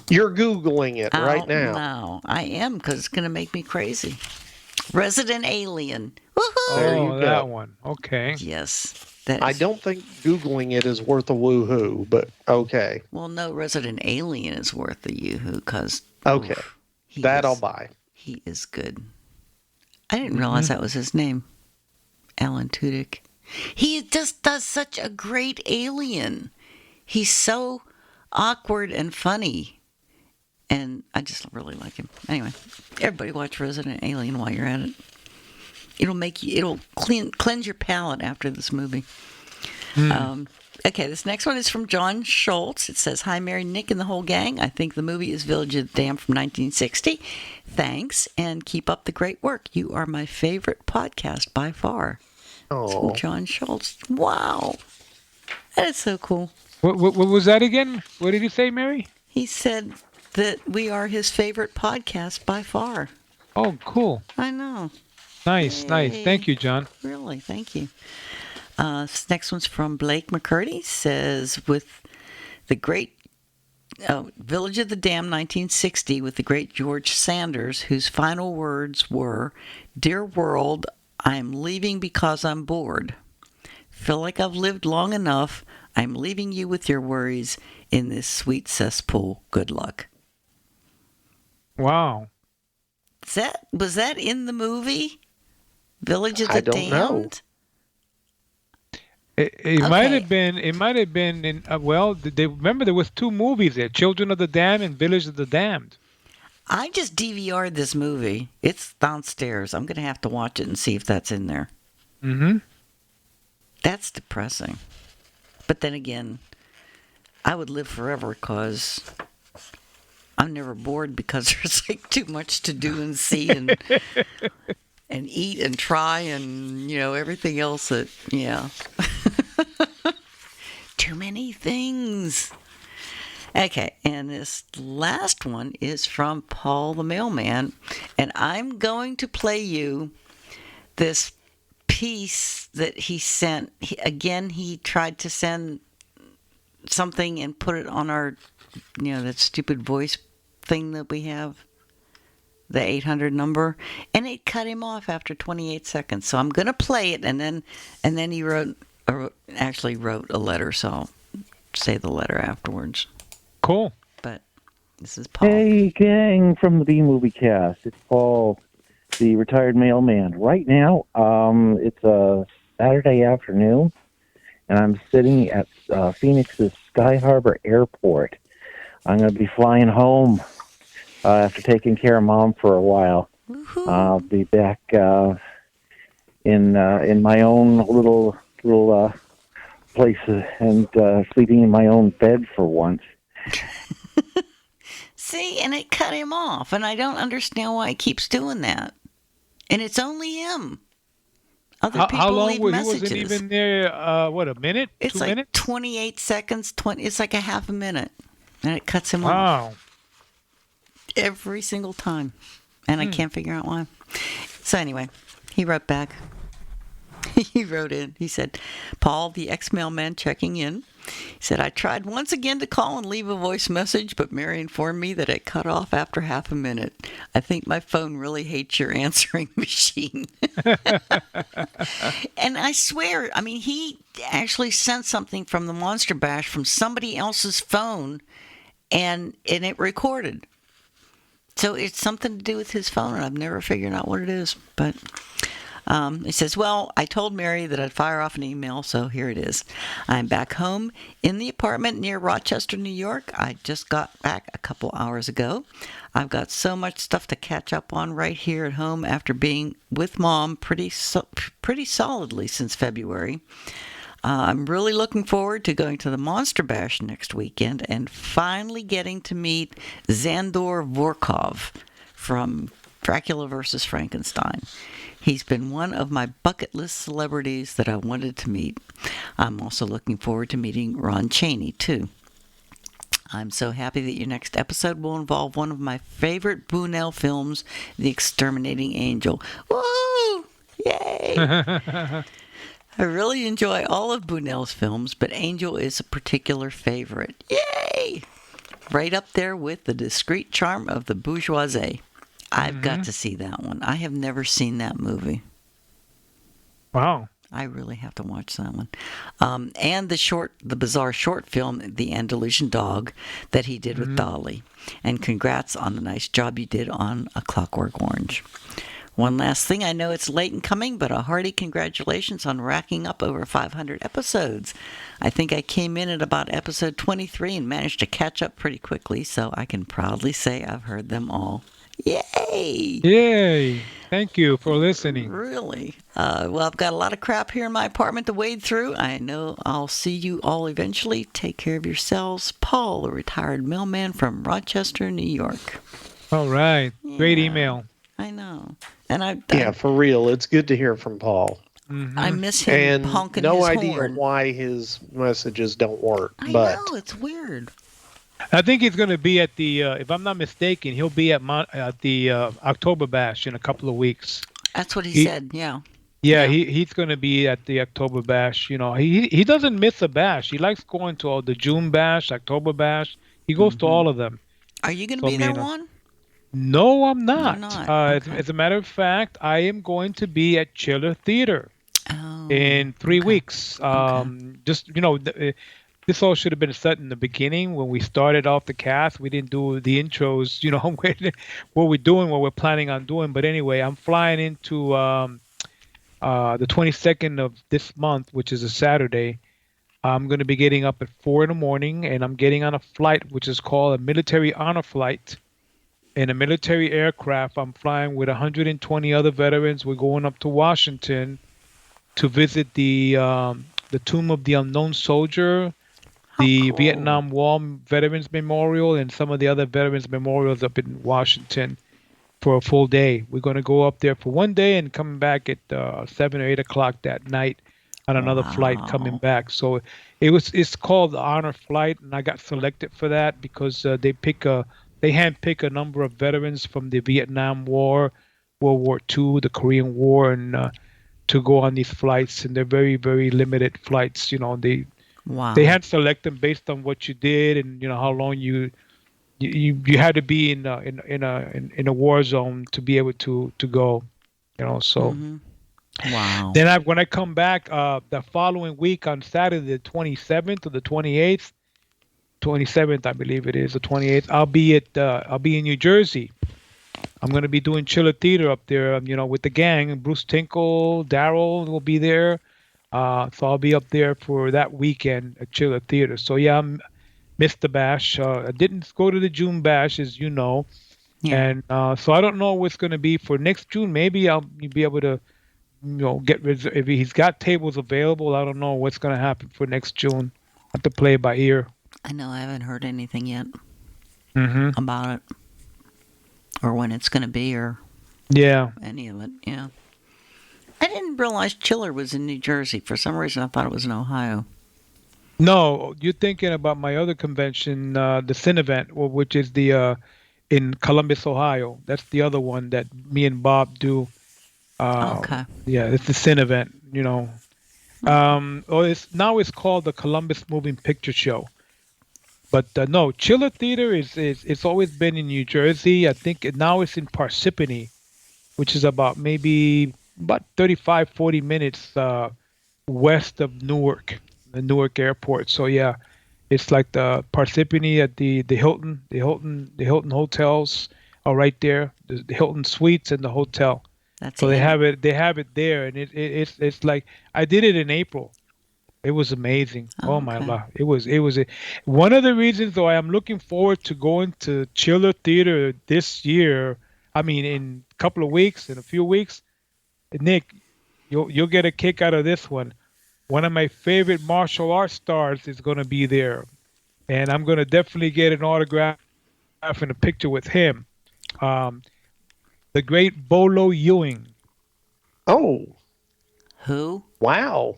You're Googling it right now. No, I am because it's going to make me crazy. Resident Alien. Woohoo! There you go. That one. Okay. Yes. I don't think Googling it is worth a woohoo, but okay. Well, no, Resident Alien is worth the yoo-hoo because... Okay. I'll buy. He is good. I didn't realize that was his name. Alan Tudyk. He just does such a great alien. He's so awkward and funny. And I just really like him. Anyway, everybody watch Resident Alien while you're at it. It'll cleanse your palate after this movie. Okay, this next one is from John Schultz. It says, "Hi, Mary, Nick, and the whole gang. I think the movie is Village of the Damned from 1960. Thanks, and keep up the great work. You are my favorite podcast by far." Oh, from John Schultz. Wow, that is so cool. What was that again? What did he say, Mary? He said that we are his favorite podcast by far. Oh, cool. I know. Nice, Yay. nice. Thank you, John. Really, thank you. This next one's from Blake McCurdy. Says, with the great Village of the Damned, 1960, with the great George Sanders, whose final words were, "Dear world, I'm leaving because I'm bored. Feel like I've lived long enough. I'm leaving you with your worries in this sweet cesspool. Good luck." Wow. Was that in the movie Village of the Damned? I don't know. It might have been. It might have been in. They remember there was two movies there: Children of the Damned and Village of the Damned. I just DVR'd this movie. It's downstairs. I'm gonna have to watch it and see if that's in there. Mm-hmm. That's depressing. But then again, I would live forever because I'm never bored because there's like too much to do and see and eat and try and everything else that too many things. Okay, and this last one is from Paul the Mailman, and I'm going to play you this piece that he sent. He tried to send something and put it on our, that stupid voice thing that we have, the 800 number, and it cut him off after 28 seconds. So I'm going to play it, and then he actually wrote a letter, so I'll say the letter afterwards. Cool. But this is Paul. Hey, gang from the B-Movie Cast. It's Paul, the retired mailman. Right now, it's a Saturday afternoon, and I'm sitting at Phoenix's Sky Harbor Airport. I'm going to be flying home after taking care of Mom for a while. I'll be back in my own little place and sleeping in my own bed for once. See, and it cut him off, and I don't understand why he keeps doing that. And it's only him. Other people how long leave was messages. he? Wasn't even there? What, a minute? It's 2 like minutes? 28 seconds. It's like a half a minute, and it cuts him off. Wow. Every single time, and I can't figure out why. So anyway, he wrote back. He wrote in. He said, "Paul, the ex-mailman checking in. He said, I tried once again to call and leave a voice message, but Mary informed me that it cut off after half a minute. I think my phone really hates your answering machine." And I swear, I mean, he actually sent something from the Monster Bash from somebody else's phone, and it recorded. So it's something to do with his phone, and I've never figured out what it is. But he says, well, I told Mary that I'd fire off an email, so here it is. I'm back home in the apartment near Rochester, New York. I just got back a couple hours ago. I've got so much stuff to catch up on right here at home after being with Mom pretty solidly since February. I'm really looking forward to going to the Monster Bash next weekend and finally getting to meet Zandor Vorkov from Dracula vs. Frankenstein. He's been one of my bucket list celebrities that I wanted to meet. I'm also looking forward to meeting Ron Chaney, too. I'm so happy that your next episode will involve one of my favorite Buñuel films, The Exterminating Angel. Woo! Yay! I really enjoy all of Buñuel's films, but Angel is a particular favorite. Yay! Right up there with The Discreet Charm of the Bourgeoisie. I've got to see that one. I have never seen that movie. Wow. I really have to watch that one. And the bizarre short film, The Andalusian Dog, that he did with Dolly. And congrats on the nice job you did on A Clockwork Orange. One last thing, I know it's late in coming, but a hearty congratulations on racking up over 500 episodes. I think I came in at about episode 23 and managed to catch up pretty quickly, so I can proudly say I've heard them all. Yay! Yay! Thank you for listening. Really? Well, I've got a lot of crap here in my apartment to wade through. I know I'll see you all eventually. Take care of yourselves. Paul, a retired mailman from Rochester, New York. All right. Yeah. Great email. I know. And yeah, for real. It's good to hear from Paul. I miss him honking his horn. And no idea why his messages don't work. I know, it's weird. I think he's going to be at the, if I'm not mistaken, he'll be at the October Bash in a couple of weeks. That's what he said, yeah. Yeah, he's going to be at the October Bash. You know, he doesn't miss a bash. He likes going to all the June Bash, October Bash. He goes to all of them. Are you going to be there, Juan? No, I'm not. Okay. As a matter of fact, I am going to be at Chiller Theater in 3 weeks. Just, you know, this all should have been set in the beginning when we started off the cast. We didn't do the intros, you know, what we're doing, what we're planning on doing. But anyway, I'm flying into the 22nd of this month, which is a Saturday. I'm going to be getting up at 4 in the morning, and I'm getting on a flight, which is called a military honor flight. In a military aircraft, I'm flying with 120 other veterans. We're going up to Washington to visit the Tomb of the Unknown Soldier, the Vietnam War Veterans Memorial, and some of the other veterans memorials up in Washington for a full day. We're going to go up there for one day and come back at 7 or 8 o'clock that night on another flight coming back. So it's called the Honor Flight, and I got selected for that because they handpick a number of veterans from the Vietnam War, World War II, the Korean War, and to go on these flights. And they're very, very limited flights. You know, they hand select them based on what you did and you know how long you had to be in a war zone to be able to go. You know, so. Wow. Then when I come back the following week on Saturday, the 27th or the 28th. 27th, I believe it is, the 28th. I'll be in New Jersey. I'm going to be doing Chiller Theater up there, you know, with the gang. Bruce Tinkle, Daryl will be there. So I'll be up there for that weekend at Chiller Theater. So yeah, I missed the bash. I didn't go to the June bash, as you know. And so I don't know what's going to be for next June. Maybe I'll be able to, if he's got tables available. I don't know what's going to happen for next June. I have to play it by ear. I know I haven't heard anything yet Mm-hmm. about it, or when it's going to be, or any of it. Yeah, I didn't realize Chiller was in New Jersey. For some reason, I thought it was in Ohio. No, you're thinking about my other convention, the Cinevent, which is the in Columbus, Ohio. That's the other one that me and Bob do. Okay. Yeah, it's the Cinevent. It's called the Columbus Moving Picture Show. But no, Chiller Theater it's always been in New Jersey. I think now it's in Parsippany, which is about 35, 40 minutes west of Newark, the Newark airport. So yeah, it's like the Parsippany at the Hilton hotels are right there. The Hilton Suites and the hotel. They have it there, and it's like I did it in April. It was amazing. Oh my God. It was one of the reasons why I'm looking forward to going to Chiller Theater this year. I mean, in a couple of weeks, in a few weeks. Nick, you'll get a kick out of this one. One of my favorite martial arts stars is going to be there, and I'm going to definitely get an autograph and a picture with him. The great Bolo Ewing. Oh. Who? Wow.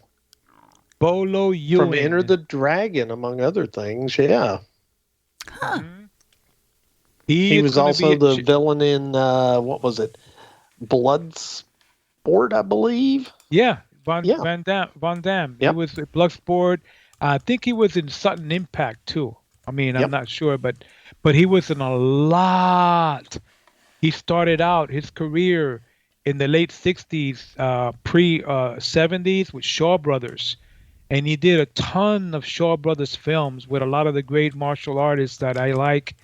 Bolo Ewing. From Enter the Dragon, among other things, yeah. Huh. He was also the villain in, what was it? Bloodsport, I believe? Yeah, Von Damme. He was Bloodsport. I think he was in Sudden Impact, too. I mean, I'm not sure, but he was in a lot. He started out his career in the late 60s, pre-70s with Shaw Brothers. And he did a ton of Shaw Brothers films with a lot of the great martial artists that I like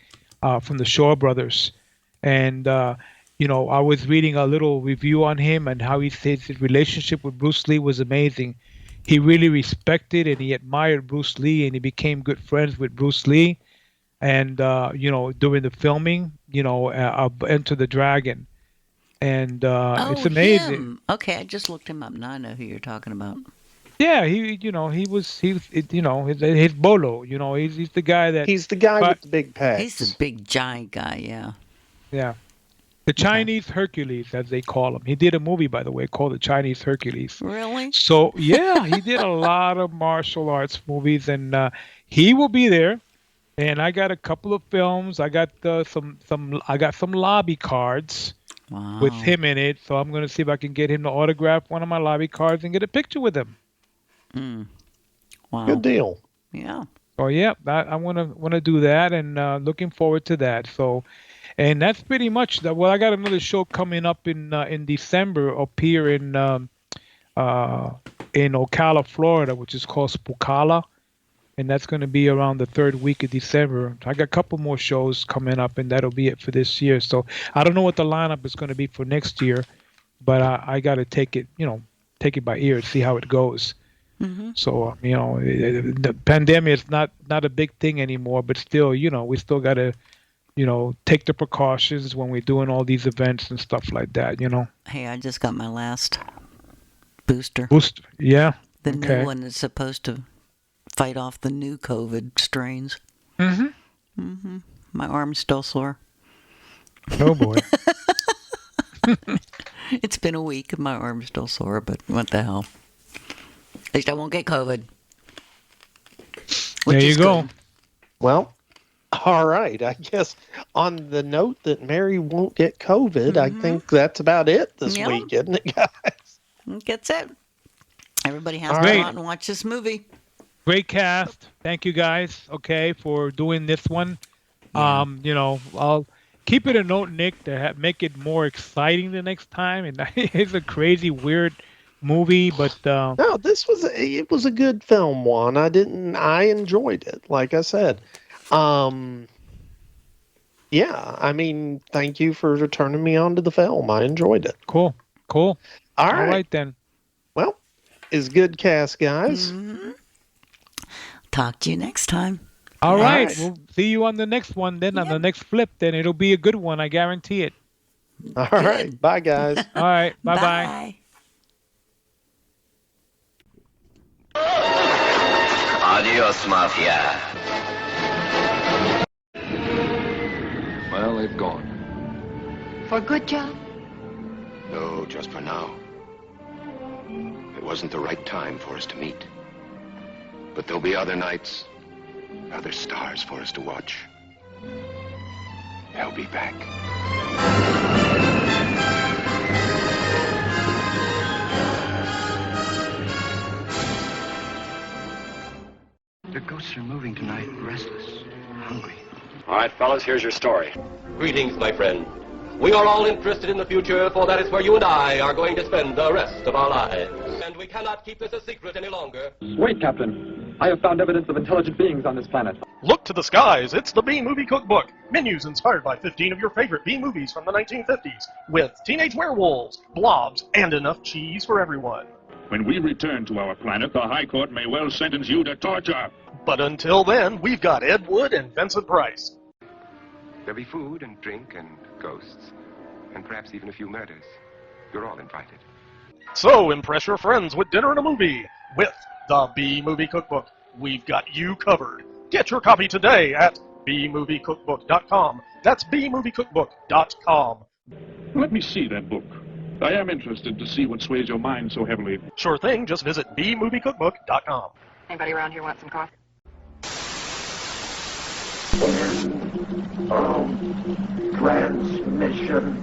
from the Shaw Brothers. And, I was reading a little review on him and how he says his relationship with Bruce Lee was amazing. He really respected and he admired Bruce Lee, and he became good friends with Bruce Lee. And, during the filming, of Enter the Dragon. And it's amazing. Him. Okay, I just looked him up. Now I know who you're talking about. Yeah, his Bolo, he's the guy that... He's the guy with the big pecs. He's the big giant guy, yeah. Yeah. The Chinese Hercules, as they call him. He did a movie, by the way, called The Chinese Hercules. Really? So, yeah, he did a lot of martial arts movies, and he will be there. And I got a couple of films. I got some lobby cards with him in it. So I'm going to see if I can get him to autograph one of my lobby cards and get a picture with him. Wow. Good deal. Yeah. Oh yeah, I want to do that, and looking forward to that. So, and that's pretty much that. Well, I got another show coming up in December up here in Ocala, Florida, which is called Spookala, and that's going to be around the third week of December. I got a couple more shows coming up, and that'll be it for this year. So I don't know what the lineup is going to be for next year, but I got to take it by ear and see how it goes. Mm-hmm. So, the pandemic is not a big thing anymore, but still, we still got to, take the precautions when we're doing all these events and stuff like that, Hey, I just got my last booster. Yeah. The new one is supposed to fight off the new COVID strains. Mm-hmm. Mm-hmm. My arm's still sore. Oh, boy. It's been a week and my arm's still sore, but what the hell? At least I won't get COVID. There you go. Good. Well, all right. I guess on the note that Mary won't get COVID, I think that's about it this week, isn't it, guys? That's it. Everybody has to go out and watch this movie. Great cast. Thank you guys, for doing this one. Yeah. I'll keep it a note, Nick, to make it more exciting the next time. And it's a crazy, weird movie, but no, it was a good film, Juan. I enjoyed it, like I said. Yeah, I mean, thank you for turning me on to the film. I enjoyed it. Cool. All right then. Well, it's good cast, guys. Mm-hmm. Talk to you next time. All right. We'll see you on the next one. Then on the next flip, then it'll be a good one. I guarantee it. All right. Bye, guys. All right. Bye-bye. Adios, Mafia. Well, they've gone. For good, John? No, just for now. It wasn't the right time for us to meet. But there'll be other nights, other stars for us to watch. They'll be back. The ghosts are moving tonight, restless, hungry. All right, fellas, here's your story. Greetings, my friend. We are all interested in the future, for that is where you and I are going to spend the rest of our lives. And we cannot keep this a secret any longer. Wait, Captain. I have found evidence of intelligent beings on this planet. Look to the skies, it's the B-Movie Cookbook. Menus inspired by 15 of your favorite B-movies from the 1950s, with teenage werewolves, blobs, and enough cheese for everyone. When we return to our planet, the High Court may well sentence you to torture. But until then, we've got Ed Wood and Vincent Price. There'll be food and drink and ghosts, and perhaps even a few murders. You're all invited. So impress your friends with dinner and a movie with the B-Movie Cookbook. We've got you covered. Get your copy today at bmoviecookbook.com. That's bmoviecookbook.com. Let me see that book. I am interested to see what sways your mind so heavily. Sure thing, just visit bmoviecookbook.com. Anybody around here want some coffee? Transmission.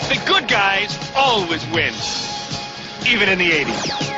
The good guys always win, even in the 80s.